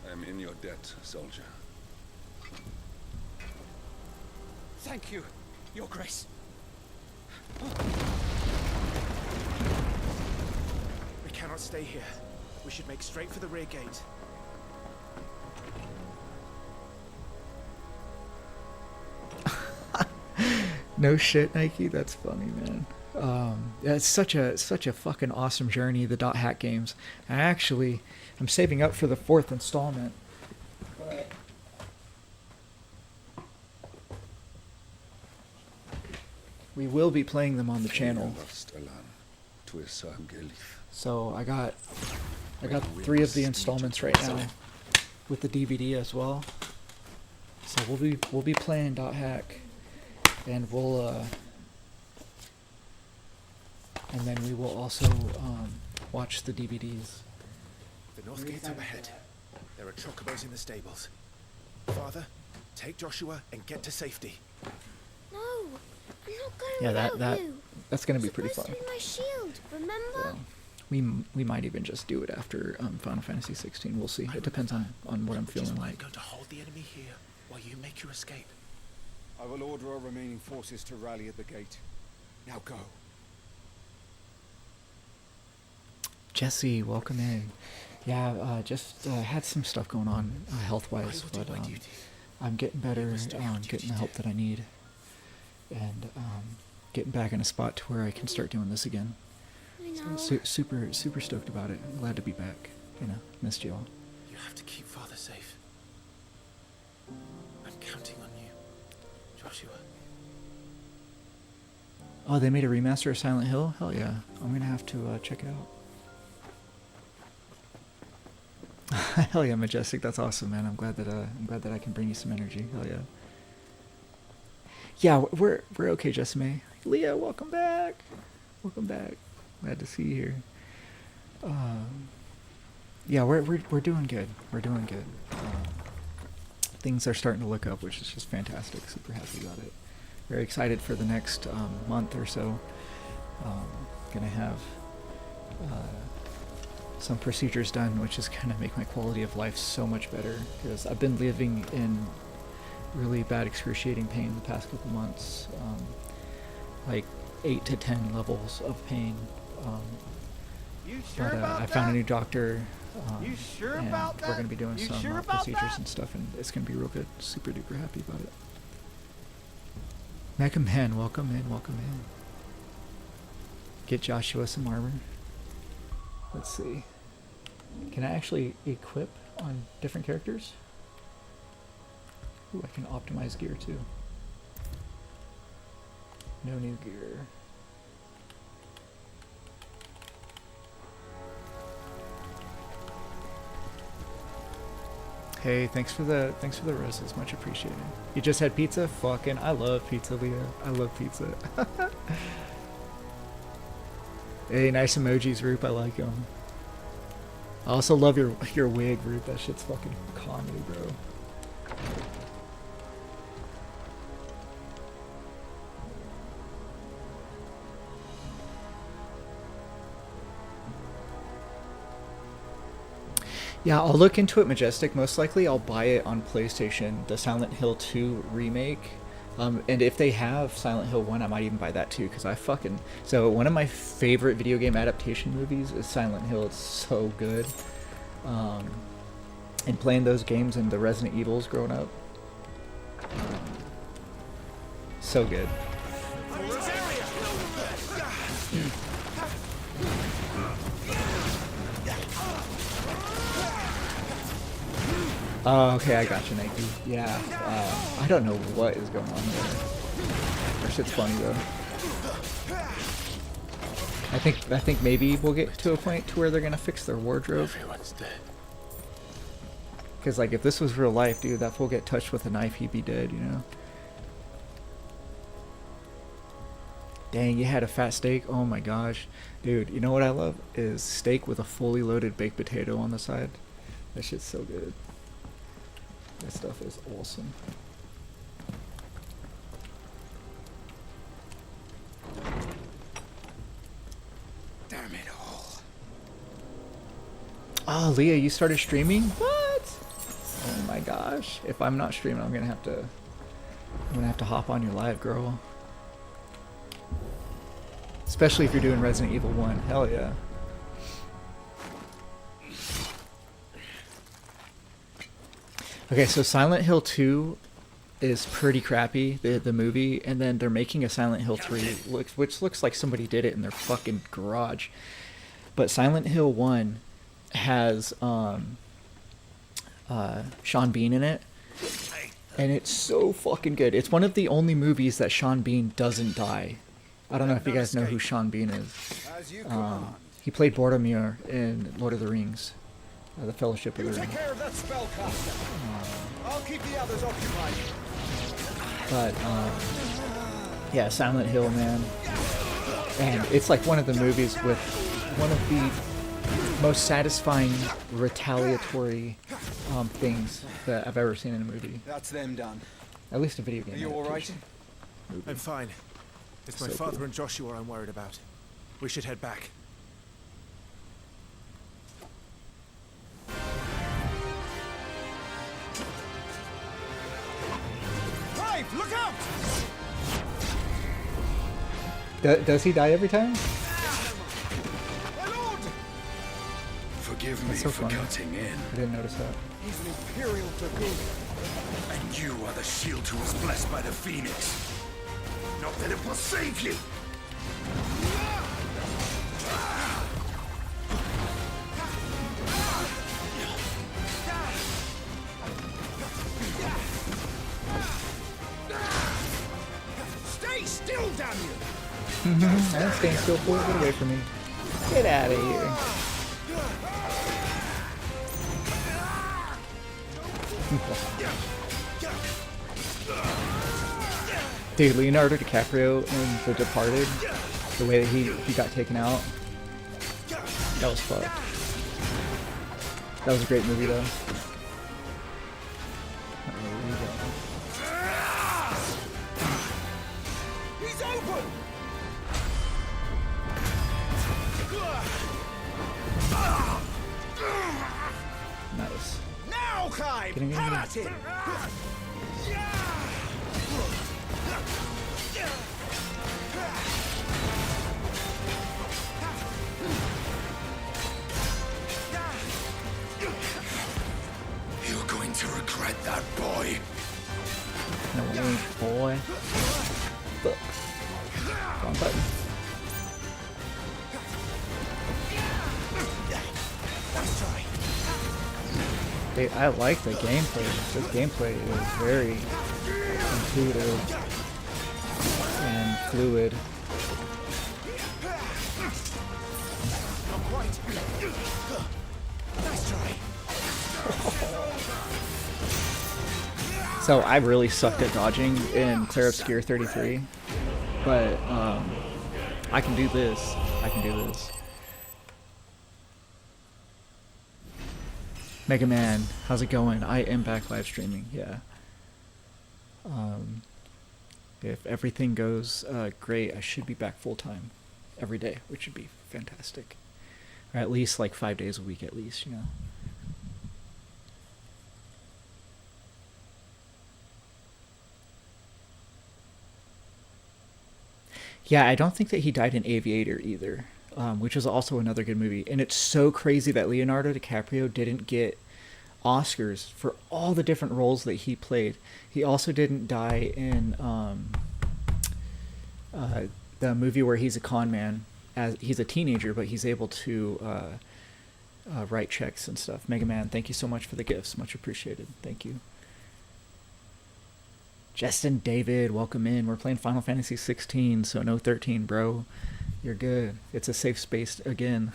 I am in your debt, soldier. Thank you, Your Grace. We cannot stay here. We should make straight for the rear gate. No shit, Nike. That's funny, man. Yeah, it's such a fucking awesome journey, the Dot Hack games. I'm saving up for the fourth installment. But we will be playing them on the channel. So I got 3 of the installments right now with the DVD as well. So we'll be playing Dot Hack, and and then we will also watch the DVDs. The north gate's up ahead. There are chocobos in the stables. Father, take Joshua and get to safety. No, I'm not going Yeah, without you. that's gonna be pretty Supposed fun. to be my shield, remember? So, we might even just do it after Final Fantasy 16. We'll see. It depends on what I'm feeling like. I'm going to hold the enemy here while you make your escape. I will order our remaining forces to rally at the gate. Now go. Jesse, welcome in. Yeah, just had some stuff going on health-wise, but I'm getting better, getting the help that I need, and getting back in a spot to where I can start doing this again. So, super stoked about it. I'm glad to be back. You know, missed you all. You have to keep Father safe. I'm counting on you, Joshua. Oh, they made a remaster of Silent Hill? Hell yeah. I'm gonna have to check it out. Hell yeah, Majestic. That's awesome, man. I'm glad that I can bring you some energy. Hell yeah. Yeah, we're okay, Jessime. Leah, welcome back. Welcome back. Glad to see you here. Yeah, we're doing good. We're doing good. Things are starting to look up, which is just fantastic. Super happy about it. Very excited for the next month or so. Gonna have some procedures done, which is gonna make my quality of life so much better, because I've been living in really bad excruciating pain the past couple months, like 8 to 10 levels of pain. But I found a new doctor, and we're going to be doing some procedures and stuff, and it's going to be real good. Super duper happy about it. Mecha Man, welcome in, welcome in. Get Joshua some armor. Let's see. Can I actually equip on different characters? Ooh, I can optimize gear too. No new gear. Hey, thanks for the roses, much appreciated. You just had pizza? Fucking, I love pizza, Leah. I love pizza. Hey, nice emojis, Roop. I like them. I also love your wig, Roop. That shit's fucking comedy, bro. Yeah, I'll look into it, Majestic. Most likely I'll buy it on PlayStation, the Silent Hill 2 remake. And if they have Silent Hill 1, I might even buy that too, because so one of my favorite video game adaptation movies is Silent Hill. It's so good. And playing those games and the Resident Evils growing up. So good. Oh, okay, I got you, Nike. Yeah, I don't know what is going on there. That shit's funny though. I think maybe we'll get to a point to where they're gonna fix their wardrobe. Everyone's dead. Cause like if this was real life, dude, that fool get touched with a knife, he'd be dead, you know. Dang, you had a fat steak? Oh my gosh. Dude, you know what I love? Is steak with a fully loaded baked potato on the side. That shit's so good. That stuff is awesome. Damn it all. Oh, Leah, you started streaming? What? Oh my gosh. If I'm not streaming, I'm gonna have to hop on your live, girl. Especially if you're doing Resident Evil 1. Hell yeah. Okay, so Silent Hill 2 is pretty crappy, the movie, and then they're making a Silent Hill 3, which looks like somebody did it in their fucking garage. But Silent Hill 1 has Sean Bean in it, and it's so fucking good. It's one of the only movies that Sean Bean doesn't die. I don't know if you guys know who Sean Bean is. He played Boromir in Lord of the Rings. The Fellowship of the Ring. Take care of that spellcaster. I'll keep the others occupied. But yeah, Silent Hill, man, and it's like one of the movies with one of the most satisfying retaliatory things that I've ever seen in a movie. That's them done. At least a video game. Are you all right? I'm fine. It's my So father cool. and Joshua I'm worried about. We should head back. Clive, look out! Does he die every time? My lord! Forgive me That's so for funny. cutting in. I didn't notice that. He's an Imperial Dragoon. And you are the shield who was blessed by the Phoenix. Not that it will save you. Stay still, damn you! I'm staying still for it. Get away from me. Get out of here. Dude, Leonardo DiCaprio in The Departed, the way that he got taken out, that was fucked. That was a great movie though. He's open! Nice. Now, Clive! Get him, get him, Have get him. at him! You're going to regret that, boy. No way, boy. Fuck. Wrong button. Dude, I like the gameplay. This gameplay is very intuitive and fluid. So I really sucked at dodging in Clair Obscur 33, but I can do this. I can do this. Mega Man, how's it going? I am back live streaming. Yeah. If everything goes great, I should be back full time every day, which would be fantastic. Or at least like 5 days a week, at least, you know. Yeah, I don't think that he died in Aviator either, which is also another good movie. And it's so crazy that Leonardo DiCaprio didn't get Oscars for all the different roles that he played. He also didn't die in the movie where he's a con man. As he's a teenager, but he's able to write checks and stuff. Mega Man, thank you so much for the gifts. Much appreciated. Thank you. Justin David, welcome in. We're playing Final Fantasy XVI, so no 13, bro. You're good. It's a safe space again.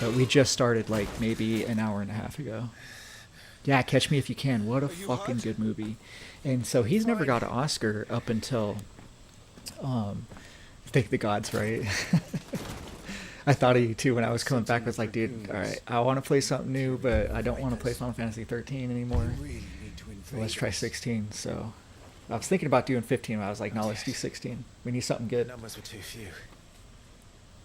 But we just started like maybe an hour and a half ago. Yeah, Catch Me If You Can. What a fucking good movie. And so he's never got an Oscar up until Thank the Gods, right? I thought of you too when I was coming back. I was like, dude, alright, I want to play something new, but I don't want to play Final Fantasy 13 anymore. So let's try 16. So I was thinking about doing 15, but I was like, no, let's do 16. We need something good. Numbers were too few.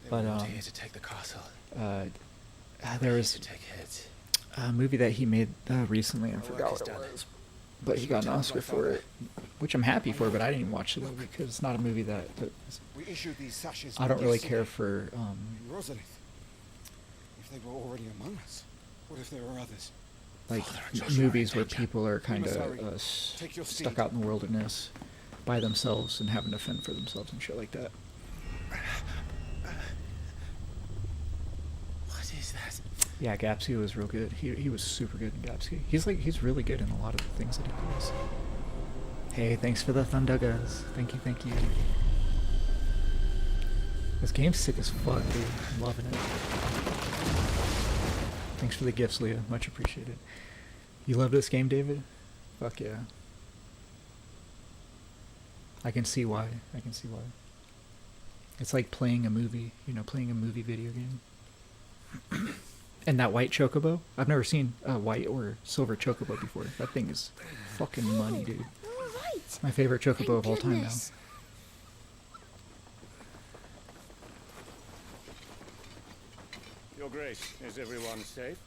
They But were not here to take the castle. there was To take heads. a movie that he made recently. I forgot what it was, but he got an Oscar for it, which I'm happy for. But I didn't watch it because it's not a movie that We issued these sashes I don't really yesterday. care for. Rosalith. If they were already among us, what if there were others? Like movies where people are kind of stuck out in the wilderness by themselves and having to fend for themselves and shit like that. What is that? Yeah, Gapsy was real good. He was super good in Gapsy. He's really good in a lot of the things that he does. Hey, thanks for the Thundagas. Thank you, thank you. This game's sick as fuck, dude. I'm loving it. Thanks for the gifts, Leah. Much appreciated. You love this game, David? Fuck yeah. I can see why. I can see why. It's like playing a movie, you know, playing a movie video game. And that white chocobo? I've never seen a white or silver chocobo before. That thing is fucking money, dude. It's my favorite chocobo of all time now. Your Grace, is everyone safe?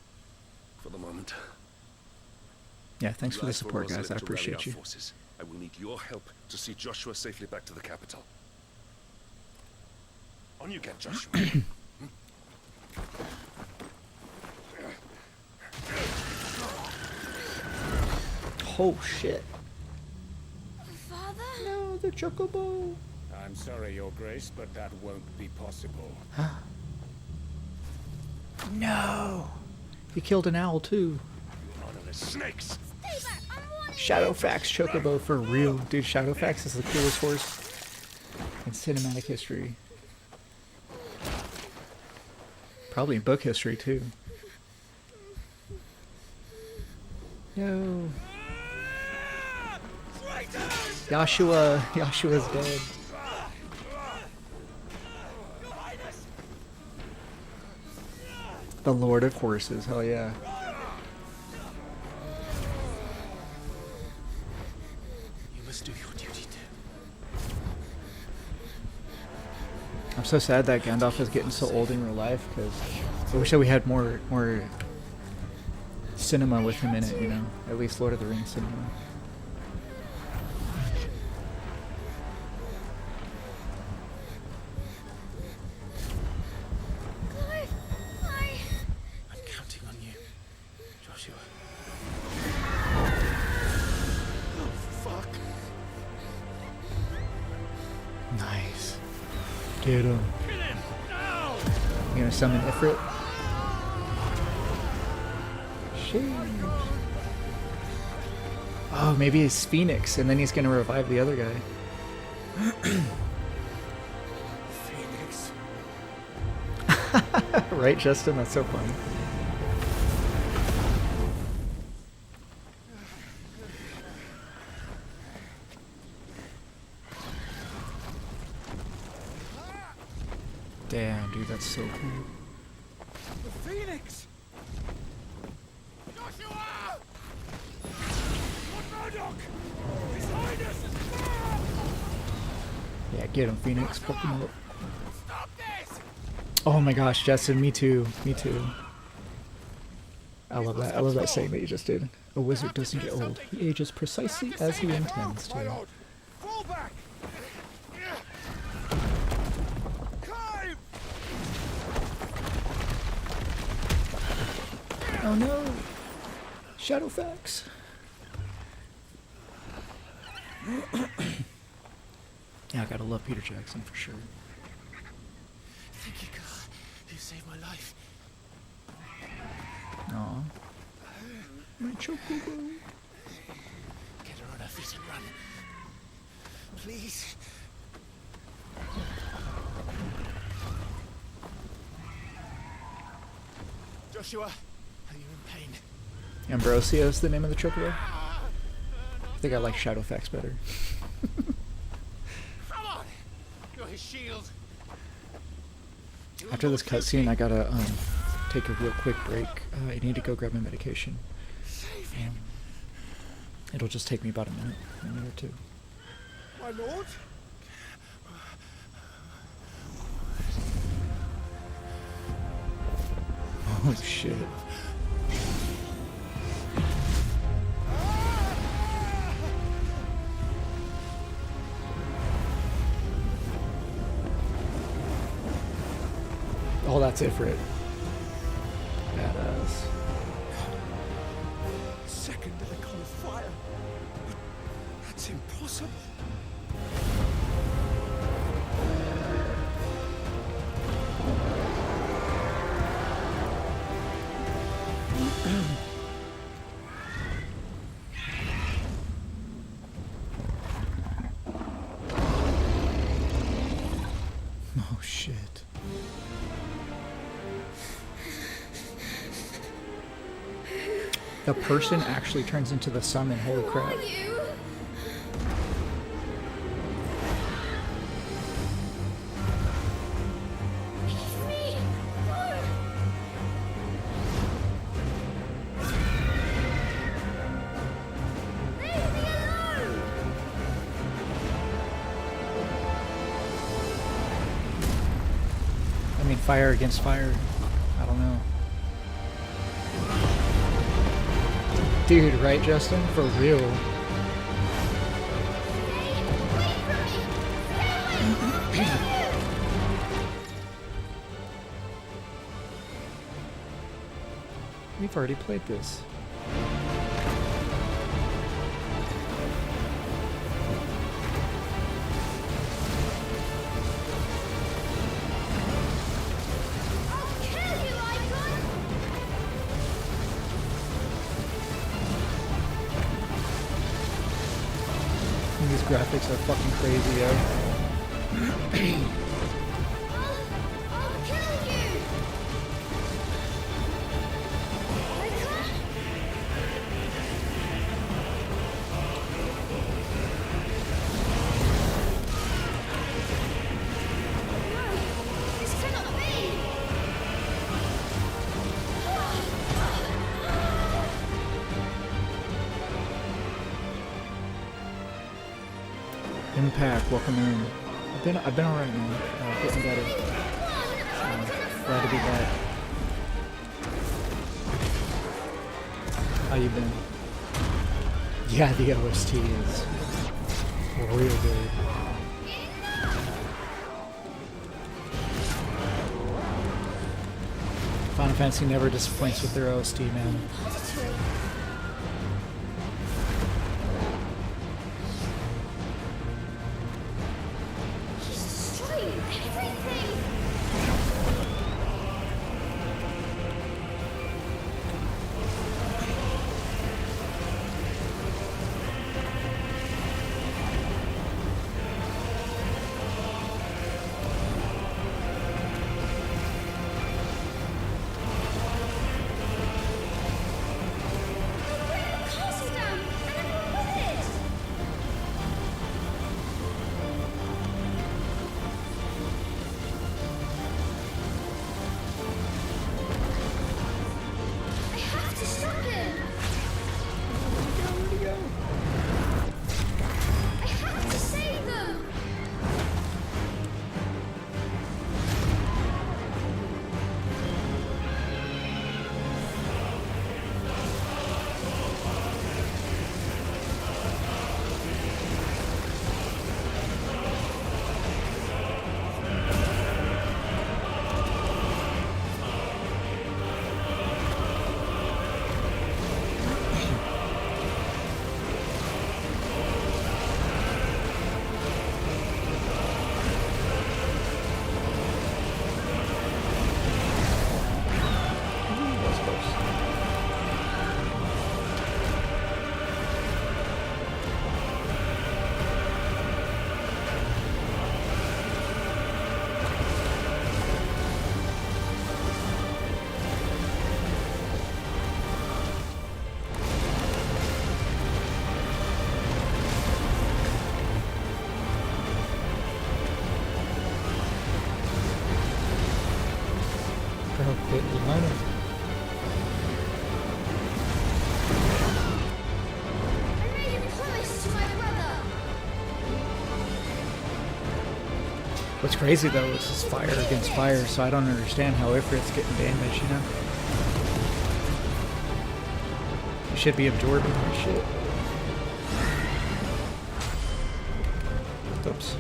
For the moment. Yeah, thanks for the support, guys. I appreciate you. Forces. I will need your help to see Joshua safely back to the capital. On you get, Joshua. Oh shit. Father? No, the chocobo. I'm sorry, Your Grace, but that won't be possible. No. He killed an owl too. Honorless snakes. Shadowfax chocobo for real. Dude, Shadowfax is the coolest horse in cinematic history. Probably in book history too. No. Joshua's dead. The Lord of Horses, hell yeah. You must do your duty too. I'm so sad that Gandalf is getting so old in real life, because I wish that we had more cinema with him in it, you know? At least Lord of the Rings cinema. I'm counting on you, Joshua. Oh, fuck. Nice. Get him. You gonna summon Ifrit? Oh, maybe he's Phoenix, and then he's gonna revive the other guy. Phoenix. Right, Justin? That's so funny. Damn, dude, that's so cool. The Phoenix! Joshua! Lord Murdoch! Behind us! Yeah, get him, Phoenix. Fuck him up. Stop this! Oh my gosh, Justin, me too. Me too. I love that. I love that saying that you just did. A wizard doesn't get old. He ages precisely as he intends to. Fall back! Oh no! Shadowfax! Yeah, I gotta love Peter Jackson for sure. Thank you, God. You saved my life. Aw. My chocobo. Get her on her feet and run. Please. Joshua, are you in pain? Ambrosia is the name of the chocobo. I think I like Shadowfax better. Come on! You're his shield. After this cutscene, I gotta take a real quick break. I need to go grab my medication. It'll just take me about a minute or two. My lord? Oh shit. Oh, that's it for it. Badass. Second to the cone of fire. But that's impossible. Oh shit. The person actually turns into the summon, holy crap. fire against fire. I don't know. Dude, right, Justin? For real. We've already played this. These graphics are fucking crazy, yo. Impact, welcome in. I've been alright, man. Getting better. Glad to be back. How you been? Yeah, the OST is real good. Final Fantasy never disappoints with their OST, man. What's crazy though is this fire against fire, so I don't understand how Ifrit's getting damaged, you know? You should be absorbing my shit. Oops.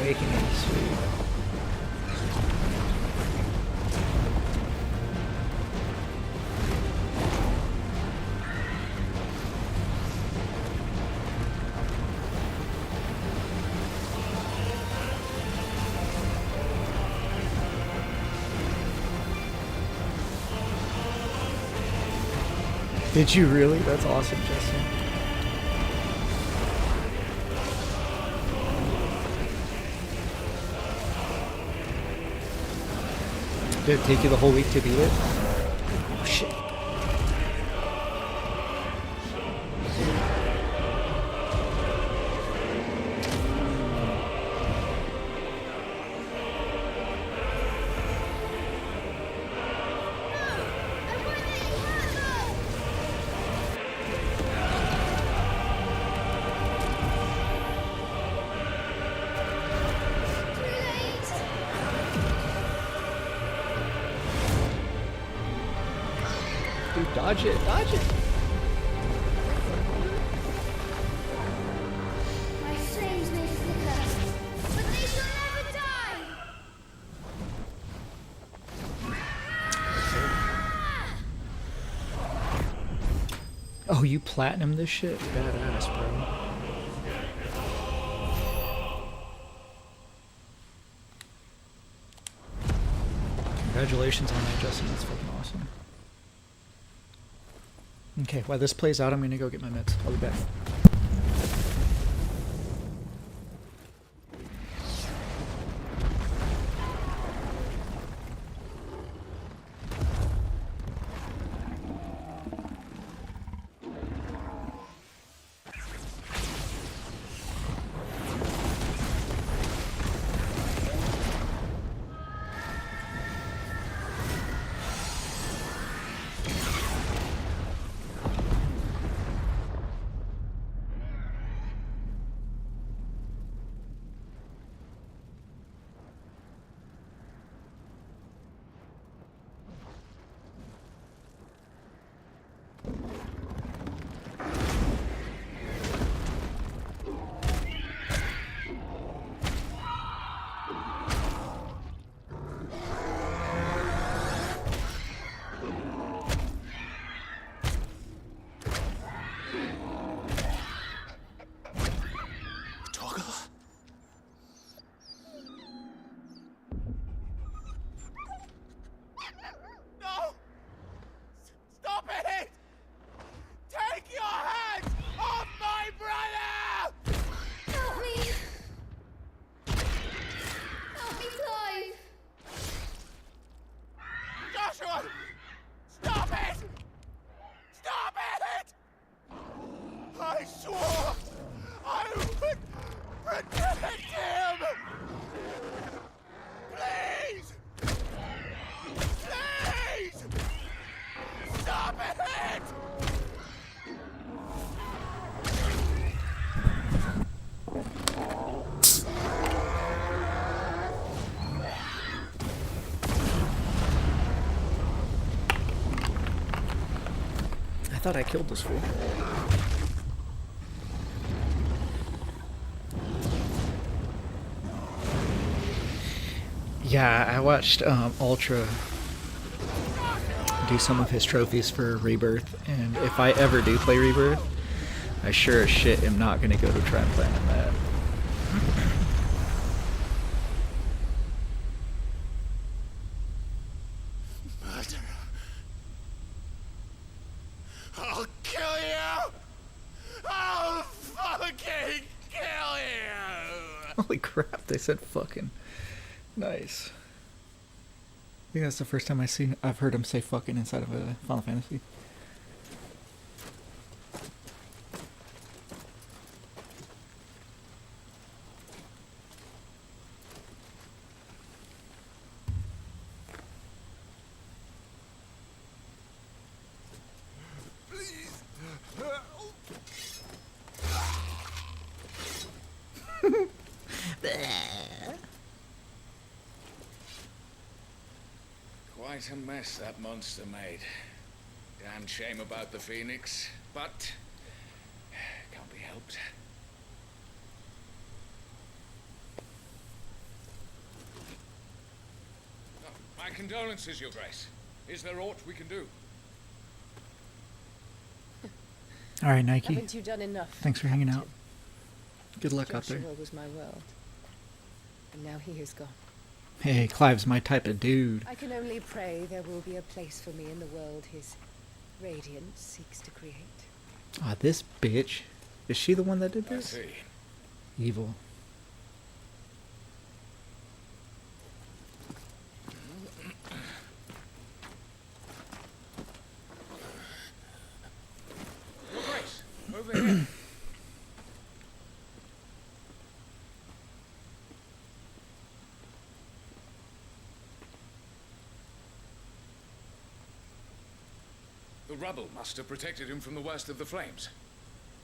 Awakening, sweet. Did you really? That's awesome, Justin. Did it take you the whole week to beat it? Oh shit. Dodge it, dodge it. My flames may flicker, but they shall never die! Oh, you platinum this shit? Badass, bro. Congratulations on that, Justin. That's fucking awesome. Okay, while this plays out, I'm gonna go get my meds. I'll be back. No! Stop it! Take your hands off my brother! Help me! Help me, Clive! Joshua! Stop it! Stop it! I swore I would protect him! Please! Please! Stop it! I thought I killed this fool. Yeah, I watched Ultra do some of his trophies for Rebirth, and if I ever do play Rebirth, I sure as shit am not going to go to try and play on that. Murderer. I'll kill you! I'll fucking kill you! Holy crap, they said fucking. Nice. I think that's the first time I've heard him say fucking inside of a Final Fantasy. Quite a mess that monster made. Damn shame about the Phoenix, but can't be helped. Oh, my condolences, Your Grace. Is there aught we can do? Alright, Nike. Haven't you done enough? Thanks for hanging out. Good luck out Joshua there. was my world, and now he is gone. Hey, Clive's my type of dude. I can only pray there will be a place for me in the world his radiance seeks to create. Ah, this bitch. Is she the one that did I this? see. Evil. Your Grace, over here. The rubble must have protected him from the worst of the flames.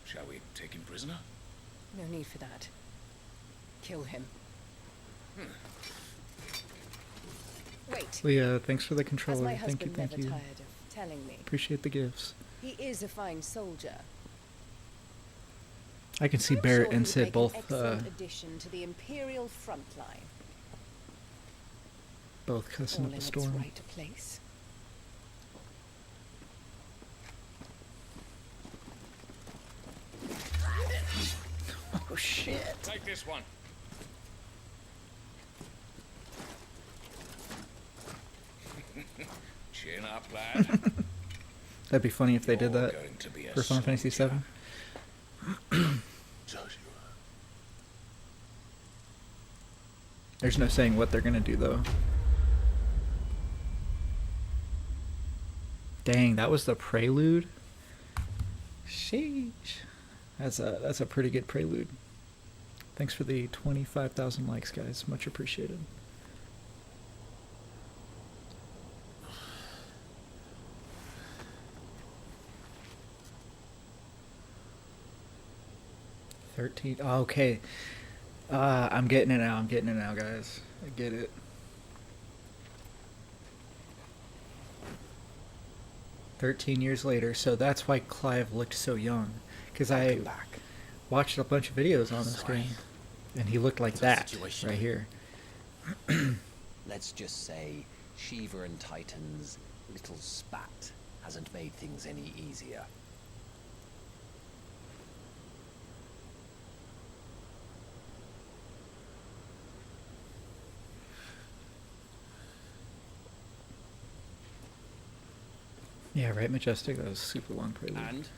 Shall we take him prisoner? No need for that. Kill him. Wait. Leah, thanks for the Has controller. my Thank you, husband thank never you. tired of telling me. Appreciate the gifts. He is a fine soldier. I can see I'm Barrett sure he and would Sid make both an excellent addition to the Imperial front line. both cussing All up in a its storm. right place. Oh shit. Take this one. Chin up, lad. That'd be funny if they did that going to be a for Final Fantasy VII. There's no saying what they're gonna do though. Dang, that was the prelude. Sheesh. That's a pretty good prelude. Thanks for the 25,000 likes, guys. Much appreciated. $13. Oh, okay. I'm getting it now. I'm getting it now, guys. I get it. $13 later, so that's why Clive looked so young. Because I watched a bunch of videos on this game, and he looked like that right here. Let's just say Shiva and Titan's little spat hasn't made things any easier. Yeah, right, Majestic. That was a super long prelude. And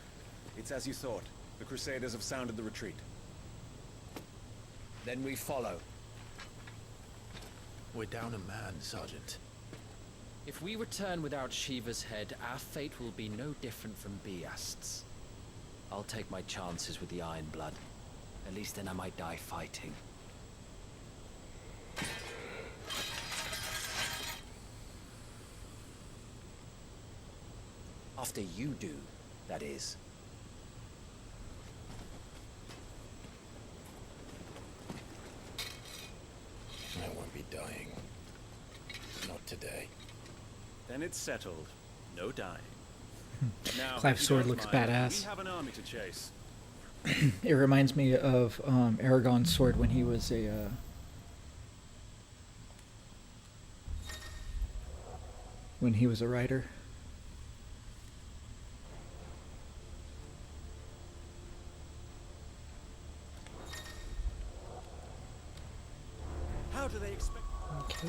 it's as you thought. The Crusaders have sounded the retreat. Then we follow. We're down a man, Sergeant. If we return without Shiva's head, our fate will be no different from Biast's. I'll take my chances with the Iron Blood. At least then I might die fighting. After you do, that is. I won't be dying. Not today. Then it's settled. No dying. Now, Clive's if you sword don't looks mind, badass. We have an army to chase. It reminds me of Aragorn's sword when he was a writer. How do they expect? Okay.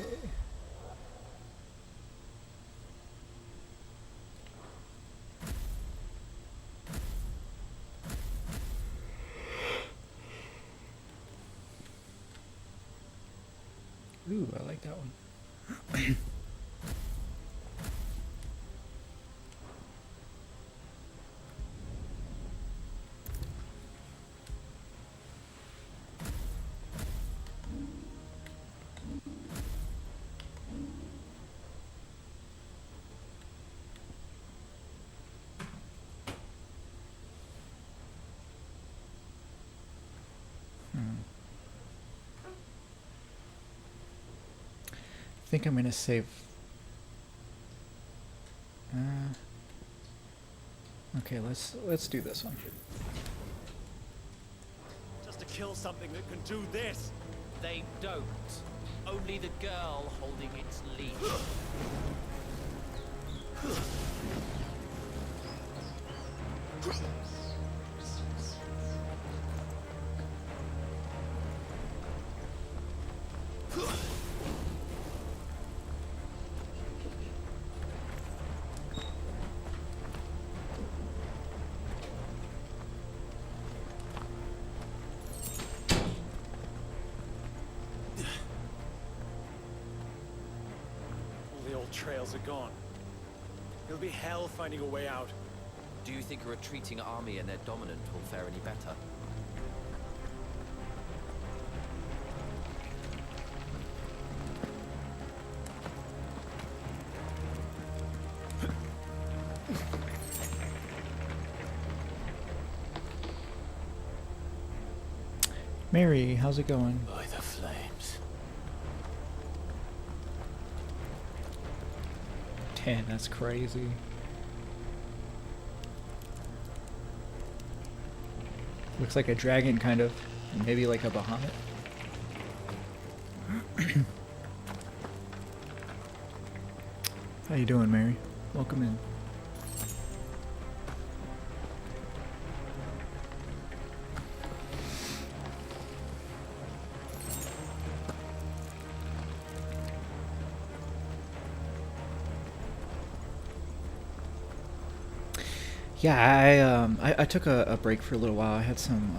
Ooh, I like that one. I think I'm gonna save. Okay, let's do this one. Just to kill something that can do this. They don't. Only the girl holding its leash. All the old trails are gone. It'll be hell finding a way out. Do you think a retreating army and their dominant will fare any better? Mary, how's it going? By the flames. 10, that's crazy. Looks like a dragon, kind of. Maybe like a Bahamut. How you doing, Mary? Welcome in. Yeah, I took a break for a little while. I had some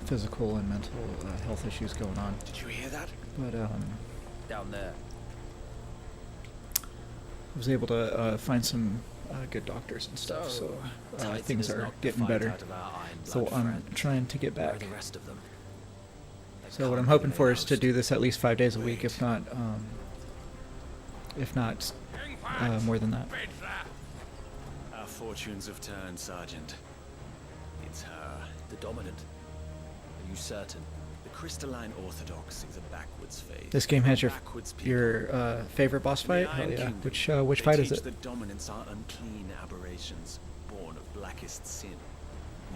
physical and mental health issues going on. Did you hear that? But Down there. I was able to find some good doctors and stuff, so things are getting better. So I'm trying to get back. So what I'm hoping for is to do this at least 5 days a week, if not more than that. Our fortunes have turned, Sergeant. It's her. The dominant. Are you certain? The crystalline orthodox is a backwards phase. This game has your favorite boss fight? Hell yeah. Which fight is it? The dominants are unclean aberrations, born of blackest sin.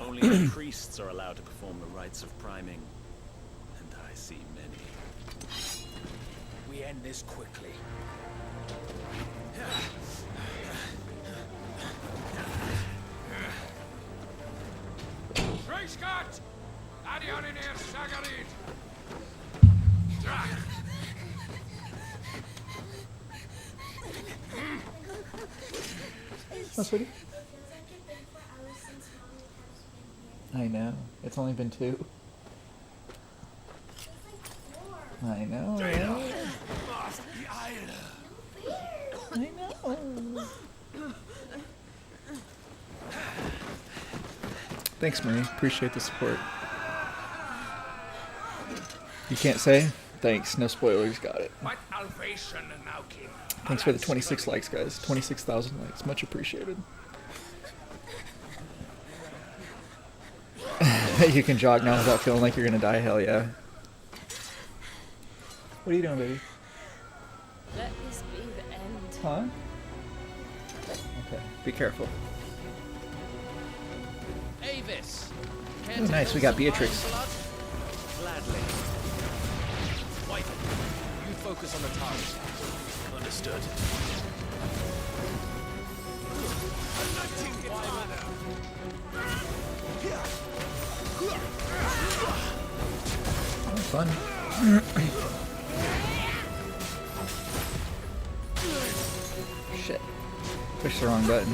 Only the priests are allowed to perform the rites of priming, and I see many. We end this quickly. Scott! Adion in here, Sagarid! Oh, sweetie. I know. It's only been 2. I know, right? I know. Thanks, Marie. Appreciate the support. You can't say? Thanks. No spoilers. Got it. Thanks for the 26 likes, guys. 26,000 likes. Much appreciated. You can jog now without feeling like you're gonna die. Hell yeah. What are you doing, baby? Let this be the end. Huh? Okay. Be careful. Avis. Oh, nice. We got Beatrix. Gladly. Wipe it. You focus on the target. Understood. Oh, fun. Shit. Pushed the wrong button.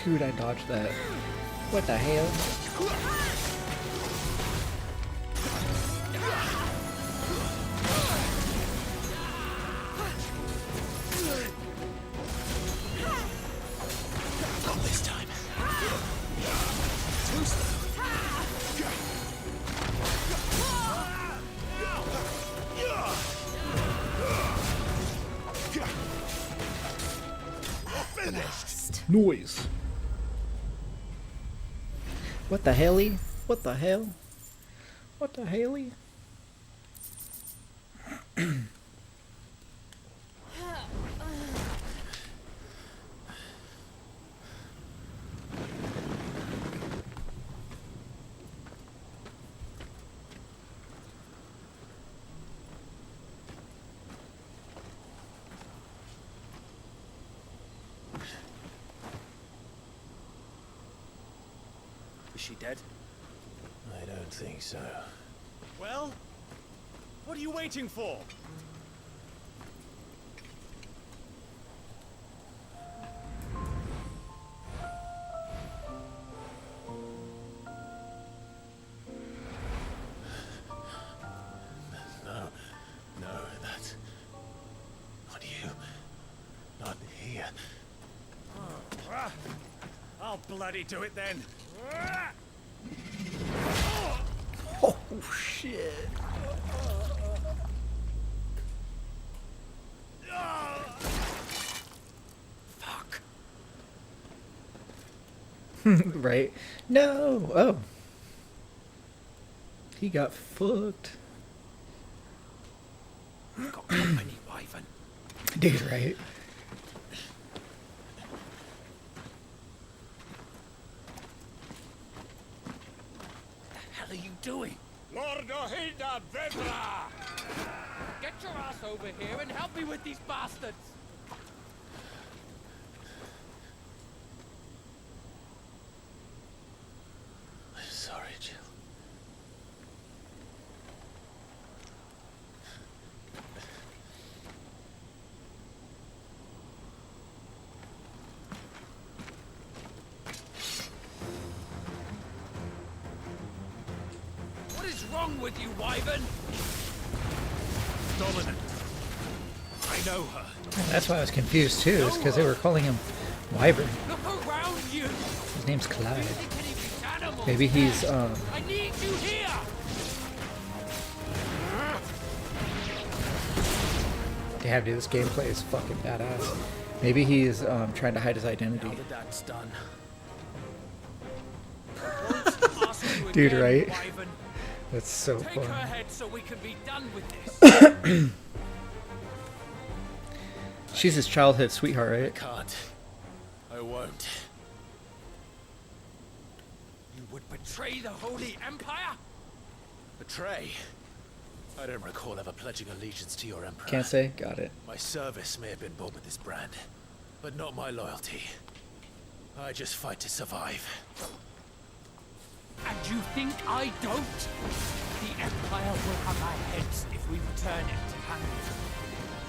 Dude, I dodged that. What the hell? Not this time. Too slow. Finished. Noise. What the helly? What the hell? What the helly? Is she dead? I don't think so. Well, what are you waiting for? No, that's not you. Not here. I'll bloody do it then. Oh shit. Fuck. Right? No. Oh. He got fucked. I've got company, Wyvern. Dude, right? What the hell are you doing? Lord Ohida Vedra! Get your ass over here and help me with these bastards! I'm sorry, Jill. What is wrong with you, Wyvern? Dominant. I know her. That's why I was confused too, is because they were calling him Wyvern. Look around you. His name's Clyde. Animals. Maybe he's I need you here. damn dude, this gameplay is fucking badass. Maybe he's trying to hide his identity. Now that that's done. Dude, again, right? Wyvern. That's so Take fun. her head so we can be done with this. She's his childhood sweetheart, right? Can't. I won't. You would betray the Holy Empire? Betray? I don't recall ever pledging allegiance to your emperor. Can't say. Got it. My service may have been bought with this brand, but not my loyalty. I just fight to survive. And you think I don't? The Empire will have our heads if we return empty-handed.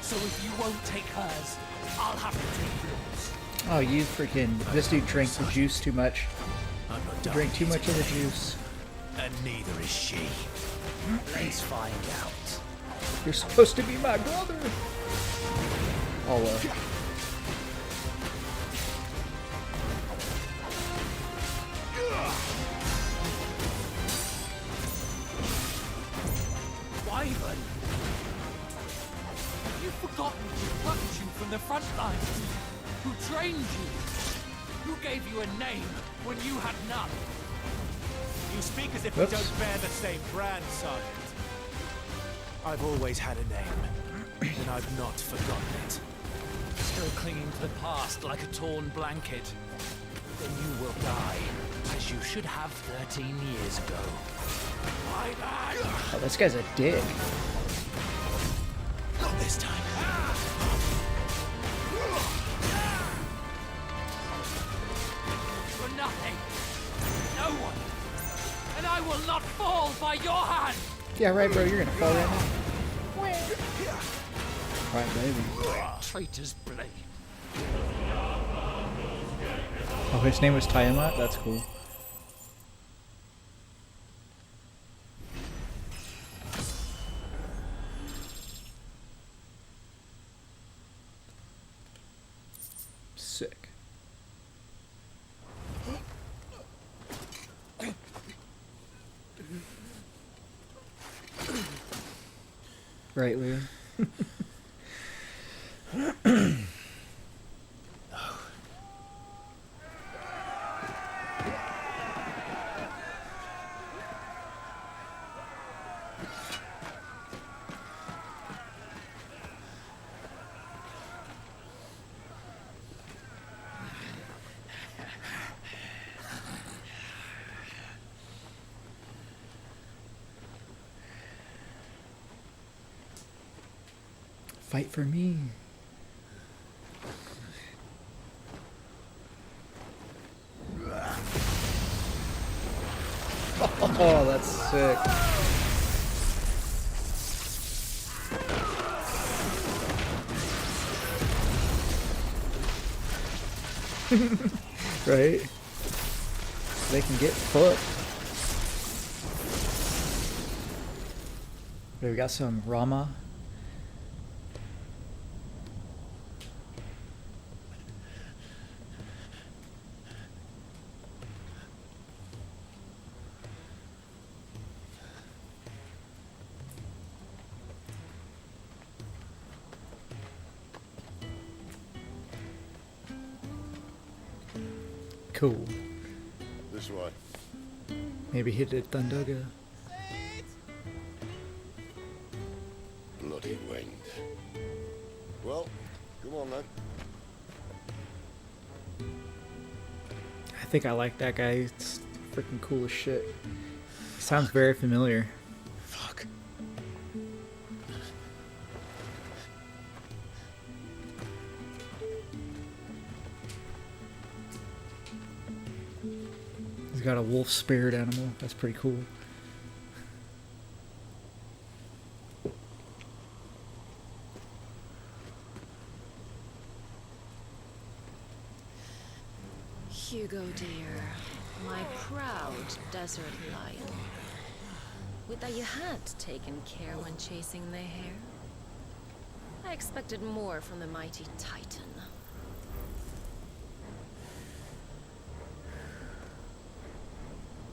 So if you won't take hers, I'll have to take yours. Oh, you freaking... This dude drank the juice too much. I'm not He done drank too here much of the today. juice. And neither is she. Let's find out. You're supposed to be my brother. Oh, Wyvern! You've forgotten who plucked you from the front lines, who trained you, who gave you a name when you had none. You speak as if Oops. we don't bear the same brand, Sergeant. I've always had a name, and I've not forgotten it. Still clinging to the past like a torn blanket. Then you will die, as you should have 13 years ago. Wyvern! Oh, this guy's a dick. Not this time. For nothing. No one. And I will not fall by your hand. Yeah, right, bro. You're gonna fall right now. Right, baby. Traitor's blade. Oh, his name was Tiamat? That's cool. Sick. Right, Leo? Fight for me. Oh, that's sick. Right? They can get fucked. Okay, we got some Rama. Cool. This way. Maybe hit it Thundaga. Bloody wind. Well, come on then. I think I like that guy. It's freaking cool as shit. He sounds very familiar. Fuck. He's got a wolf spirit animal. That's pretty cool. Hugo, dear, my proud desert lion. Would that you had taken care when chasing the hare. I expected more from the mighty Titan.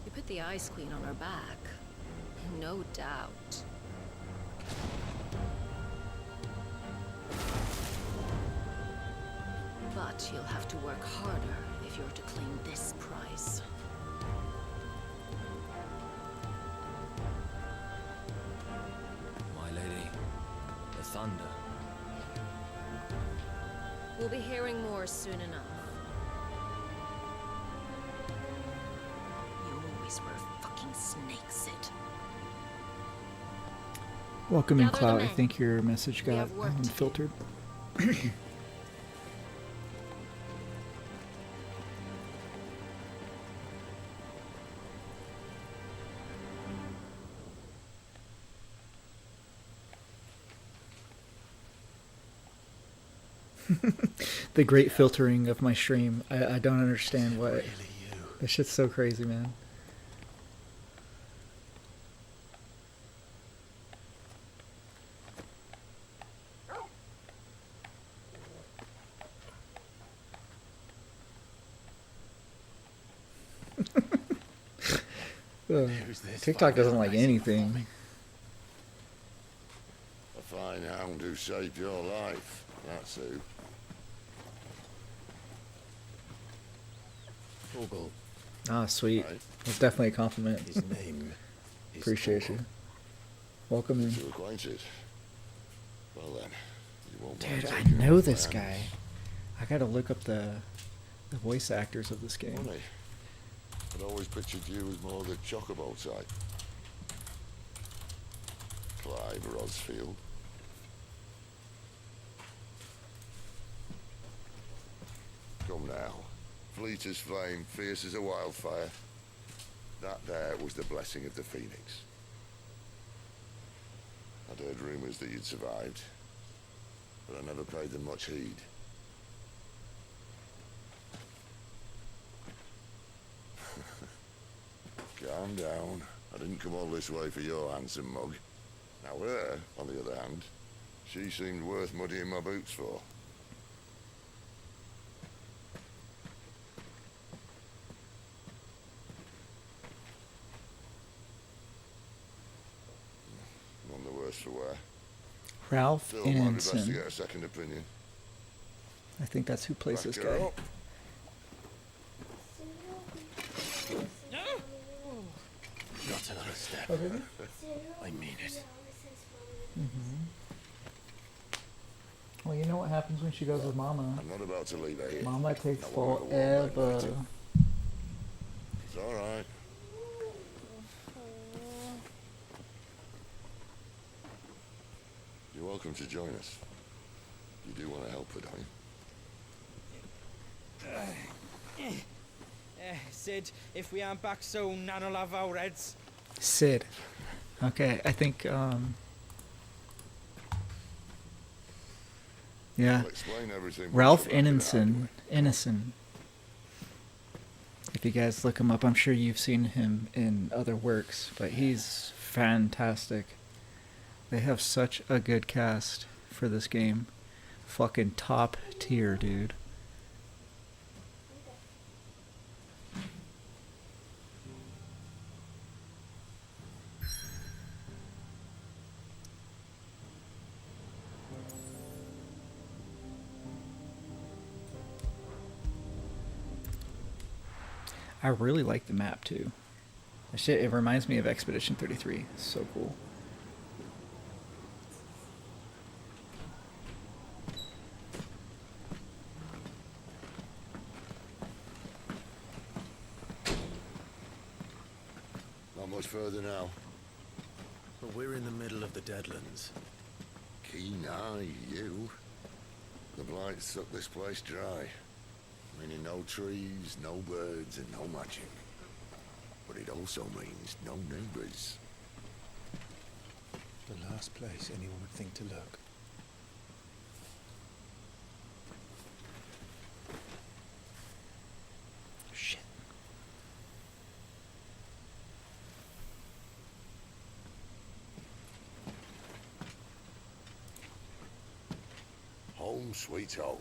You put the Ice Queen on her back, no doubt. But you'll have to work harder if you're to claim this prize. My lady, the thunder. We'll be hearing more soon enough. You always were a fucking snake, Sid. Welcome in, Gather the Clout. I men. think your message We got have work to do. unfiltered. The great filtering of my stream. I don't understand what. That shit's so crazy, man. TikTok doesn't like anything. A fine hound who saved your life. That's who. Torgal. Ah, sweet. That's definitely a compliment. His name is Appreciate you. Welcome in. You're acquainted. Well then, you won't mind Dude, I taking know off this my guy. hands. I gotta look up the voice actors of this game. Funny. I'd always pictured you as more the chocobo type. Clive Rosfield. Come now. Fleet as flame, fierce as a wildfire. That there was the blessing of the Phoenix. I'd heard rumors that you'd survived, but I never paid them much heed. Calm down. I didn't come all this way for your handsome mug. Now her, on the other hand, she seemed worth muddying my boots for. None the worse for wear. Ralph Still, might be best to Anson. get a second opinion. I think that's who plays this Back her guy. up. Not another step. Oh, really? I mean it. Well, you know what happens when she goes with Mama. I'm not about to leave her here. Mama takes I won't go on like forever. that. It's all right. You're welcome to join us. You do want to help her, don't you? Sid. If we aren't back soon, Nan'll have our heads. Sid. Okay, I think, yeah. I'll explain everything Ralph once I've got it Ineson. If you guys look him up, I'm sure you've seen him in other works, but he's fantastic. They have such a good cast for this game. Fucking top tier, dude. I really like the map too. Shit, it reminds me of Expedition 33. It's so cool. Not much further now. But we're in the middle of the Deadlands. Keen eye, you. The blight sucked this place dry. Meaning no trees, no birds, and no magic. But it also means no neighbors. The last place anyone would think to look. Shit. Home sweet home.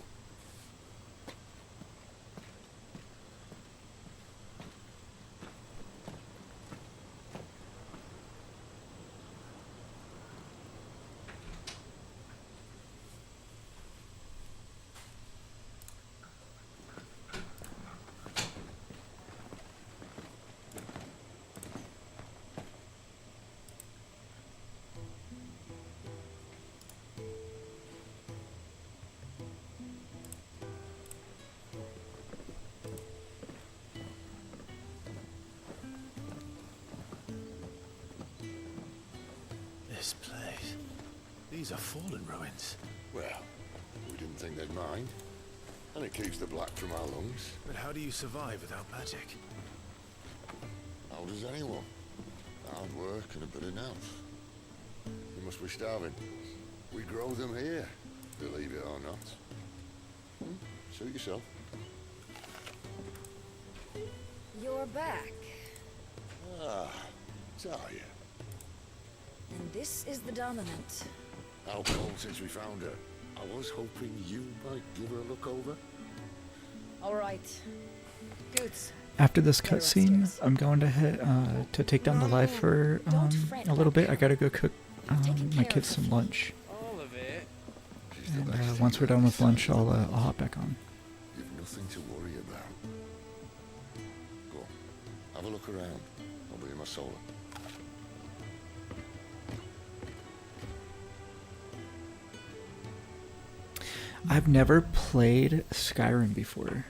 This place. These are fallen ruins. Well, we didn't think they'd mind. And it keeps the black from our lungs. But how do you survive without magic? How does anyone? Hard work and a bit of nerve. You must be starving. We grow them here, believe it or not. Suit yourself. You're back. Ah, Talia. And this is the Dominant. How cold since we found her. I was hoping you might give her a look over. All right. Goods. After this cutscene, I'm going to head to take down the live for a little bit. I gotta go cook my kids some lunch. All of it. And once we're done with lunch, I'll hop back on. You've nothing to worry about. Go on, have a look around. I'll be in my solar. I've never played Skyrim before.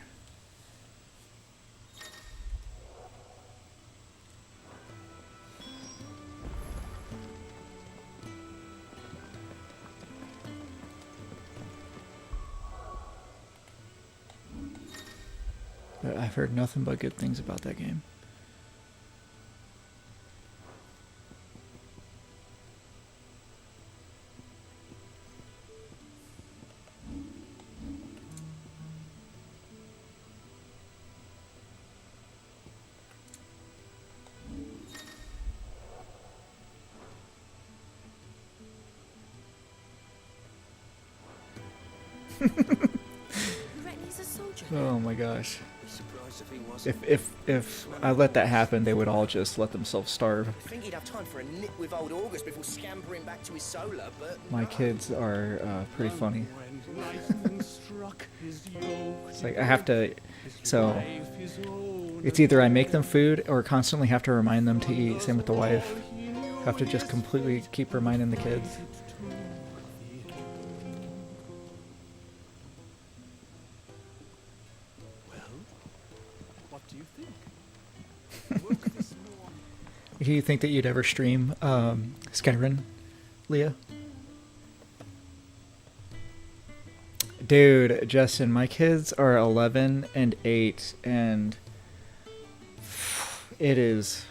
But I've heard nothing but good things about that game. Oh my gosh. If I let that happen, they would all just let themselves starve. I think he'd have time for a nip with old August before scampering back to his solar, but My kids are pretty funny. It's like I have to, so it's either I make them food or constantly have to remind them to eat. Same with the wife. Have to just completely keep reminding the kids. Do you think that you'd ever stream Skyrim, Leah? Dude, Justin, my kids are 11 and 8, and it is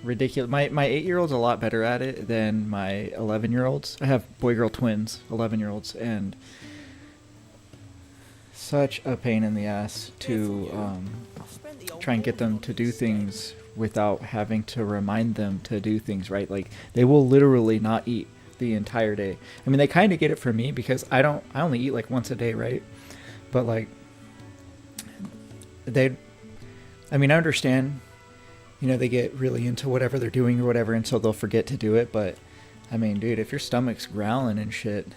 ridiculous. My 8-year-old's a lot better at it than my 11-year-olds. I have boy-girl twins, 11-year-olds, and such a pain in the ass to try and get them to do things without having to remind them to do things, right? Like, they will literally not eat the entire day. I mean, they kind of get it from me because I only eat like once a day, right? But like, I understand, they get really into whatever they're doing or whatever, and so they'll forget to do it. But I mean, dude, if your stomach's growling and shit,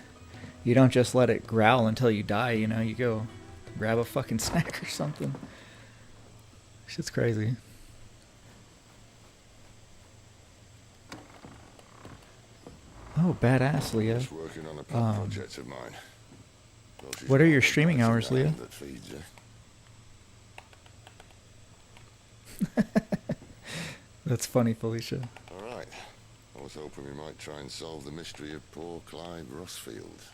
you don't just let it growl until you die, you go grab a fucking snack or something. Shit's crazy. Oh, badass, Leah. Just working on a pet project of mine. What are your streaming hours, Leah? That feeds her. That's funny, Felicia. All right. I was hoping we might try and solve the mystery of poor Clive Rossfield,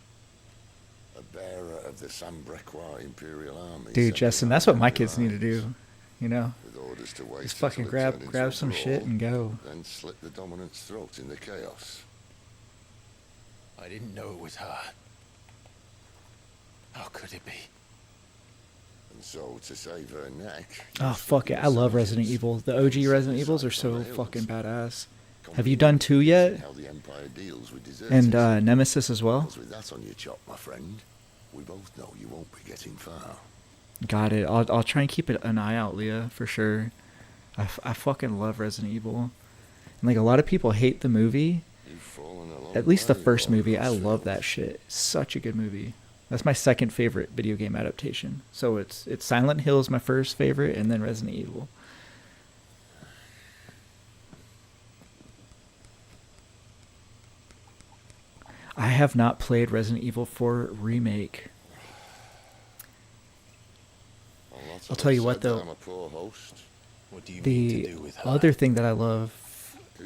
a bearer of the Sambrequa Imperial Army. Dude, Justin, that's what my kids need to do. With orders to wait just fucking until it grab turned into some a shit brawl, and go. Then slit the Dominant's throat in the chaos. I didn't know it was her. How could it be? And so, to save her neck... Oh, fuck it. I love Resident Evil. The OG Resident Evils are so fucking badass. Have you done 2 yet? How the Empire deals with deserters. And Nemesis as well? With that on your chop, my friend, we both know you won't be getting far. Got it. I'll try and keep an eye out, Leah, for sure. I fucking love Resident Evil. And like, a lot of people hate the movie. At least the first movie. I love that shit. Such a good movie. That's my second favorite video game adaptation. So it's Silent Hill is my first favorite, and then Resident Evil. I have not played Resident Evil 4 Remake. I'll tell you what, though. The other thing that I love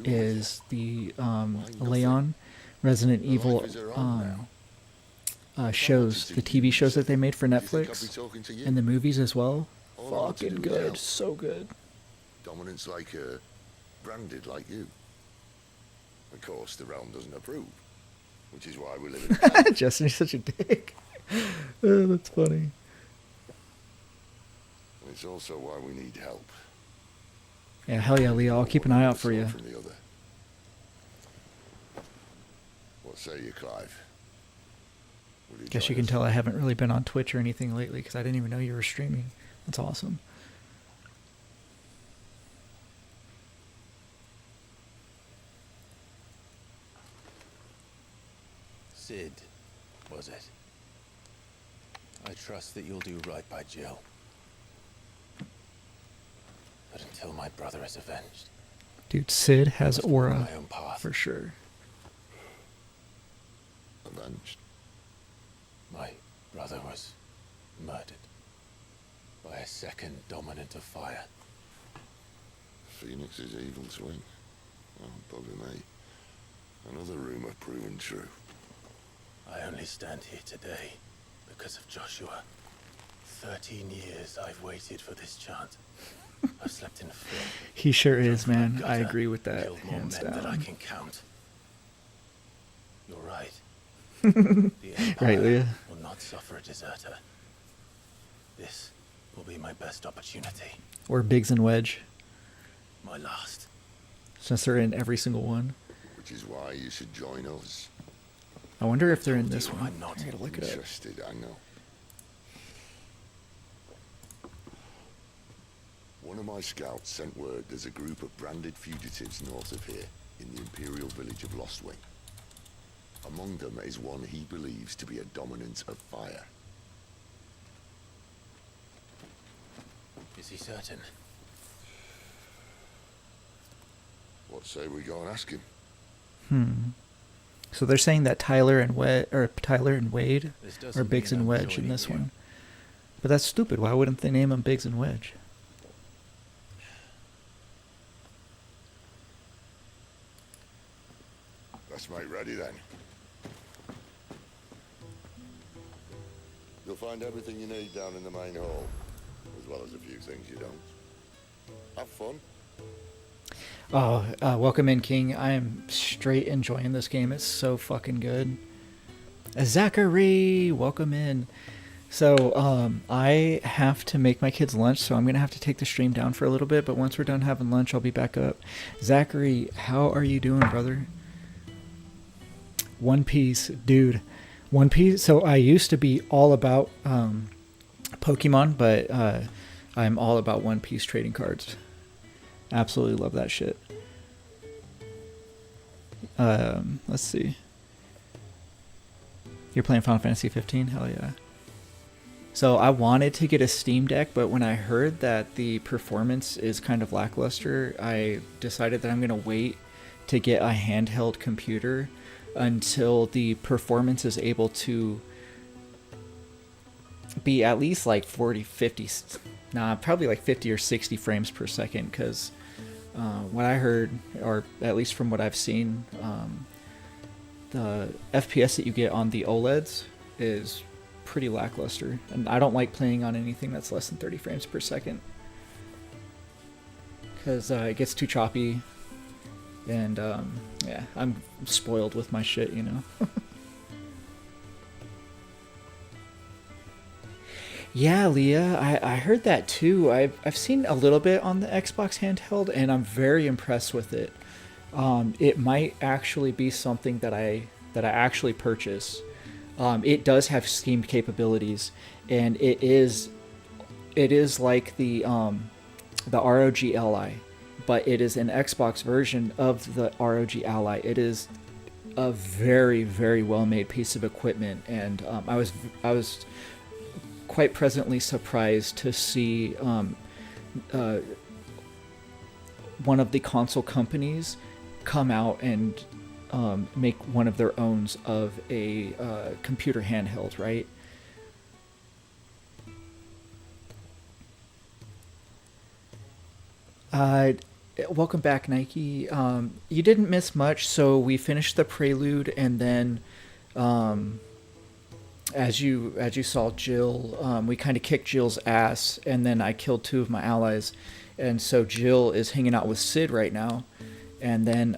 is the Leon Resident Evil shows, the TV shows that they made for Netflix, and the movies as well. Fucking good, so good. Dominant's like her, branded like you. Of course, the realm doesn't approve, which is why we live in a Justin, you're such a dick. Oh, that's funny. And it's also why we need help. Yeah, hell yeah, Leo. I'll keep an eye out for you. What say you, Clive? Guess you can tell I haven't really been on Twitch or anything lately because I didn't even know you were streaming. That's awesome. Sid, was it? I trust that you'll do right by Jill. But until my brother is avenged... Dude, Sid has aura, my own path. for sure. Avenged? My brother was murdered by a second Dominant of Fire. Phoenix's evil twin. Oh, bugger me. Another rumor proven true. I only stand here today because of Joshua. 13 years I've waited for this chance. I've slept in filth. He sure is, man. I agree with that. Killed more men Hands than I down. can count. You're right. The Empire Right, Leah? will not suffer a deserter. This will be my best opportunity. Or Biggs and Wedge, My last. since they're in every single one. Which is why you should join us. I wonder if they're in this one. I'm not I gotta look it up. interested, I know. One of my scouts sent word there's a group of branded fugitives north of here, in the Imperial village of Lostwing. Among them is one he believes to be a Dominant of Fire. Is he certain? What say we go and ask him? So they're saying that Tyler and Wade This are doesn't Biggs mean and I'm Wedge in joining this you. one. But that's stupid. Why wouldn't they name them Biggs and Wedge? Let's make ready then. You'll find everything you need down in the main hall, as well as a few things you don't. Have fun, Oh, welcome in, King. I am straight enjoying this game. It's so fucking good. Zachary, welcome in. So, I have to make my kids lunch, so I'm going to have to take the stream down for a little bit, but once we're done having lunch, I'll be back up. Zachary, how are you doing, brother? One Piece, dude. One Piece, so I used to be all about Pokemon, but I'm all about One Piece trading cards. Absolutely love that shit. Let's see. You're playing Final Fantasy 15? Hell yeah. So I wanted to get a Steam Deck, but when I heard that the performance is kind of lackluster, I decided that I'm going to wait to get a handheld computer until the performance is able to be at least like 40, 50, probably like 50 or 60 frames per second, because what I heard, or at least from what I've seen, the FPS that you get on the OLEDs is pretty lackluster, and I don't like playing on anything that's less than 30 frames per second because it gets too choppy, and yeah, I'm spoiled with my shit, you know. Yeah, Leah, I heard that too. I've seen a little bit on the Xbox handheld, and I'm very impressed with it. It might actually be something that I actually purchase. It does have Steam capabilities, and it is like the ROG Ally, but it is an Xbox version of the ROG Ally. It is a very, very well made piece of equipment, and I was quite pleasantly surprised to see one of the console companies come out and make one of their owns of a computer handheld, right? Welcome back, Nike. You didn't miss much, so we finished the prelude, and then as you saw Jill, we kind of kicked Jill's ass, and then I killed 2 of my allies, and so Jill is hanging out with Sid right now, and then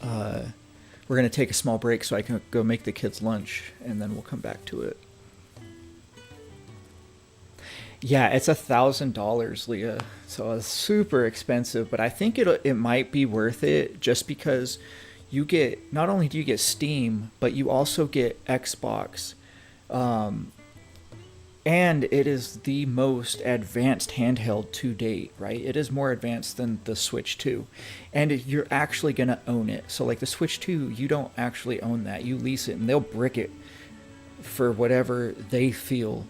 we're gonna take a small break so I can go make the kids lunch, and then we'll come back to it. Yeah, it's $1,000, Leah, so it's super expensive, but I think it might be worth it just because you get, not only do you get Steam, but you also get Xbox, and it is the most advanced handheld to date, right? It is more advanced than the Switch 2, and you're actually going to own it. So like the Switch 2, you don't actually own that. You lease it, and they'll brick it for whatever they feel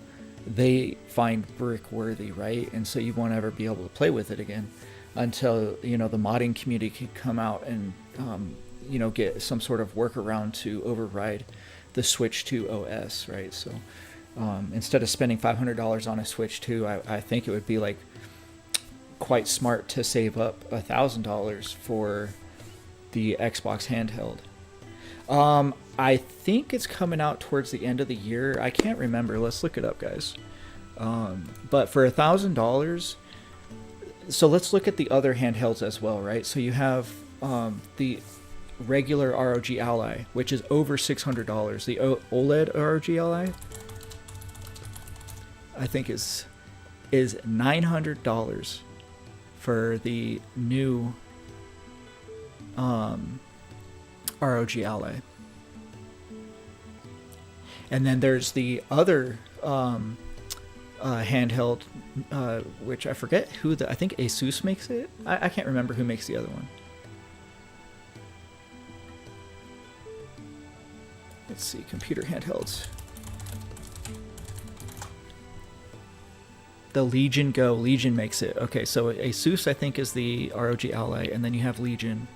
they find brick worthy, right? And so you won't ever be able to play with it again until, you know, the modding community can come out and, you know, get some sort of workaround to override the Switch 2 OS, right? So instead of spending $500 on a Switch 2, I think it would be like quite smart to save up $1,000 for the Xbox handheld. I think it's coming out towards the end of the year. I can't remember. Let's look it up, guys. But for $1,000, so let's look at the other handhelds as well, right? So you have the regular ROG Ally, which is over $600. The OLED ROG Ally, I think is $900 for the new ROG Ally. And then there's the other handheld, which I forget who I think Asus makes it. I can't remember who makes the other one. Let's see, computer handhelds. The Legion Go. Legion makes it. Okay, so Asus I think is the ROG Ally, and then you have Legion,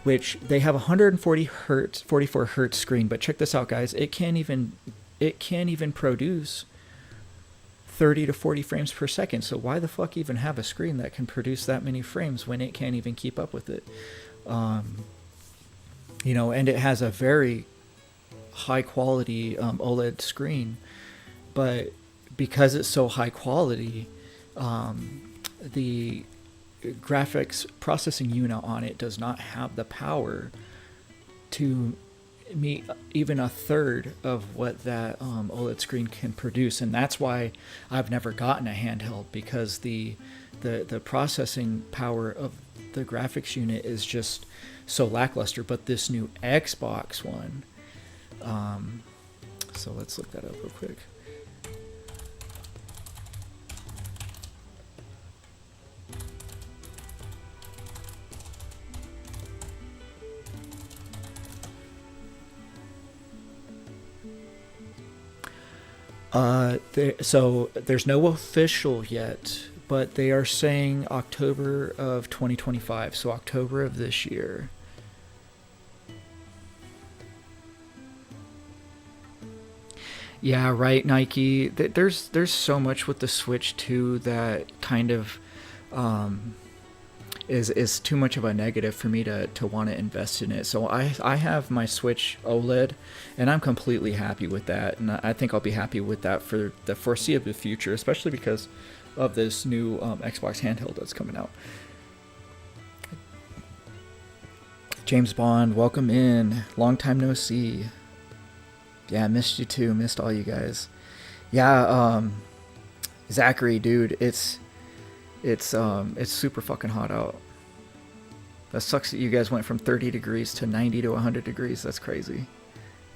which they have 140 hertz, 44 hertz screen. But check this out, guys. It can't even produce 30 to 40 frames per second. So why the fuck even have a screen that can produce that many frames when it can't even keep up with it? You know, and it has a very high quality OLED screen, but because it's so high quality, the graphics processing unit on it does not have the power to meet even a third of what that OLED screen can produce, and that's why I've never gotten a handheld, because the processing power of the graphics unit is just so lackluster. But this new Xbox One, so let's look that up real quick. So there's no official yet, but they are saying October of 2025, so October of this year. Yeah, right, Nike. There's so much with the Switch 2 that kind of is too much of a negative for me to want to invest in it. So I have my Switch OLED, and I'm completely happy with that, and I think I'll be happy with that for the foreseeable future, especially because of this new Xbox handheld that's coming out. James Bond, welcome in. Long time no see. Yeah, missed you too. Missed all you guys. Yeah, Zachary, dude, it's super fucking hot out. That sucks that you guys went from 30 degrees to 90 to 100 degrees. That's crazy.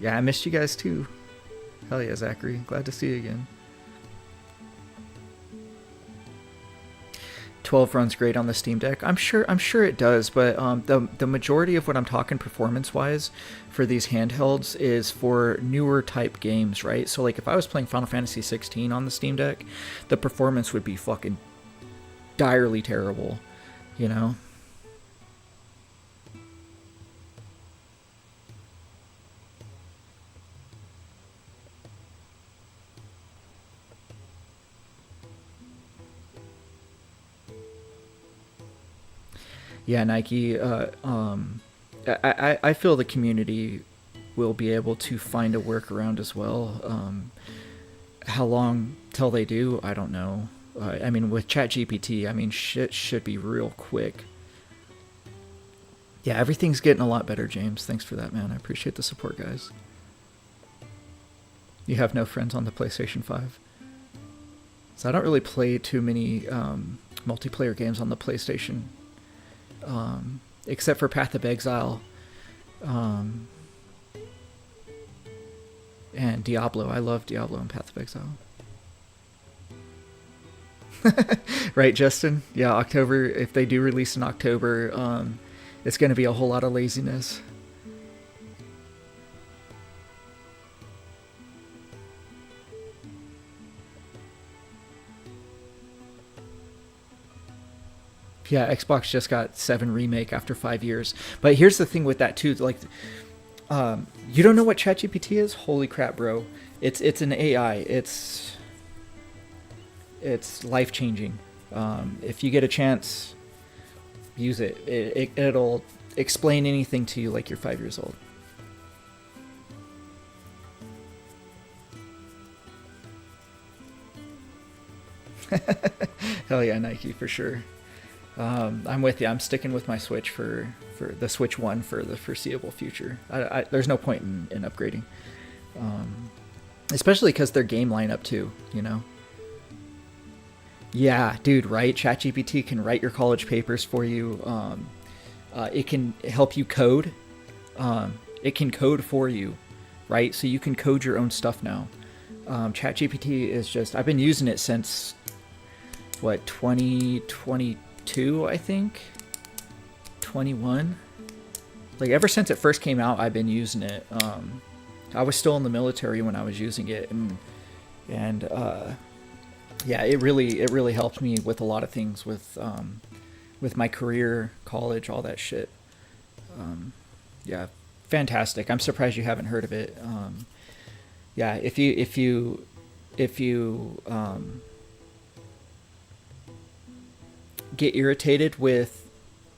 Yeah, I missed you guys too. Hell yeah, Zachary. Glad to see you again. 12 runs great on the Steam Deck. I'm sure it does, but the majority of what I'm talking performance-wise for these handhelds is for newer type games, right? So like if I was playing Final Fantasy XVI on the Steam Deck, the performance would be fucking direly terrible, you know? Yeah, Nike, I feel the community will be able to find a workaround as well. How long till they do, I don't know. I mean, with ChatGPT, I mean, shit should be real quick. Yeah, everything's getting a lot better, James. Thanks for that, man. I appreciate the support, guys. You have no friends on the PlayStation 5? So I don't really play too many multiplayer games on the PlayStation. Except for Path of Exile and Diablo. I love Diablo and Path of Exile. Right, Justin? Yeah, October, if they do release in October, it's going to be a whole lot of laziness. Yeah, Xbox just got 7 Remake after 5 years. But here's the thing with that too, like, you don't know what ChatGPT is? Holy crap, bro! It's an AI. It's life-changing. If you get a chance, use it. It'll explain anything to you like you're 5 years old. Hell yeah, Nike, for sure. I'm with you. I'm sticking with my Switch for the Switch 1 for the foreseeable future. There's no point in upgrading. Especially because their game lineup too, you know? Yeah, dude, right? ChatGPT can write your college papers for you. It can help you code. It can code for you, right? So you can code your own stuff now. ChatGPT is just... I've been using it since, what, 2022, I think? 21? Like, ever since it first came out, I've been using it. I was still in the military when I was using it, and yeah, it really helped me with a lot of things with my career, college, all that shit. Yeah, fantastic. I'm surprised you haven't heard of it. Yeah, if you get irritated with,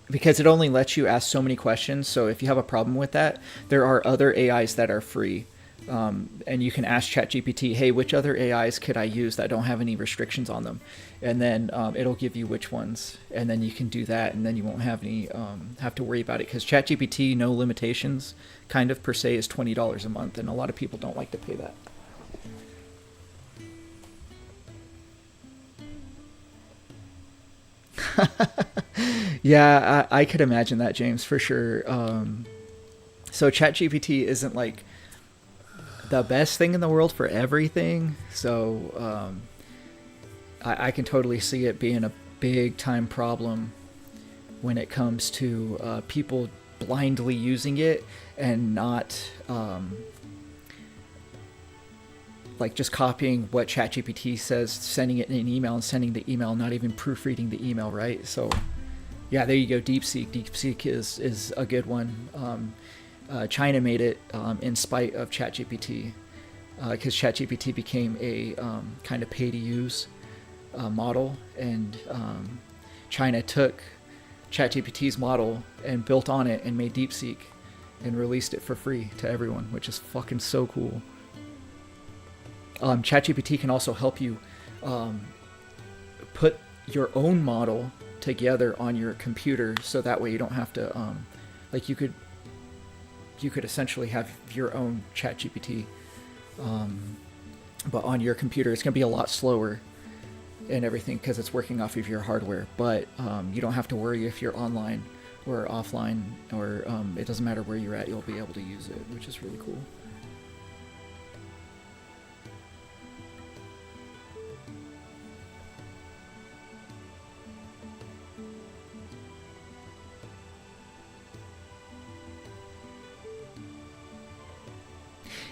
because it only lets you ask so many questions, so if you have a problem with that, there are other AIs that are free. And you can ask ChatGPT, hey, which other AIs could I use that don't have any restrictions on them? And then it'll give you which ones, and then you can do that, and then you won't have any have to worry about it, because ChatGPT, no limitations, kind of per se, is $20 a month, and a lot of people don't like to pay that. Yeah, I could imagine that, James, for sure. So ChatGPT isn't like the best thing in the world for everything. So I can totally see it being a big time problem when it comes to people blindly using it and not like just copying what ChatGPT says, sending it in an email and sending the email, not even proofreading the email, right? So yeah, there you go. DeepSeek. DeepSeek is a good one. China made it in spite of ChatGPT, because ChatGPT became a kind of pay-to-use model, and China took ChatGPT's model and built on it and made DeepSeek and released it for free to everyone, which is fucking so cool. ChatGPT can also help you put your own model together on your computer, so that way you don't have to like you could essentially have your own ChatGPT, but on your computer. It's going to be a lot slower and everything because it's working off of your hardware, but you don't have to worry if you're online or offline, or it doesn't matter where you're at, you'll be able to use it, which is really cool.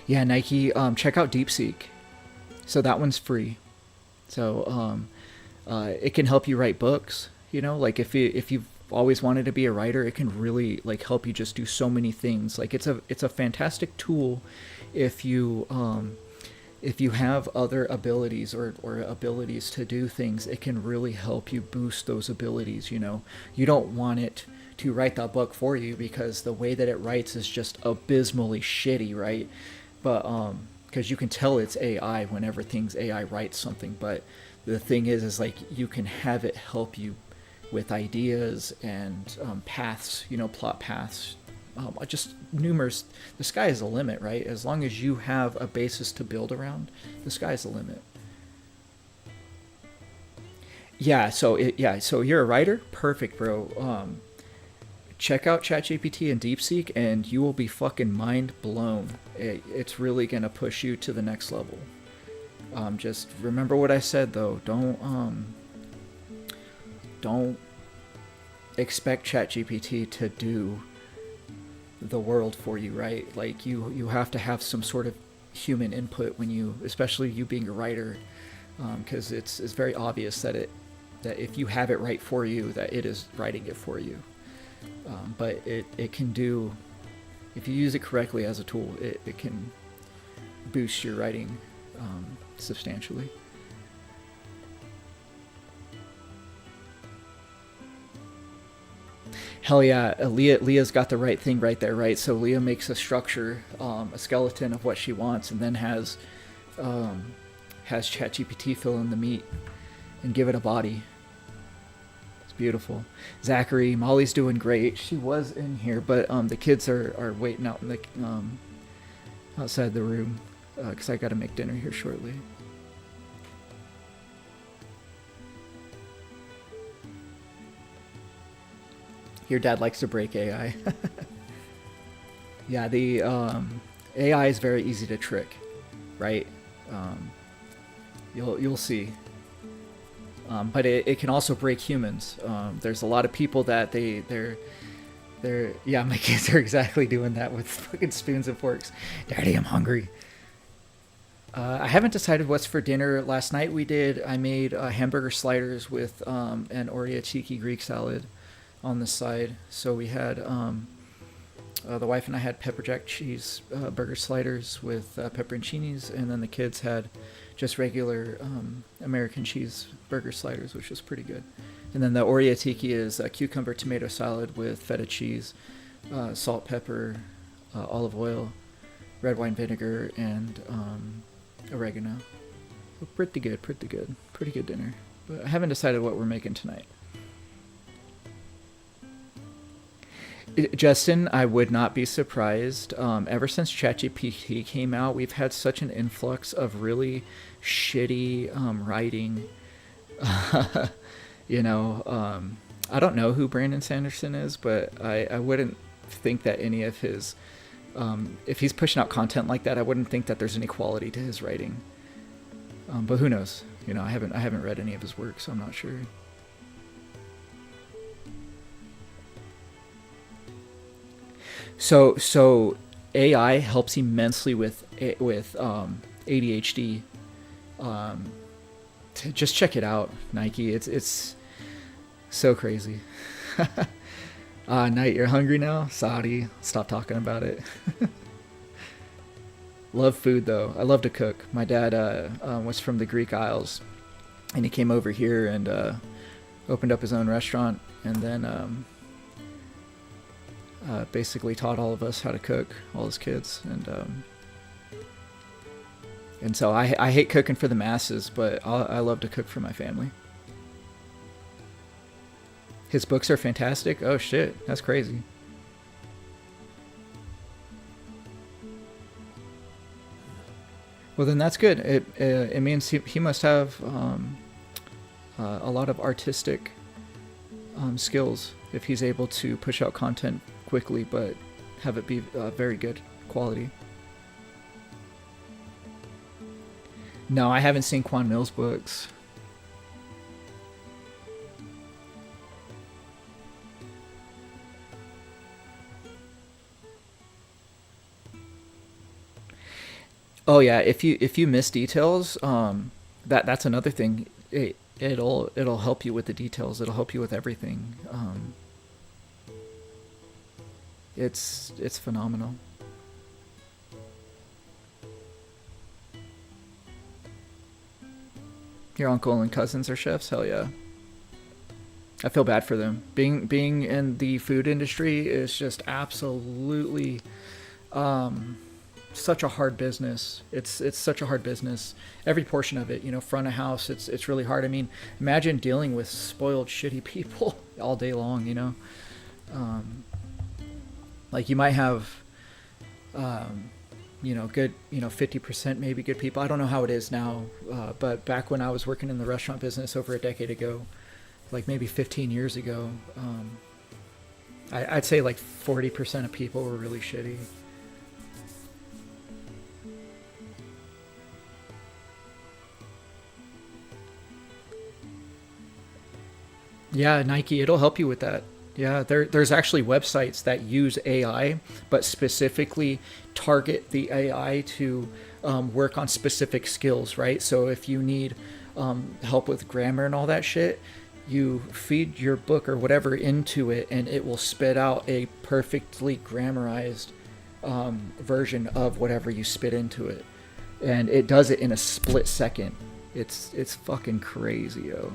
Yeah, Nike, check out DeepSeek. So that one's free. So it can help you write books, you know, like if you've always wanted to be a writer, it can really like help you just do so many things. Like it's a fantastic tool if you have other abilities or abilities to do things. It can really help you boost those abilities, you know. You don't want it to write that book for you because the way that it writes is just abysmally shitty, right? But because you can tell it's AI whenever AI writes something. But the thing is like you can have it help you with ideas and paths, you know, plot paths, just numerous. The sky is the limit, right? As long as you have a basis to build around, the sky is the limit. Yeah. So so you're a writer, perfect, bro. Check out ChatGPT and DeepSeek, and you will be fucking mind blown. It's really gonna push you to the next level. Just remember what I said, though. Don't expect ChatGPT to do the world for you, right? Like you have to have some sort of human input when you, especially you being a writer, because it's very obvious that if you have it right for you, that it is writing it for you. But it can do, if you use it correctly as a tool, it can boost your writing substantially. Hell yeah, Leah's got the right thing right there, right? So Leah makes a structure, a skeleton of what she wants, and then has ChatGPT fill in the meat and give it a body. Beautiful. Zachary, Molly's doing great. She was in here, but the kids are waiting out in the outside the room because I got to make dinner here shortly. Your dad likes to break AI. Yeah, the AI is very easy to trick, right? You'll see. But it can also break humans. There's a lot of people that they're yeah, my kids are exactly doing that with fucking spoons and forks. Daddy, I'm hungry. I haven't decided what's for dinner. Last night I made hamburger sliders with an Oreo cheeky Greek salad on the side. So we had the wife and I had pepper jack cheese burger sliders with pepperoncinis, and then the kids had just regular American cheese burger sliders, which was pretty good. And then the Oreo tiki is a cucumber tomato salad with feta cheese, salt, pepper, olive oil, red wine vinegar, and oregano. So pretty good, pretty good dinner. But I haven't decided what we're making tonight. Justin, I would not be surprised. Ever since ChatGPT came out, we've had such an influx of really shitty writing. You know, I don't know who Brandon Sanderson is, but I wouldn't think that any of his, if he's pushing out content like that, I wouldn't think that there's any quality to his writing. But who knows? You know, I haven't read any of his work, so I'm not sure. So AI helps immensely with ADHD. Just check it out, Nike. It's so crazy. Knight, you're hungry now? Saudi, stop talking about it. Love food though. I love to cook. My dad was from the Greek Isles, and he came over here and opened up his own restaurant, and then basically taught all of us how to cook, all his kids, and so I hate cooking for the masses, but I love to cook for my family. His books are fantastic. Oh shit, that's crazy. Well, then that's good. It means he must have a lot of artistic skills if he's able to push out content quickly, but have it be very good quality. No, I haven't seen Quan Mill's books. Oh yeah, if you miss details, that's another thing. It'll help you with the details. It'll help you with everything. It's phenomenal. Your uncle and cousins are chefs? Hell yeah. I feel bad for them. Being in the food industry is just absolutely such a hard business. It's such a hard business. Every portion of it, you know, front of house, it's really hard. I mean, imagine dealing with spoiled, shitty people all day long, you know. Like you might have you know, good, you know, 50% maybe good people. I don't know how it is now, but back when I was working in the restaurant business over a decade ago, like maybe 15 years ago, I'd say like 40% of people were really shitty. Yeah, Nike, it'll help you with that. Yeah, there's actually websites that use AI, but specifically target the AI to work on specific skills, right? So if you need help with grammar and all that shit, you feed your book or whatever into it, and it will spit out a perfectly grammarized version of whatever you spit into it. And it does it in a split second. It's fucking crazy, yo.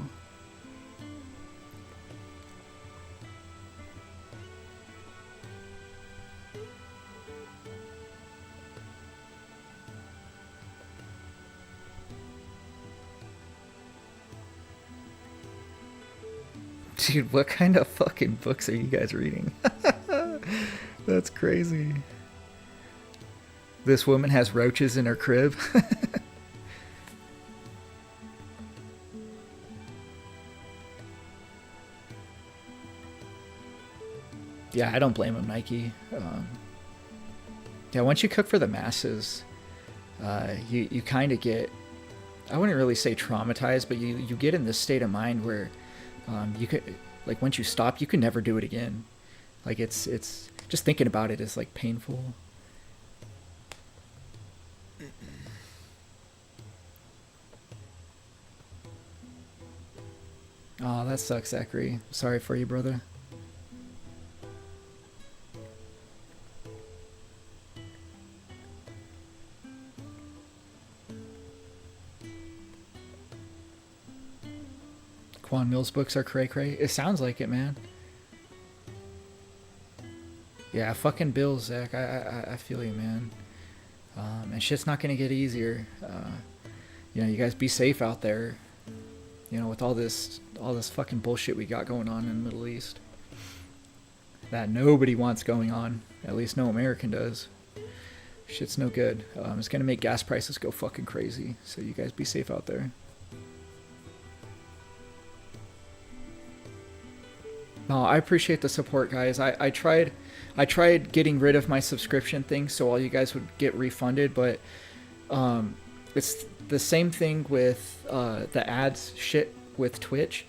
Dude, what kind of fucking books are you guys reading? That's crazy. This woman has roaches in her crib. Yeah, I don't blame him, Nike. Yeah, once you cook for the masses, you kind of get, I wouldn't really say traumatized, but you get in this state of mind where you could, like, once you stop, you can never do it again. Like, it's just thinking about it is like painful. Oh, that sucks, Zachary. Sorry for you, brother. Quan Mill's books are cray-cray. It sounds like it, man. Yeah, fucking bills, Zach. I feel you, man. And shit's not going to get easier. You know, you guys be safe out there. You know, with all this fucking bullshit we got going on in the Middle East. That nobody wants going on. At least no American does. Shit's no good. It's going to make gas prices go fucking crazy. So you guys be safe out there. No, I appreciate the support, guys. I tried getting rid of my subscription thing so all you guys would get refunded, but it's the same thing with the ads shit with Twitch.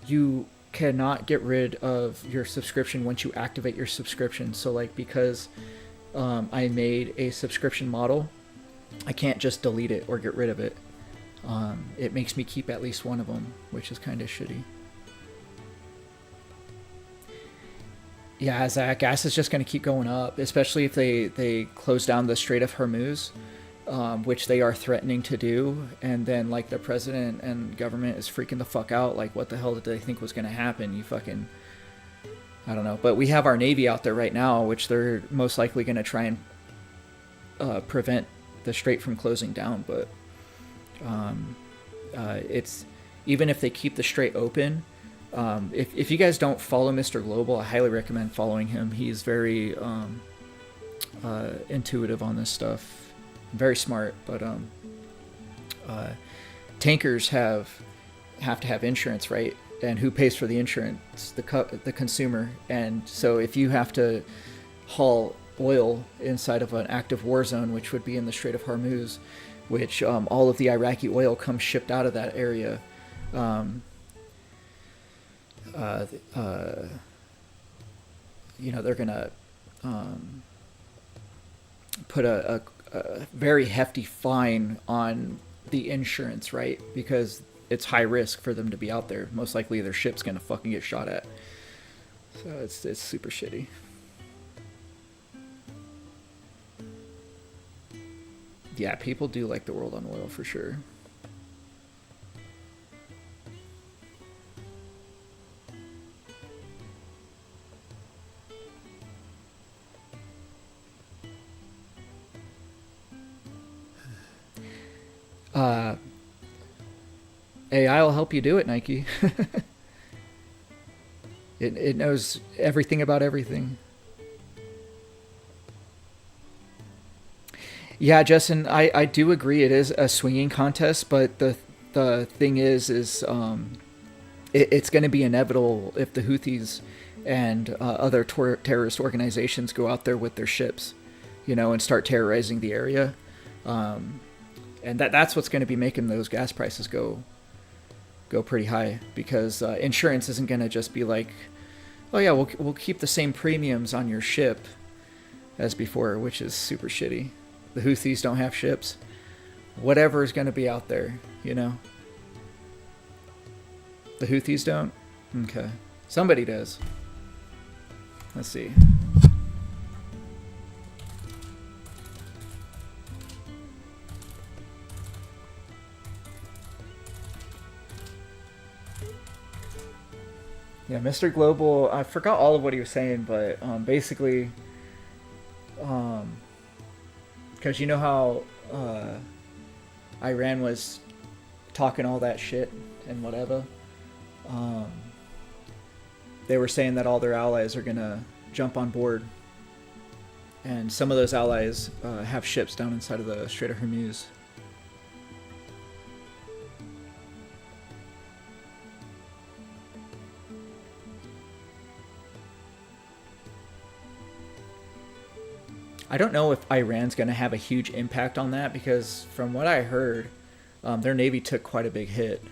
You cannot get rid of your subscription once you activate your subscription. So like, because I made a subscription model, I can't just delete it or get rid of it. It makes me keep at least one of them, which is kind of shitty. Yeah, Zach, gas is just going to keep going up, especially if they close down the Strait of Hormuz, which they are threatening to do. And then, like, the president and government is freaking the fuck out. Like, what the hell did they think was going to happen? You fucking... I don't know. But we have our Navy out there right now, which they're most likely going to try and prevent the Strait from closing down. But it's... Even if they keep the Strait open... if you guys don't follow Mr. Global, I highly recommend following him. He's very intuitive on this stuff, very smart. But tankers have to have insurance, right? And who pays for the insurance? The consumer. And so if you have to haul oil inside of an active war zone, which would be in the Strait of Hormuz, which all of the Iraqi oil comes shipped out of that area. You know, they're gonna put a very hefty fine on the insurance, right? Because it's high risk for them to be out there. Most likely their ship's gonna fucking get shot at. So it's super shitty. Yeah, people do like the world on oil for sure. AI will help you do it, Nike. It knows everything about everything. Yeah, Justin, I do agree it is a swinging contest, but the thing is it's going to be inevitable if the Houthis and other terrorist organizations go out there with their ships, you know, and start terrorizing the area. And that's what's going to be making those gas prices go pretty high, because insurance isn't going to just be like, oh yeah, we'll keep the same premiums on your ship as before, which is super shitty. The Houthis don't have ships. Whatever is going to be out there, you know. The Houthis don't? Okay. Somebody does. Let's see. Yeah, Mr. Global, I forgot all of what he was saying, but basically, because you know how Iran was talking all that shit and whatever, they were saying that all their allies are gonna jump on board, and some of those allies have ships down inside of the Strait of Hormuz. I don't know if Iran's going to have a huge impact on that, because from what I heard, their Navy took quite a big hit.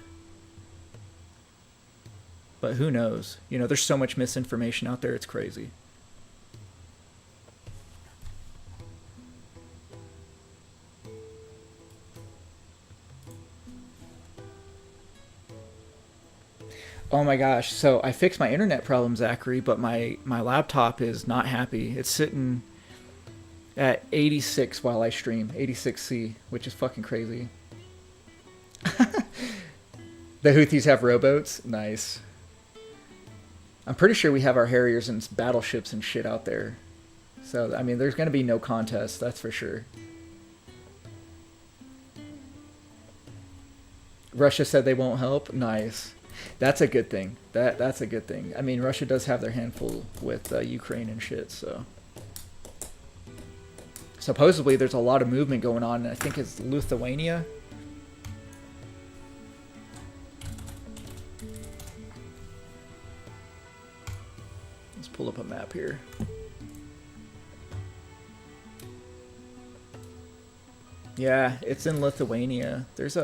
But who knows? You know, there's so much misinformation out there, it's crazy. Oh my gosh, so I fixed my internet problem, Zachary, but my laptop is not happy. It's sitting at 86 while I stream, 86C, which is fucking crazy. The Houthis have rowboats? Nice. I'm pretty sure we have our Harriers and battleships and shit out there. So, I mean, there's going to be no contest, that's for sure. Russia said they won't help. Nice. That's a good thing. That's a good thing. I mean, Russia does have their handful with Ukraine and shit, so. Supposedly, there's a lot of movement going on. I think it's Lithuania. Let's pull up a map here. Yeah, it's in Lithuania. There's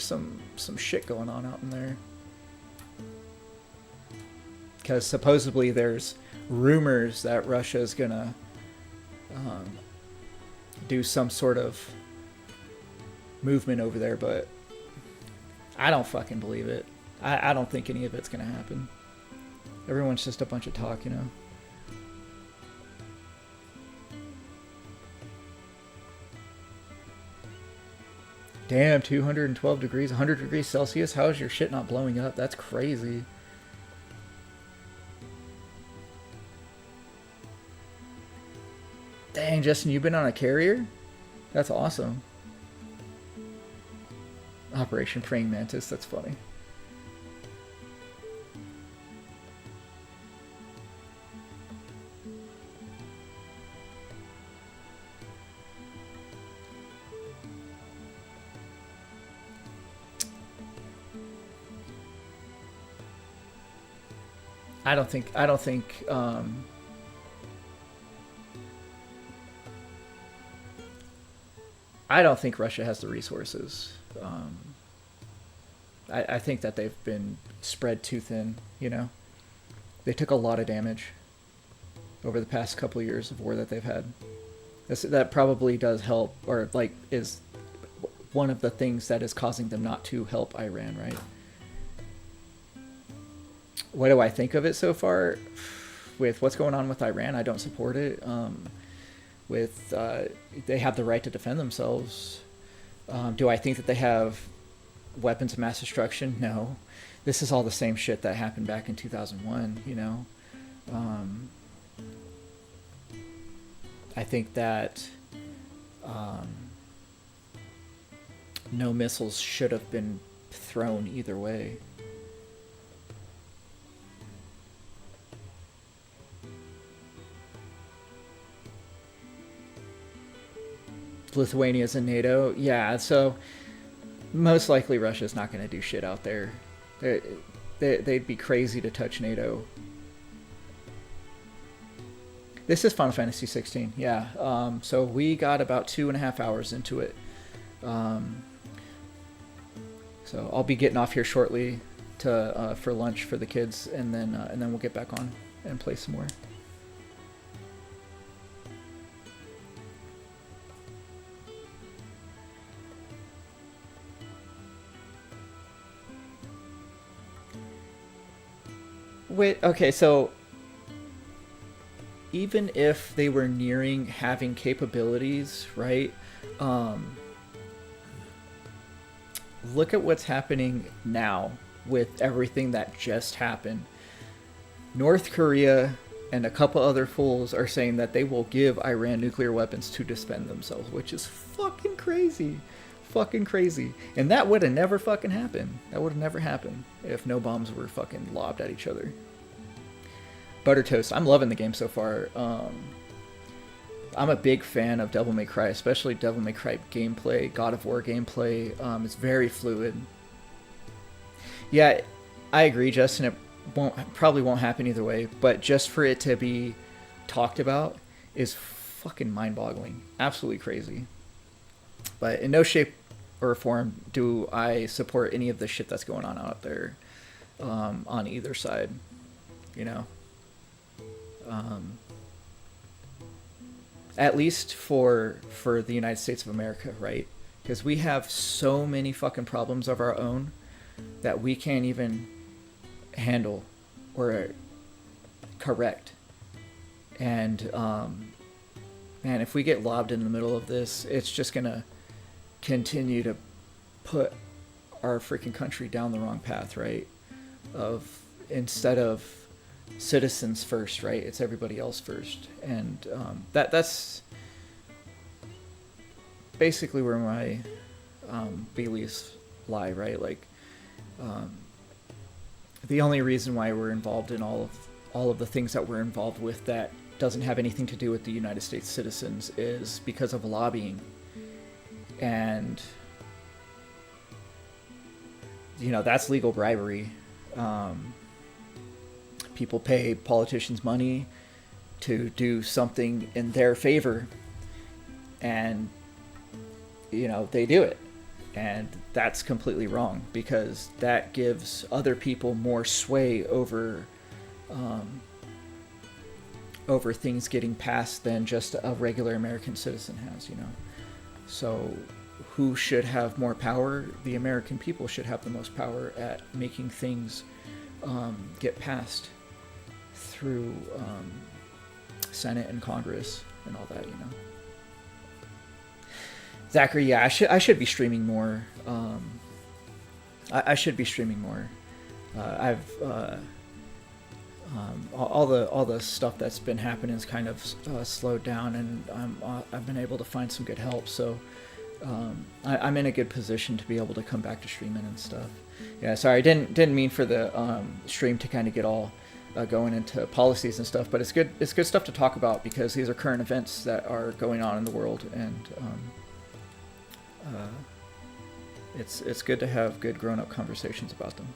some shit going on out in there. Because supposedly there's rumors that Russia's gonna do some sort of movement over there, but I don't fucking believe it. I don't think any of it's gonna happen. Everyone's just a bunch of talk, you know. Damn, 212 degrees, 100 degrees Celsius. How is your shit not blowing up? That's crazy. Dang, Justin, you've been on a carrier? That's awesome. Operation Praying Mantis, that's funny. I don't think Russia has the resources. I think that they've been spread too thin, you know. They took a lot of damage over the past couple of years of war that they've had. That probably does help, or like is one of the things that is causing them not to help Iran, right? What do I think of it so far? With what's going on with Iran, I don't support it. They have the right to defend themselves. Do I think that they have weapons of mass destruction? No. This is all the same shit that happened back in 2001, you know? I think that no missiles should have been thrown either way. Lithuania's in NATO. Yeah, so most likely Russia's not going to do shit out there. They'd be crazy to touch NATO. This is Final Fantasy XVI, yeah. So we got about 2.5 hours into it. So I'll be getting off here shortly for lunch for the kids, and then we'll get back on and play some more. Wait, okay, so even if they were nearing having capabilities, right? Look at what's happening now with everything that just happened. North Korea and a couple other fools are saying that they will give Iran nuclear weapons to defend themselves, which is fucking crazy. Fucking crazy. And that would have never fucking happened. That would have never happened if no bombs were fucking lobbed at each other. Butter Toast, I'm loving the game so far. I'm a big fan of Devil May Cry, especially Devil May Cry gameplay, God of War gameplay. It's very fluid. Yeah, I agree, Justin. It probably won't happen either way, but just for it to be talked about is fucking mind-boggling. Absolutely crazy. But in no shape or form do I support any of the shit that's going on out there on either side, you know. At least for the United States of America, right? Because we have so many fucking problems of our own that we can't even handle or correct. And man, if we get lobbed in the middle of this, it's just gonna continue to put our freaking country down the wrong path, right? Instead of citizens first, right? It's everybody else first, and that's basically where my beliefs lie, right? Like, the only reason why we're involved in all of the things that we're involved with that doesn't have anything to do with the United States citizens is because of lobbying. And, you know, that's legal bribery. People pay politicians money to do something in their favor, and, you know, they do it. And that's completely wrong, because that gives other people more sway over things getting passed than just a regular American citizen has, you know. So who should have more power? The American people should have the most power at making things get passed through Senate and Congress and all that, you know. Zachary, yeah, I should be streaming more. I should be streaming more. All the stuff that's been happening is kind of slowed down, and I've been able to find some good help. So I'm in a good position to be able to come back to streaming and stuff. Yeah, sorry, I didn't mean for the stream to kind of get all going into policies and stuff, but it's good stuff to talk about, because these are current events that are going on in the world, and it's good to have good grown-up conversations about them.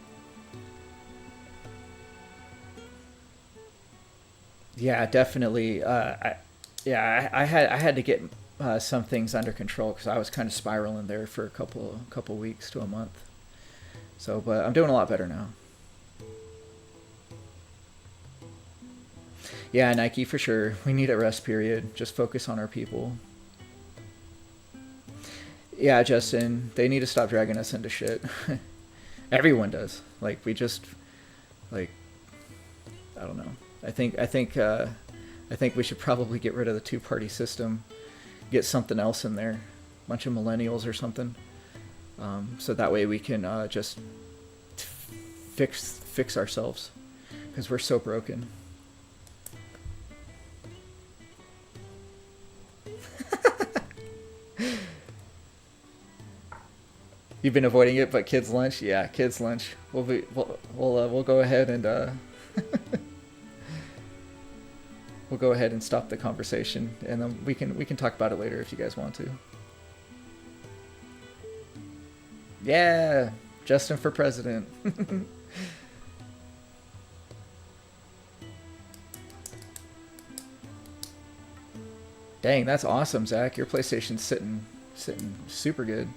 Yeah, definitely. I had to get some things under control, because I was kind of spiraling there for a couple weeks to a month. So, but I'm doing a lot better now. Yeah, Nike, for sure. We need a rest period. Just focus on our people. Yeah, Justin, they need to stop dragging us into shit. Everyone does. Like, we just, like, I don't know. I think we should probably get rid of the two-party system. Get something else in there. A bunch of millennials or something. So that way we can just fix ourselves, because we're so broken. You've been avoiding it, but kids' lunch, yeah, kids' lunch. We'll go ahead and we'll go ahead and stop the conversation, and then we can talk about it later if you guys want to. Yeah, Justin for president. Dang, that's awesome, Zach. Your PlayStation's sitting super good.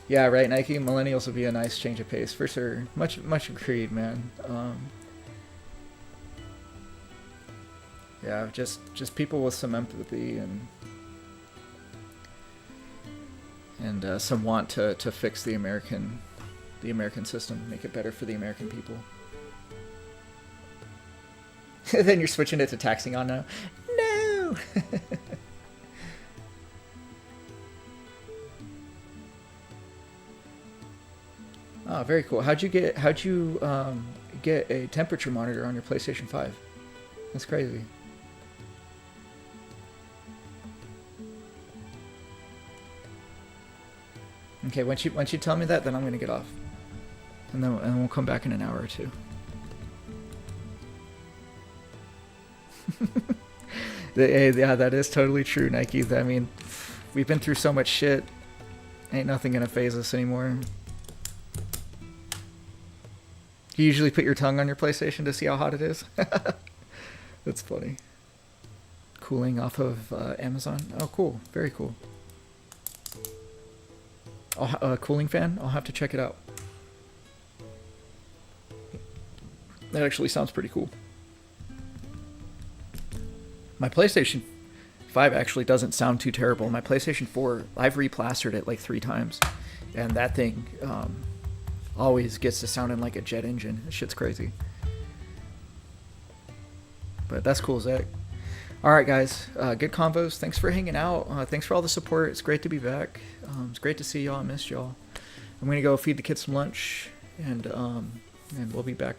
Yeah, right, Nike. Millennials would be a nice change of pace for sure. Much agreed, man. Yeah, just people with some empathy and some want to fix the American system, make it better for the American people. Then you're switching it to taxing on now. No. Oh, very cool. How'd you get a temperature monitor on your PlayStation 5? That's crazy. Okay, once you tell me that, then I'm gonna get off, and then we'll come back in an hour or two. Yeah, that is totally true, Nike. I mean, we've been through so much shit. Ain't nothing gonna phase us anymore. You usually put your tongue on your PlayStation to see how hot it is? That's funny. Cooling off of Amazon. Oh, cool. Very cool. A cooling fan? I'll have to check it out. That actually sounds pretty cool. My PlayStation 5 actually doesn't sound too terrible. My PlayStation 4, I've replastered it like 3 times. And that thing always gets to sounding like a jet engine. That shit's crazy. But that's cool, Zach. Alright, guys. Good combos. Thanks for hanging out. Thanks for all the support. It's great to be back. It's great to see y'all. I missed y'all. I'm going to go feed the kids some lunch. And we'll be back on.